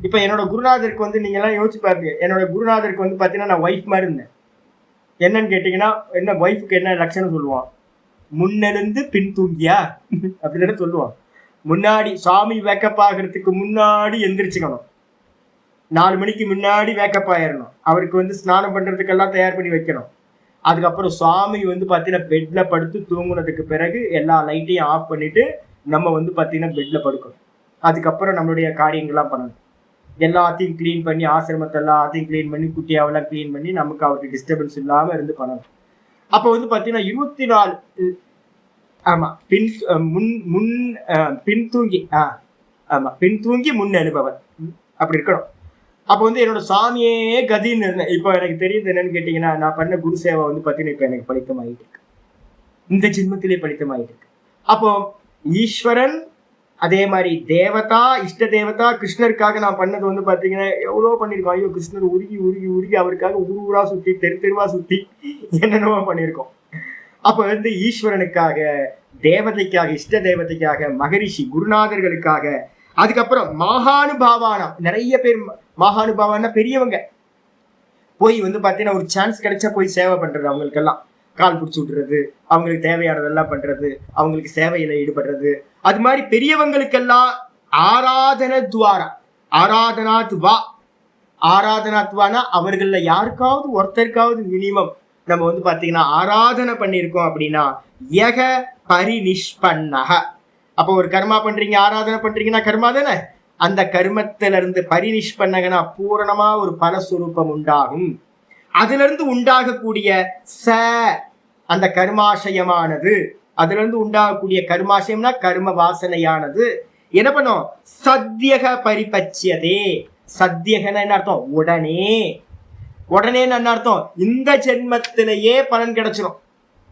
இப்ப என்னோட குருநாதருக்கு வந்து நீங்க எல்லாம் யோசிச்சு பாருங்க, என்னோட குருநாதருக்கு வந்து பாத்தீங்கன்னா நான் ஒய்ஃப் மாதிரி இருந்தேன். என்னன்னு கேட்டீங்கன்னா, என்ன ஒய்ஃபுக்கு என்ன லட்சணம் சொல்லுவான்? முன்னெழுந்து பின் தூங்கியா அப்படின்னு சொல்லுவான். முன்னாடி சாமி வேக்கப் ஆகிறதுக்கு முன்னாடி எந்திரிச்சுக்கணும். 4 மணிக்கு முன்னாடி வேக்கப் ஆயிடணும். அவருக்கு வந்து ஸ்நானம் பண்றதுக்கெல்லாம் தயார் பண்ணி வைக்கணும். அதுக்கப்புறம் சுவாமி வந்து பாத்தீங்கன்னா பெட்ல படுத்து தூங்குனதுக்கு பிறகு எல்லா லைட்டையும் ஆஃப் பண்ணிட்டு நம்ம வந்து பாத்தீங்கன்னா பெட்ல படுக்கணும். அதுக்கப்புறம் நம்மளுடைய காரியங்கள்லாம் பண்ணணும். எல்லாத்தையும் கிளீன் பண்ணி, ஆசிரமத்தை எல்லாத்தையும் கிளீன் பண்ணி, குட்டியாவெல்லாம் கிளீன் பண்ணி நமக்கு அவருக்கு டிஸ்டர்பன்ஸ் இல்லாம இருந்து பண்ணணும். அப்போ வந்து பாத்தீங்கன்னா 24 ஆமா பின்தூங்கி ஆமா பின்தூங்கி முன் அனுபவம் அப்படி இருக்கணும். அப்போ வந்து என்னோட சாமியே கதின்னு இருந்தேன். இப்போ எனக்கு தெரியுது என்னன்னு கேட்டீங்கன்னா, நான் பண்ண குரு சேவை வந்து பாத்தீங்கன்னா இப்ப எனக்கு பலித்தமாயிட்டு இருக்கு. இந்த ஜென்மத்திலே பலித்தமாயிட்டு இருக்கு. அப்போ ஈஸ்வரன் அதே மாதிரி தேவதா, இஷ்ட தேவதா, கிருஷ்ணருக்காக நான் பண்ணது வந்து பாத்தீங்கன்னா எவ்வளவு பண்ணிருக்கோம். ஐயோ கிருஷ்ணர் உருகி உருகி உருகி அவருக்காக ஊரா சுத்தி தெருவா சுத்தி என்னென்னவோ பண்ணியிருக்கோம். அப்ப வந்து ஈஸ்வரனுக்காக, தேவதைக்காக, இஷ்ட தேவதைக்காக, மகரிஷி குருநாதர்களுக்காக, அதுக்கப்புறம் மகானுபாவானா, நிறைய பேர் மகானுபாவானா பெரியவங்க போய் வந்து பாத்தீங்கன்னா ஒரு சான்ஸ் கிடைச்சா போய் சேவை பண்றது, அவங்களுக்கெல்லாம் கால் பிடிச்சி விட்டுறது, அவங்களுக்கு தேவையானதெல்லாம் பண்றது, அவங்களுக்கு சேவையில ஈடுபடுறது, அது மாதிரி பெரியவங்களுக்கெல்லாம் ஆராதனாத்வானா அவர்கள யாருக்காவது ஒருத்தருக்காவது மினிமம் நம்ம வந்து பாத்தீங்கன்னா ஆராதனை பண்ணியிருக்கோம் அப்படின்னா யக பரிநிஷ்பன்னக. அப்போ ஒரு கர்மா பண்றீங்க, ஆராதனை பண்றீங்கன்னா கர்மா தானே, அந்த கர்மத்தில இருந்து பரிநிஷ்பன்னகனா பூரணமா ஒரு பலஸ்வரூபம் உண்டாகும். அதுல இருந்து உண்டாகக்கூடிய அந்த கர்மாசயமானது, அதுல இருந்து உண்டாகக்கூடிய கர்மாசயம்னா கர்ம வாசனையானது என்ன பண்ணும்? சத்யக பரிபட்சியதே. சத்யகன என்ன அர்த்தம்? உடனே. உடனே என்ன அர்த்தம்? இந்த ஜென்மத்திலேயே பலன் கிடைச்சிடும்.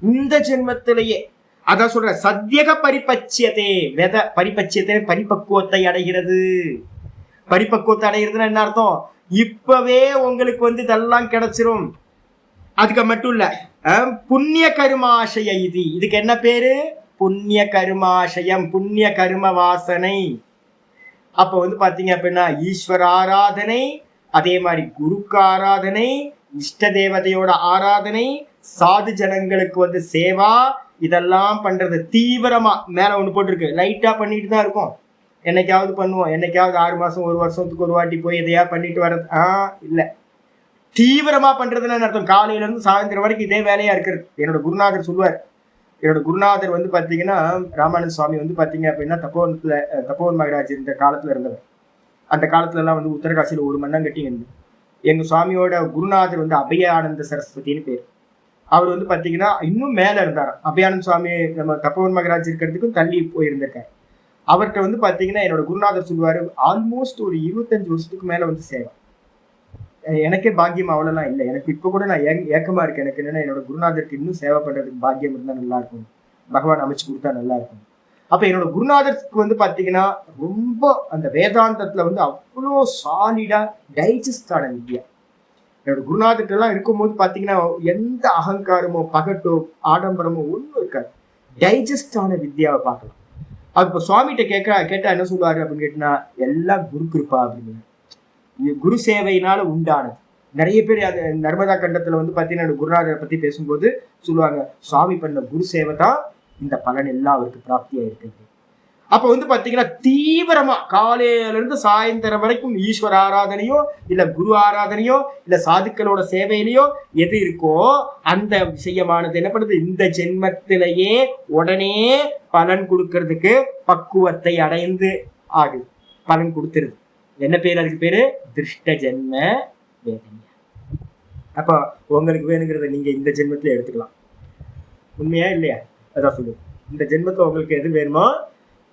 இந்த ஜென்மத்திலேயே அதான் சொல்ற சத்யக பரிபட்சியதே. வெத பரிபட்சியத்தை பரிபக்குவத்தை அடைகிறது. பரிபக்குவத்தை அடைகிறதுன்னா என்ன அர்த்தம்? இப்பவே உங்களுக்கு வந்து இதெல்லாம் கிடைச்சிரும். அதுக்கு மட்டும் இல்ல, புண்ணிய கருமாசய இது. இதுக்கு என்ன பேரு? புண்ணிய கருமாசயம், புண்ணிய கரும வாசனை. அப்ப வந்து பாத்தீங்க அப்படின்னா ஈஸ்வர ஆராதனை, அதே மாதிரி குருக்கு ஆராதனை, இஷ்ட தேவதையோட ஆராதனை, சாது ஜனங்களுக்கு வந்து சேவா, இதெல்லாம் பண்றது தீவிரமா. மேல ஒண்ணு போட்டிருக்கு, லைட்டா பண்ணிட்டு தான் இருக்கும். என்னைக்காவது பண்ணுவோம், என்னைக்காவது 6 மாசம் 1 வருஷத்துக்கு ஒரு வாட்டி போய் எதையா பண்ணிட்டு வர்றது இல்ல. தீவிரமா பண்றதுன்னு அர்த்தம். காலையில இருந்து சாயந்தரம் வரைக்கும் இதே வேலையா இருக்கிறது. என்னோட குருநாதர் சொல்லுவார். என்னோட குருநாதர் வந்து பாத்தீங்கன்னா ராமானந்த சுவாமி வந்து பாத்தீங்க அப்படின்னா தப்போவன் மகராஜ் இந்த காலத்துல இருந்தவர். அந்த காலத்துல எல்லாம் வந்து உத்தரகாசியில ஒரு மண்ணங்கட்டி இருந்து எங்க சுவாமியோட குருநாதர் வந்து அபயானந்த சரஸ்வதினு பேர். அவர் வந்து பாத்தீங்கன்னா இன்னும் மேல இருந்தார். அபயானந்த சுவாமி நம்ம தப்போவன் மகராஜ் இருக்கிறதுக்கும் தள்ளி போயிருந்திருக்காரு. அவர்கிட்ட வந்து பாத்தீங்கன்னா என்னோட குருநாதர் சொல்லுவாரு, ஆல்மோஸ்ட் ஒரு 25 வருஷத்துக்கு மேல வந்து சேவை. எனக்கே பாக்கியம் அவ்வளவுலாம் இல்லை. எனக்கு இப்ப கூட நான் ஏக்கமா இருக்கேன். எனக்கு என்னன்னா என்னோட குருநாதருக்கு இன்னும் சேவை பண்றதுக்கு பாக்கியம் இருந்தா நல்லா இருக்கும், பகவான் அமைச்சு கொடுத்தா நல்லா இருக்கும். அப்ப என்னோட குருநாதருக்கு வந்து பாத்தீங்கன்னா ரொம்ப அந்த வேதாந்தத்துல வந்து அவ்வளோ சாலிடா டைஜஸ்ட் ஆன வித்யா. என்னோட குருநாதர்கிட்ட எல்லாம் இருக்கும்போது பாத்தீங்கன்னா எந்த அகங்காரமோ பகட்டோ ஆடம்பரமோ ஒன்றும் இருக்காது. டைஜஸ்ட் ஆன வித்யாவை பார்க்கலாம். அது இப்போ சுவாமிகிட்ட கேட்டா என்ன சொல்லுவாரு அப்படின்னு கேட்டீங்கன்னா, எல்லாம் குரு கிருப்பா அப்படின்னு. குரு சேவையினால உண்டானது. நிறைய பேர் அது நர்மதா கண்டத்துல வந்து பாத்தீங்கன்னா குருநாதரை பத்தி பேசும்போது சொல்லுவாங்க, சுவாமி பண்ண குரு சேவை தான் இந்த பலன் எல்லாம் அவருக்கு பிராப்தியா இருக்குது. அப்ப வந்து பாத்தீங்கன்னா தீவிரமா காலையில இருந்து சாயந்தரம் வரைக்கும் ஈஸ்வர ஆராதனையோ இல்ல குரு ஆராதனையோ இல்ல சாதுக்களோட சேவையிலையோ எது இருக்கோ அந்த விஷயமானது என்ன பண்ணுது? இந்த ஜென்மத்திலேயே உடனே பலன் கொடுக்கறதுக்கு பக்குவத்தை அடைந்து ஆகுது, பலன் கொடுத்துருது. என்ன பேர்? அதுக்கு பேரு திருஷ்ட ஜென்ம வேதனை. அப்ப உங்களுக்கு வேணுங்கிறத நீங்க இந்த ஜென்மத்துல எடுத்துக்கலாம். உண்மையா இல்லையா? அதான் சொல்லுங்க. இந்த ஜென்மத்துல உங்களுக்கு எது வேணுமோ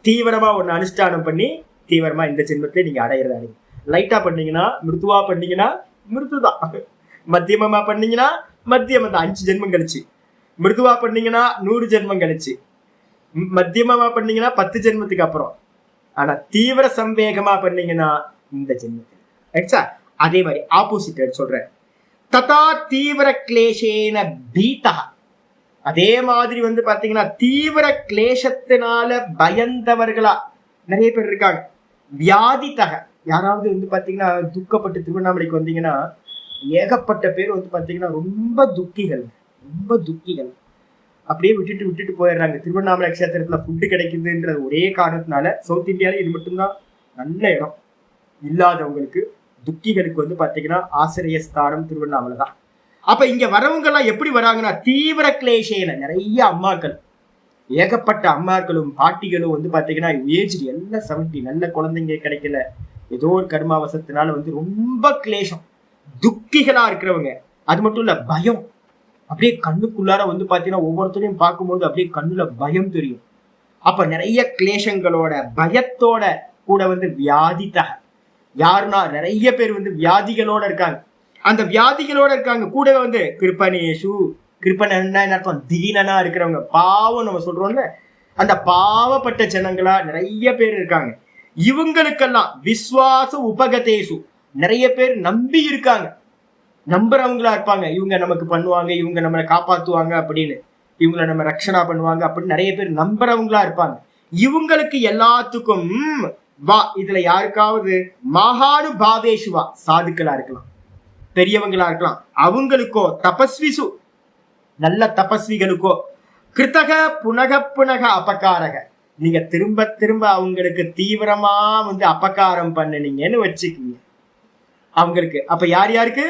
தீவிரமா ஒண்ணு அனுஷ்டானம் பண்ணி தீவிரமா இந்த ஜென்மத்திலே நீங்க அடையிறதா. நீங்க லைட்டா பண்ணீங்கன்னா மிருதுவா பண்ணீங்கன்னா மிருதுதான், மத்தியமமா பண்ணீங்கன்னா மத்தியம தான் 5 ஜென்மம் கழிச்சு, மிருதுவா பண்ணீங்கன்னா 100 ஜென்மம் கழிச்சு, மத்தியமமா பண்ணீங்கன்னா 10 ஜென்மத்துக்கு அப்புறம், ஆனா தீவிர சம்பேகமா பண்ணீங்கன்னா இந்த ஜென்மத்தில். அதே மாதிரி ஆப்போசிட் சொல்றேன். ததா தீவிர கிளேஷேன பீதா. அதே மாதிரி வந்து பாத்தீங்கன்னா தீவிர கிளேசத்தினால பயந்தவர்களா நிறைய பேர் இருக்காங்க. வியாதித்தக யாராவது வந்து பாத்தீங்கன்னா துக்கப்பட்டு திருவண்ணாமலைக்கு வந்தீங்கன்னா ஏகப்பட்ட பேர் வந்து பாத்தீங்கன்னா ரொம்ப துக்கிகள், ரொம்ப துக்கிகள். அப்படியே விட்டுட்டு விட்டுட்டு போயிடுறாங்க. திருவண்ணாமலை கஷேத்திரத்துல ஃபுட்டு கிடைக்குதுன்ற ஒரே காரணத்தினால சவுத் இந்தியால இது மட்டும்தான் நல்ல இடம். இல்லாதவங்களுக்கு, துக்கிகளுக்கு வந்து பாத்தீங்கன்னா ஆசிரிய ஸ்தானம் திருவண்ணாமலை தான். அப்ப இங்க வரவங்க எல்லாம் எப்படி வராங்கன்னா தீவிர கிளேஷேன, நிறைய அம்மாக்கள், ஏகப்பட்ட அம்மாக்களும் பாட்டிகளும் வந்து பாத்தீங்கன்னா ஏஜ் எல்லாம் 70, நல்ல குழந்தைங்க கிடைக்கல, ஏதோ ஒரு கர்மாவசத்தினால வந்து ரொம்ப கிளேஷம், துக்கிகளா இருக்கிறவங்க. அது மட்டும் இல்ல, பயம் அப்படியே கண்ணுக்குள்ளார வந்து பாத்தீங்கன்னா ஒவ்வொருத்தரையும் பார்க்கும்போது அப்படியே கண்ணுல பயம் தெரியும். அப்ப நிறைய கிளேஷங்களோட பயத்தோட கூட வந்து வியாதித்தக, யாருன்னா நிறைய பேர் வந்து வியாதிகளோட இருக்காங்க. அந்த வியாதிகளோட இருக்காங்க கூட வந்து கிருப்பனேஷு, கிருப்பன் என்ன அர்த்தம், தீனனா இருக்கிறவங்க, பாவம் நம்ம சொல்றோம்ல, அந்த பாவப்பட்ட ஜனங்களா நிறைய பேர் இருக்காங்க. இவங்களுக்கெல்லாம் விஸ்வாச உபகதேசு, நிறைய பேர் நம்பி இருக்காங்க, நம்புறவங்களா இருப்பாங்க. இவங்க நமக்கு பண்ணுவாங்க, இவங்க நம்மளை காப்பாத்துவாங்க அப்படின்னு, இவங்களை நம்ம ரட்சணா பண்ணுவாங்க அப்படின்னு நிறைய பேர் நம்புறவங்களா இருப்பாங்க. இவங்களுக்கு எல்லாத்துக்கும் வா, இதுல யாருக்காவது மகானு பாவேஷுவா, சாதுக்களா இருக்கலாம், பெரியவங்களா இருக்கலாம், அவங்களுக்கோ தபஸ்விசு, நல்ல தபஸ்விகளுக்கோ கிருத்தக புனக புனக அபகாரக, நீங்க திரும்ப திரும்ப அவங்களுக்கு தீவிரமா வந்து அபகாரம் பண்ணினீங்கன்னு வச்சுக்கீங்க அவங்களுக்கு. அப்ப யார் யாருக்கு,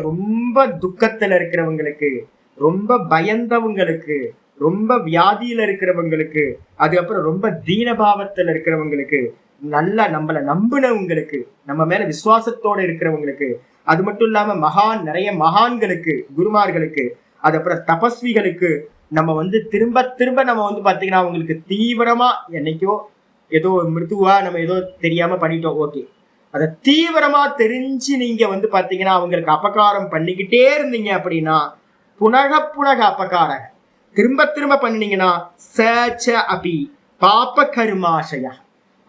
ரொம்ப துக்கத்துல இருக்கிறவங்களுக்கு, ரொம்ப பயந்தவங்களுக்கு, ரொம்ப வியாதியில இருக்கிறவங்களுக்கு, அதுக்கப்புறம் ரொம்ப தீனபாவத்துல இருக்கிறவங்களுக்கு, நல்லா நம்மளை நம்பினவங்களுக்கு, நம்ம மேல விசுவாசத்தோட இருக்கிறவங்களுக்கு, அது மட்டும் இல்லாம நிறைய மகான்களுக்கு, குருமார்களுக்கு, அதுக்கப்புறம் தபஸ்விகளுக்கு நம்ம வந்து திரும்ப திரும்ப நம்ம வந்து பாத்தீங்கன்னா அவங்களுக்கு தீவிரமா, என்னைக்கோ ஏதோ மிருதுவா நம்ம ஏதோ தெரியாம பண்ணிட்டோம், ஓகே, அதை தீவிரமா தெரிஞ்சு நீங்க வந்து பாத்தீங்கன்னா அவங்களுக்கு அபகாரம் பண்ணிக்கிட்டே இருந்தீங்க அப்படின்னா புனக புனக அபகார, திரும்ப திரும்ப பண்ணினீங்கன்னா சச்ச அபி பாப்ப கர்மாசய,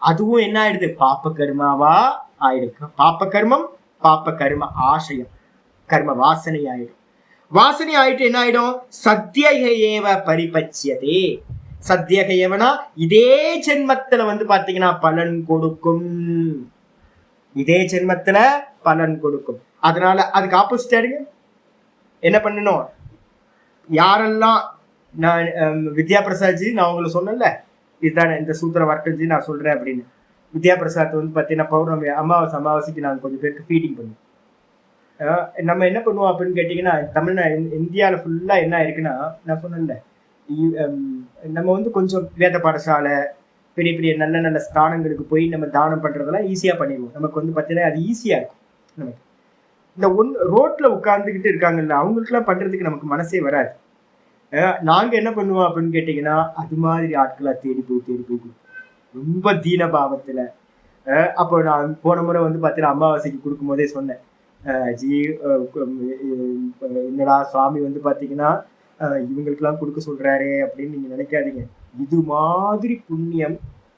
அதுவும் என்ன ஆயிடுது, பாப்ப கர்மாவா ஆயிடுக்கு. பாப்ப கர்மம், பாப்ப கர்ம ஆசயம், கர்ம வாசனை ஆயிடும். வாசனை ஆயிட்டு என்ன ஆயிடும், சத்தியகேவ பரிபட்சியதே, சத்தியகேவனா இதே ஜென்மத்துல வந்து பாத்தீங்கன்னா பலன் கொடுக்கும், இதே ஜென்மத்துல பலன் கொடுக்கும். அதனால அதுக்கு ஆப்போசிட்டா இருக்கு, என்ன பண்ணணும், யாரெல்லாம் நான் வித்யா பிரசாத்ஜி, நான் உங்களுக்கு சொன்னேன்ல, இதுதானே இந்த சூத்திர வர்க்கஜி நான் சொல்றேன் அப்படின்னு. வித்யா பிரசாத் வந்து பாத்தீங்கன்னா பௌர்ணமி அமாவாசைக்கு நாங்கள் கொஞ்சம் பேருக்கு ஃபீடிங் பண்ணுவோம். நம்ம என்ன பண்ணுவோம் அப்படின்னு கேட்டீங்கன்னா, இந்தியாவில ஃபுல்லா என்ன இருக்குன்னா, நான் சொன்னேன்ல, நம்ம வந்து கொஞ்சம் வேத பாடசாலை, பெரிய பெரிய நல்ல நல்ல ஸ்தானங்களுக்கு போய் நம்ம தானம் பண்றதெல்லாம் ஈஸியா பண்ணிடுவோம். நமக்கு வந்து பார்த்தீங்கன்னா அது ஈஸியா இருக்கும். நமக்கு இந்த ரோட்ல உட்கார்ந்துக்கிட்டு இருக்காங்கல்ல, அவங்களுக்குலாம் பண்றதுக்கு நமக்கு மனசே வராது. நாங்க என்ன பண்ணுவோம் அப்படின்னு கேட்டீங்கன்னா, அது மாதிரி ஆட்களா தேடி போய் ரொம்ப தீனபாவத்துல. அப்போ நான் போன முறை வந்து பார்த்தீங்கன்னா அமாவாசைக்கு கொடுக்கும் போதே சொன்னேன், ஜி என்னடா சுவாமி வந்து பார்த்தீங்கன்னா இவங்களுக்கெல்லாம் கொடுக்க சொல்றாரு அப்படின்னு நீங்க நினைக்காதீங்க. இது மாதிரி புண்ணியம்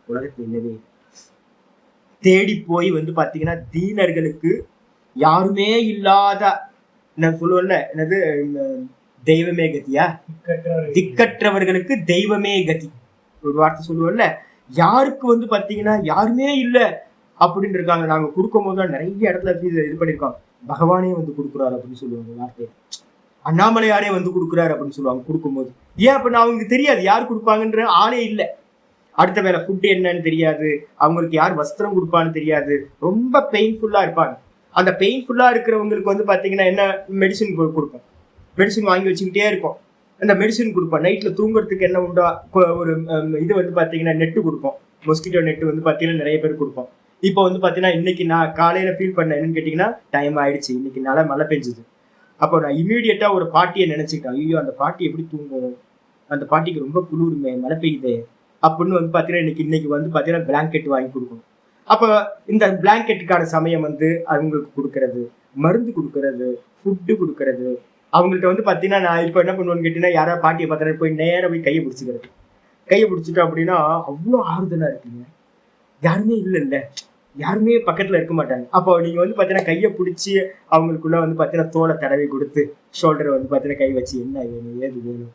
உலகத்துல இல்லவே. தேடி போய் வந்து பாத்தீங்கன்னா தீனர்களுக்கு, யாருமே இல்லாத, நான் சொல்லுவேன்ல, என்னது தெய்வமே கதியா, திக்கற்றவர்களுக்கு தெய்வமே கதி, ஒரு வார்த்தை சொல்லுவோம்ல. யாருக்கு வந்து பாத்தீங்கன்னா யாருமே இல்ல அப்படின்னு இருக்காங்க, நாங்க கொடுக்கும் போதுதான் நிறைய இடத்துல இது பண்ணிருக்கோம், பகவானே வந்து கொடுக்குறாரு அப்படின்னு சொல்லுவாங்க வார்த்தையை, அண்ணாமலையாரே வந்து கொடுக்குறாரு அப்படின்னு சொல்லுவாங்க கொடுக்கும்போது. ஏன் அப்படின்னா அவங்களுக்கு தெரியாது யார் கொடுப்பாங்கன்ற ஆளே இல்லை, அடுத்த வேலை ஃபுட்டு என்னன்னு தெரியாது, அவங்களுக்கு யார் வஸ்திரம் கொடுப்பான்னு தெரியாது, ரொம்ப பெயின்ஃபுல்லா இருப்பாங்க. அந்த பெயின்ஃபுல்லா இருக்கிறவங்களுக்கு வந்து பாத்தீங்கன்னா என்ன, மெடிசின் கொடுப்போம், மெடிசின் வாங்கி வச்சுக்கிட்டே இருக்கும், அந்த மெடிசின் கொடுப்போம். நைட்ல தூங்குறதுக்கு என்ன உண்டோ ஒரு இது வந்து பாத்தீங்கன்னா நெட்டு கொடுப்போம், மொஸ்கிட்டோ நெட்டு வந்து பாத்தீங்கன்னா நிறைய பேர் கொடுப்போம். இப்போ வந்து பாத்தீங்கன்னா இன்னைக்கு நான் காலையில ஃபீல் பண்ண என்னன்னு கேட்டீங்கன்னா, டைம் ஆயிடுச்சு, இன்னைக்கு நல்லா மழை பெஞ்சுது. அப்போ நான் இமீடியட்டா ஒரு பாட்டியை நினைச்சுக்கிட்டேன், ஐயோ அந்த பாட்டி எப்படி தூங்கும், அந்த பாட்டிக்கு ரொம்ப குளிருமே, மழை பெய்யுது அப்படின்னு வந்து பாத்தீங்கன்னா இன்னைக்கு வந்து பாத்தீங்கன்னா பிளாங்கெட் வாங்கி கொடுக்கணும். அப்போ இந்த பிளாங்கெட்டுக்கான சமயம் வந்து அவங்களுக்கு கொடுக்கறது, மருந்து கொடுக்கறது, ஃபுட்டு கொடுக்கறது. அவங்கள்ட்ட வந்து பாத்தீங்கன்னா நான் இப்போ என்ன பண்ணுவேன்னு கேட்டீங்கன்னா, யாராவது பாட்டியை பார்த்தா போய் நேரம் போய் கையை பிடிச்சிக்கிறது, கையை பிடிச்சிட்டோம் அப்படின்னா அவ்வளோ ஆறுதலா இருக்குங்க. யாருமே இல்லைல்ல, யாருமே பக்கத்துல இருக்க மாட்டாங்க. அப்போ நீங்க வந்து பாத்தீங்கன்னா கையை பிடிச்சி அவங்களுக்குள்ள வந்து பாத்தீங்கன்னா தோலை தடவி கொடுத்து, ஷோல்டரை வந்து பாத்தீங்கன்னா கை வச்சு, என்ன வேணும் ஏது வேணும்,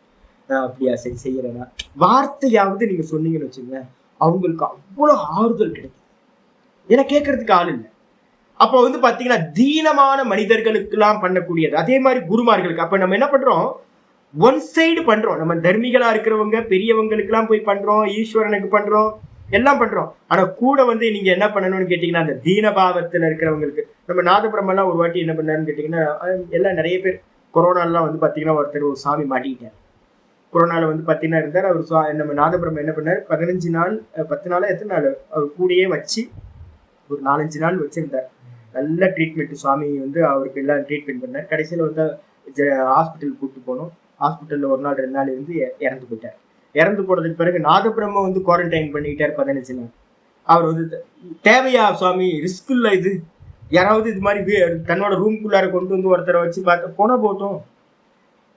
அப்படியா சரி செய்யறேன்னா வார்த்தையாவது நீங்க சொன்னீங்கன்னு வச்சுங்க, அவங்களுக்கு அவ்வளவு ஆறுதல் கிடைக்கும். ஏன்னா கேட்கறதுக்கு ஆள் இல்லை. அப்போ வந்து பாத்தீங்கன்னா தீனமான மனிதர்களுக்கு எல்லாம் பண்ணக்கூடியது. அதே மாதிரி குருமார்களுக்கு. அப்ப நம்ம என்ன பண்றோம், ஒன் சைடு பண்றோம். நம்ம தர்மிகளா இருக்கிறவங்க பெரியவங்களுக்கு எல்லாம் போய் பண்றோம், ஈஸ்வரனுக்கு பண்றோம், எல்லாம் பண்றோம். ஆனா கூட வந்து நீங்க என்ன பண்ணணும்னு கேட்டீங்கன்னா, அந்த தீனபாவத்துல இருக்கிறவங்களுக்கு. நம்ம நாதபிரம்மெல்லாம் ஒரு வாட்டி என்ன பண்ணாருன்னு கேட்டீங்கன்னா, எல்லாம் நிறைய பேர் கொரோனாலாம் வந்து பாத்தீங்கன்னா ஒருத்தர் ஒரு சாமி மாட்டிக்கிட்டார். கொரோனால வந்து பாத்தீங்கன்னா இருந்தார். அவர் நம்ம நாதபிரம்ம என்ன பண்ணார், 15 நாள் 10 நாளா எத்தனை நாள் அவர் கூடயே வச்சு ஒரு 4-5 நாள் வச்சிருந்தார். நல்ல ட்ரீட்மெண்ட். சுவாமி வந்து அவருக்கு எல்லாம் ட்ரீட்மெண்ட் பண்ணார். கடைசியில் வந்து ஹாஸ்பிட்டல் கூப்பிட்டு போனோம். ஹாஸ்பிட்டலில் 1 நாள் 2 நாள் இருந்து இறந்து போயிட்டார். இறந்து போனதுக்கு பிறகு நாதபிரம்ம வந்து குவாரண்டைன் பண்ணிக்கிட்டார் 15 நாள். அவர் வந்து தேவையா சுவாமி, ரிஸ்க் இல்லை இது, யாராவது இது மாதிரி தன்னோட ரூம்குள்ளார கொண்டு வந்து ஒருத்தரை வச்சு பார்த்து போனா போட்டோம்.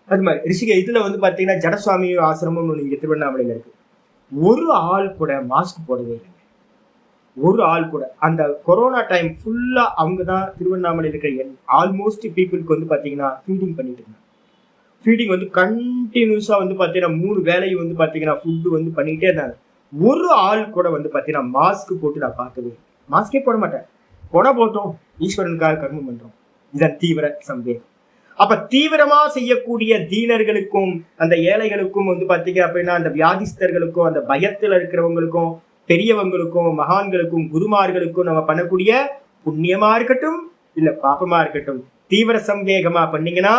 அது மாதிரி ரிஷிக இதுல வந்து பாத்தீங்கன்னா ஜடசுவாமி ஆசிரமம் இங்க திருவண்ணாமலையில இருக்கு. ஒரு ஆள் கூட மாஸ்க் போடவே இல்லை. ஒரு ஆள் கூட. அந்த கொரோனா டைம் ஃபுல்லா அவங்க தான் திருவண்ணாமலையில் இருக்கிற ஆல்மோஸ்ட் பீப்புளுக்கு வந்து பாத்தீங்கன்னா ஃபீடிங் பண்ணிட்டு இருந்தாங்க. ஃபீடிங் வந்து கண்டினியூஸா வந்து பாத்தீங்கன்னா 3 வேலையும் வந்து பாத்தீங்கன்னா ஃபுட்டு வந்து பண்ணிக்கிட்டே இருந்தாங்க. ஒரு ஆள் கூட வந்து பாத்தீங்கன்னா மாஸ்க் போட்டு நான் பார்க்கவே, மாஸ்கே போட மாட்டேன். போனா போட்டோம், ஈஸ்வரனுக்காக கர்மம் பண்றோம். இதான் தீவிர சந்தேகம். அப்ப தீவிரமா செய்யக்கூடிய தீனர்களுக்கும் அந்த ஏழைகளுக்கும் வந்து பாத்தீங்க அப்படின்னா அந்த வியாதிஸ்தர்களுக்கும் அந்த பயத்துல இருக்கிறவங்களுக்கும் பெரியவங்களுக்கும் மகான்களுக்கும் குருமார்களுக்கும் நம்ம பண்ணக்கூடிய புண்ணியமா இருக்கட்டும் இல்ல பாப்பமா இருக்கட்டும், தீவிர சந்தேகமா பண்ணீங்கன்னா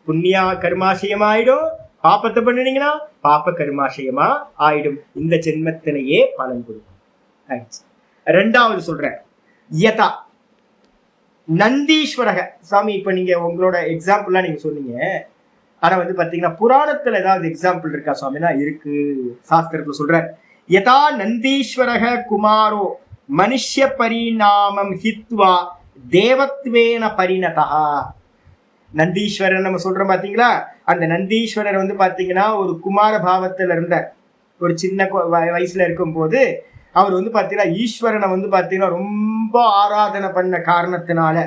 புண்ணியா கர்மாசயமா ஆயிடும், பாப்பத்தை பண்ணினீங்கன்னா பாப்ப கர்மாசயமா ஆயிடும். இந்த ஜென்மத்திலேயே பலன் கொடுக்கும். 2வது சொல்றேன், யதா நந்தீஸ்வரக சாமி. இப்ப நீங்க உங்களோட எக்ஸாம்பிள்லாம் நீங்க சொன்னீங்க. ஆனா வந்து பாத்தீங்கன்னா புராணத்துல ஏதாவது எக்ஸாம்பிள் இருக்கா சுவாமினா? இருக்கு. சாஸ்திரத்துல சொல்ற, யதா நந்தீஸ்வரக குமாரோ மனுஷ்ய பரிணாமம் ஹித்வா தேவத்வேன பரிணதா. நந்தீஸ்வரர் நம்ம சொல்றோம் பாத்தீங்களா, அந்த நந்தீஸ்வரர் வந்து பாத்தீங்கன்னா ஒரு குமார பாவத்துல இருந்த ஒரு சின்ன வயசுல இருக்கும் போது அவர் வந்து பாத்தீங்கன்னா ஈஸ்வரனை வந்து பாத்தீங்கன்னா ரொம்ப ஆராதனை பண்ண காரணத்தினால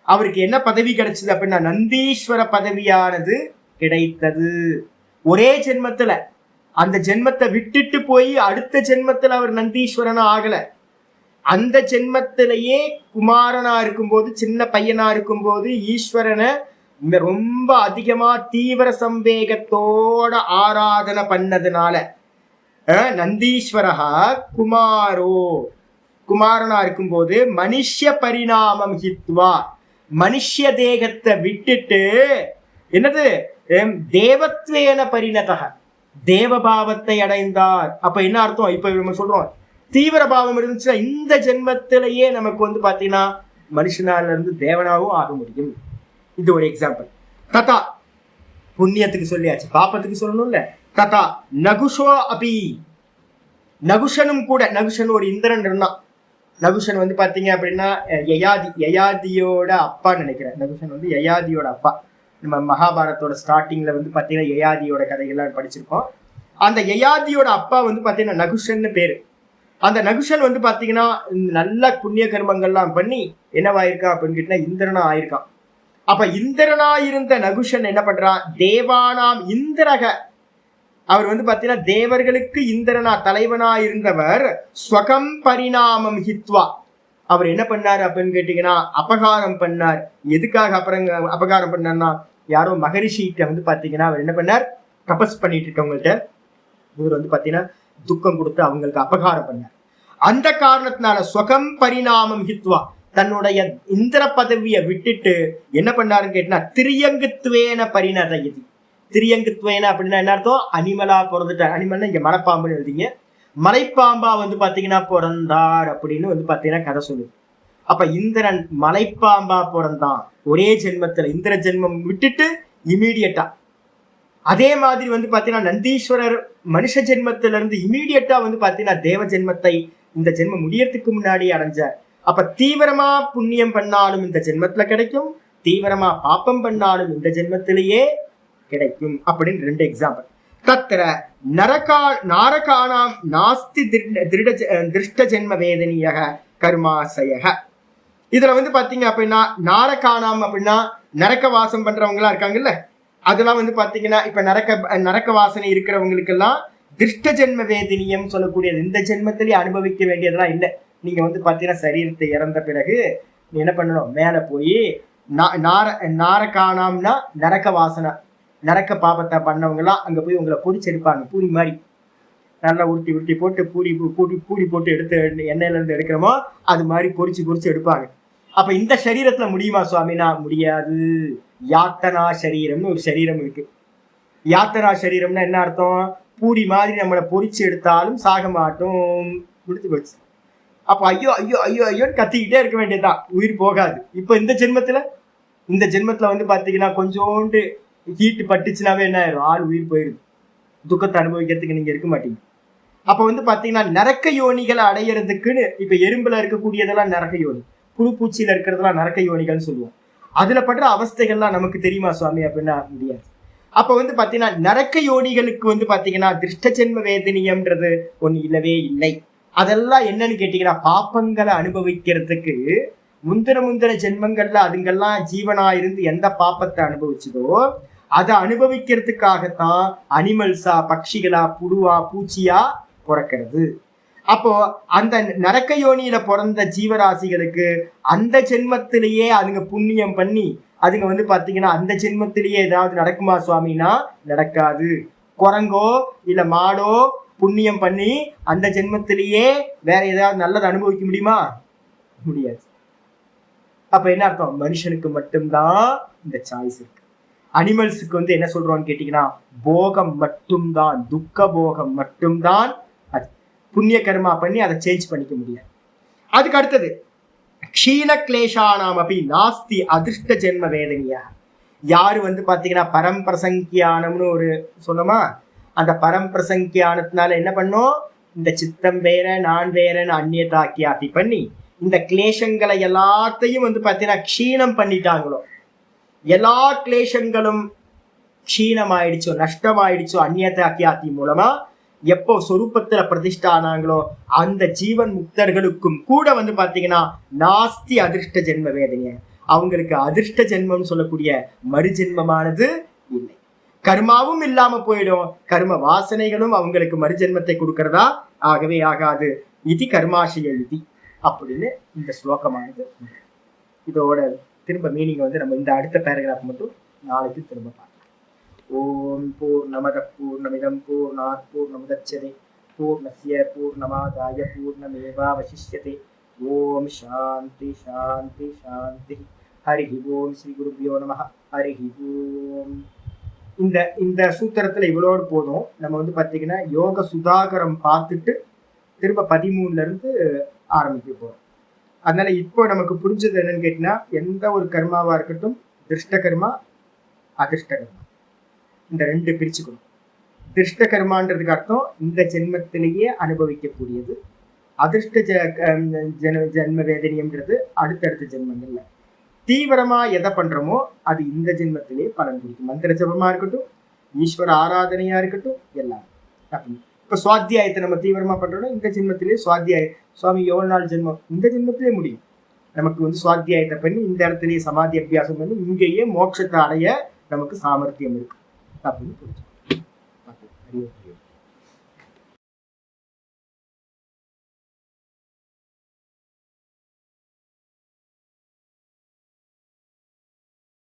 அவருக்கு என்ன பதவி கிடைச்சது அப்படின்னா நந்தீஸ்வர பதவியானது கிடைத்தது. ஒரே ஜென்மத்துல. அந்த ஜென்மத்தை விட்டுட்டு போய் அடுத்த ஜென்மத்துல அவர் நந்தீஸ்வரனா ஆகல. அந்த ஜென்மத்திலேயே குமாரனா இருக்கும்போது, சின்ன பையனா இருக்கும்போது ஈஸ்வரனை ரொம்ப அதிகமா தீவிர சம்பேகத்தோட ஆராதனை பண்ணதுனால நந்தீஸ்வரஹா குமாரோ, குமாரனா இருக்கும்போது மனுஷ்ய பரிணாமம் ஹித்வா, மனுஷ்ய தேகத்தை விட்டுட்டு என்னது தேவத்வேன பரிணதக, தேவபாவத்தை அடைந்தார். அப்ப என்ன அர்த்தம்? இப்ப நம்ம சொல்றோம் தீவிர பாவம் இருந்துச்சுன்னா இந்த ஜென்மத்திலேயே நமக்கு வந்து பாத்தீங்கன்னா மனுஷனால இருந்து தேவனாவும் ஆக முடியும். இது ஒரு எக்ஸாம்பிள். ததா புண்ணியத்துக்கு சொல்லியாச்சு, பாப்பத்துக்கு சொல்லணும்ல. ததா நகுஷோ அபி, நகுஷனும் கூட. நகுஷன் ஒரு இந்திரன் இருந்தான். நகுஷன் வந்து பாத்தீங்க அப்படின்னா யயாதியோட அப்பா நினைக்கிறேன். நகுஷன் வந்து யயாதியோட அப்பா. நம்ம மகாபாரத்தோட ஸ்டார்டிங்ல வந்து பாத்தீங்கன்னா யயாதியோட கதைகள்லாம் படிச்சிருக்கோம். அந்த யயாதியோட அப்பா வந்து பாத்தீங்கன்னா நகுஷன்னு பேரு. அந்த நகுஷன் வந்து பாத்தீங்கன்னா நல்ல புண்ணிய கர்மங்கள்லாம் பண்ணி என்னவாயிருக்கான் அப்படின்னு கேட்டீங்கன்னா இந்திரனா ஆயிருக்கான். அப்ப இந்திரனா இருந்த நகுஷன் என்ன பண்றான், தேவானாம் இந்திரக, அவர் வந்து பாத்தீங்கன்னா தேவர்களுக்கு இந்திரனா தலைவனா இருந்தவர் ஸ்வகம் பரிணாமம் ஹித்வா, அவர் என்ன பண்ணாரு அப்படின்னு கேட்டீங்கன்னா அபகாரம் பண்ணார். எதுக்காக அபகாரம் பண்ணார்னா, யாரோ மகரிஷிகிட்ட வந்து பாத்தீங்கன்னா அவர் என்ன பண்ணார், தபஸ் பண்ணிட்டு இருக்கவங்கள்ட்ட இவர் வந்து பாத்தீங்கன்னா துக்கம் கொடுத்து அவங்களுக்கு அபகாரம் பண்ணார். அந்த காரணத்தினால ஸ்வகம் பரிணாமம் ஹித்வா, தன்னுடைய இந்திர பதவியை விட்டுட்டு என்ன பண்ணாருன்னு கேட்டா திரியங்குத்வேன பரிணதயதி. திரியங்குத்வேன அப்படின்னா என்ன அர்த்தம், அனிமலா பிறந்துட்டார். அனிமல்னா இங்க மலைப்பாம்புன்னு எழுதிங்க. மலைப்பாம்பா வந்து பாத்தீங்கன்னா பிறந்தார் அப்படின்னு வந்து பாத்தீங்கன்னா கதை சொல்லுது. அப்ப இந்திரன் மலைப்பாம்பா பிறந்தான் ஒரே ஜென்மத்துல, இந்திர ஜென்மம் விட்டுட்டு இமீடியட்டா. அதே மாதிரி வந்து பாத்தீங்கன்னா நந்தீஸ்வரர் மனுஷ ஜென்மத்தில இருந்து இமீடியட்டா வந்து பாத்தீங்கன்னா தேவ ஜென்மத்தை இந்த ஜென்மம் முடியறதுக்கு முன்னாடி அடைஞ்சார். அப்ப தீவிரமா புண்ணியம் பண்ணாலும் இந்த ஜென்மத்துல கிடைக்கும், தீவிரமா பாப்பம் பண்ணாலும் இந்த ஜென்மத்திலேயே கிடைக்கும் அப்படின்னு 2 எக்ஸாம்பிள். தத்திர நாரகானாம் நாஸ்தி திருஷ்ட ஜென்ம வேதனியக கர்மாசயக. இதுல வந்து பாத்தீங்க அப்படின்னா நாரகானாம் அப்படின்னா நரக்க வாசம் பண்றவங்க எல்லாம் இருக்காங்கல்ல, அதெல்லாம் வந்து பாத்தீங்கன்னா இப்ப நரக்க வாசனை இருக்கிறவங்களுக்கு எல்லாம் திருஷ்ட ஜென்ம வேதினியம் சொல்லக்கூடியது. இந்த ஜென்மத்திலேயே அனுபவிக்க வேண்டியதெல்லாம் இல்லை, நீங்க வந்து பாத்தீங்கன்னா சரீரத்தை இறந்த பிறகு நீ என்ன பண்ணணும், மேல போய் நாரகானாம்னா நரக்க வாசனை, நரக்க பாபத்தை பண்ணவங்க எல்லாம் அங்க போய் உங்களை பொரிச்சு எடுப்பாங்க. பூரி மாதிரி நல்லா உருட்டி உருட்டி போட்டு பூரி போட்டு எடுத்து எண்ணெயில இருந்து எடுக்கிறோமோ அது மாதிரி பொரிச்சு எடுப்பாங்க. அப்ப இந்த சரீரத்துல முடியுமா சுவாமினா? முடியாது. யாத்தனா சரீரம்னு ஒரு சரீரம் இருக்கு. யாத்தனா சரீரம்னா என்ன அர்த்தம்? பூரி மாதிரி நம்மளை பொரிச்சு எடுத்தாலும் சாக மாட்டோம், முடிச்சு போச்சு. அப்ப ஐயோ ஐயோ ஐயோ ஐயோன்னு கத்திக்கிட்டே இருக்க வேண்டியதுதான், உயிர் போகாது. இப்ப இந்த ஜென்மத்துல வந்து பாத்தீங்கன்னா கொஞ்சோண்டு ஹீட்டு பட்டுச்சுனாவே என்ன ஆயிரும், ஆள் உயிர் போயிடுது. துக்கத்தை அனுபவிக்கிறதுக்கு நீங்க இருக்க மாட்டீங்க. அப்ப வந்து பாத்தீங்கன்னா நரக்க யோனிகளை அடையிறதுக்குன்னு இப்ப எறும்புல இருக்கக்கூடியதெல்லாம் நரக்க யோனி, புழு பூச்சியில இருக்கிறதெல்லாம் நரக்க யோனிகள்னு சொல்லுவோம். அதுல படுற அவஸ்தைகள்லாம் நமக்கு தெரியுமா சுவாமி அப்படின்னா முடியாது. அப்ப வந்து பாத்தீங்கன்னா நரக்க யோனிகளுக்கு வந்து பாத்தீங்கன்னா திருஷ்ட ஜென்ம வேதனியம்ன்றது ஒண்ணு இல்லவே இல்லை. அதெல்லாம் என்னன்னு கேட்டீங்கன்னா பாப்பங்களை அனுபவிக்கிறதுக்கு முந்தின ஜென்மங்கள்ல அதுங்கெல்லாம் ஜீவனா இருந்து எந்த பாப்பத்தை அனுபவிச்சதோ அதை அனுபவிக்கிறதுக்காகத்தான் அனிமல்ஸா, பட்சிகளா, புழுவா, பூச்சியா பிறக்கிறது. அப்போ அந்த நரக்க யோனியில பிறந்த ஜீவராசிகளுக்கு அந்த ஜென்மத்திலேயே அதுங்க புண்ணியம் பண்ணி அதுங்க வந்து பாத்தீங்கன்னா அந்த ஜென்மத்திலேயே ஏதாவது நடக்குமா சுவாமினா? நடக்காது. குரங்கோ இல்ல மாடோ புண்ணியம் பண்ணி அந்த ஜென்மத்திலேயே வேற ஏதாவது நல்லது அனுபவிக்க முடியுமா? முடியாது. அப்ப என்ன அர்த்தம்? மனுஷனுக்கு மட்டும்தான் இந்த சாய்ஸ் இருக்கு. அனிமல்ஸுக்கு வந்து என்ன சொல்றோம்னு கேட்டீங்கன்னா போகம் மட்டும்தான், துக்க போகம் மட்டும்தான். புண்ணிய கர்மா பண்ணி அதை சேஞ்ச் பண்ணிக்க முடியாது. அதுக்கு அடுத்தது க்ஷீண கிளேஷானாம் அப்படி நாஸ்தி அதிர்ஷ்ட ஜென்ம வேதனியா. யாரு வந்து பாத்தீங்கன்னா பரம்பிரசங்கியானம்னு ஒரு சொன்னோமா, அந்த பரம்பிரசங்கியானத்தினால என்ன பண்ணும், இந்த சித்தம் வேற நான் வேறன்னு அந்நியதாக்கியாத்தி பண்ணி இந்த கிளேஷங்களை எல்லாத்தையும் வந்து பாத்தீங்கன்னா க்ஷீணம் பண்ணிட்டாங்களோ, எல்லா கிளேஷங்களும் க்ஷீணமாயிடுச்சோ, நஷ்டமாயிடுச்சோ அந்நியதாக்கியாத்தி மூலமா எப்போ சொரூபத்துல பிரதிஷ்டானாங்களோ அந்த ஜீவன் முக்தர்களுக்கும் கூட வந்து பாத்தீங்கன்னா நாஸ்தி அதிர்ஷ்ட ஜென்ம வேதனைய, அவங்களுக்கு அதிர்ஷ்ட ஜென்மம் சொல்லக்கூடிய மறுஜென்மமானது இல்லை. கர்மாவும் இல்லாம போயிடும், கர்ம வாசனைகளும் அவங்களுக்கு மறுஜென்மத்தை கொடுக்கறதா ஆகவே ஆகாது. இது கர்மாசய விதி அப்படின்னு இந்த ஸ்லோகமானது. இதோட திரும்ப மீனிங் வந்து நம்ம இந்த அடுத்த பேராகிராஃப் மட்டும் நாளைக்கு திரும்ப பார்க்கலாம். ஓம் பூர்ணமதః பூர்ணமிதம் பூர்ணாத் பூர்ணமுதச்யதே பூர்ணஸ்ய பூர்ணமாதாய பூர்ணமேவாவசிஷ்யதே. ஓம் சாந்தி சாந்தி சாந்தி. ஹரி ஓம். ஸ்ரீ குருப்யோ நமः. ஹரி ஓம். இந்த சூத்திரத்துல இவ்வளோடு போதும். நம்ம வந்து பாத்தீங்கன்னா யோக சுதாகரம் பார்த்துட்டு திரும்ப 13ல இருந்து ஆரம்பிக்க போறோம். அதனால இப்போ நமக்கு புரிஞ்சது என்னன்னு கேட்டீங்கன்னா எந்த ஒரு கர்மாவா இருக்கட்டும், திருஷ்ட கர்மா அதிர்ஷ்ட கர்மா, இந்த ரெண்டு பிரிச்சுக்கணும். திருஷ்ட கர்மான்றதுக்கு அர்த்தம் இந்த ஜென்மத்திலேயே அனுபவிக்கக்கூடியது. அதிர்ஷ்ட ஜென்ம வேதனியம்ன்றது அடுத்தடுத்த ஜென்மங்கள்ல தீவிரமா எதை பண்றோமோ அது இந்த ஜென்மத்திலேயே பலன் கொடுக்கும். மந்திர ஜபமா இருக்கட்டும், ஈஸ்வர ஆராதனையா இருக்கட்டும், எல்லாம். இப்ப சுவாத்தியாயத்தை நம்ம தீவிரமா பண்றோம்னா இந்த ஜென்மத்திலேயே சுவாத்தியாய சுவாமி எவ்வளவு நாள் ஜென்மம், இந்த ஜென்மத்திலே முடியும். நமக்கு வந்து சுவாத்தியாயத்தை பண்ணி இந்த இடத்துலயே சமாதி அபியாசம் பண்ணி இங்கேயே மோட்சத்தை அடைய நமக்கு சாமர்த்தியம் இருக்கு அப்படின்னு புரிஞ்சு.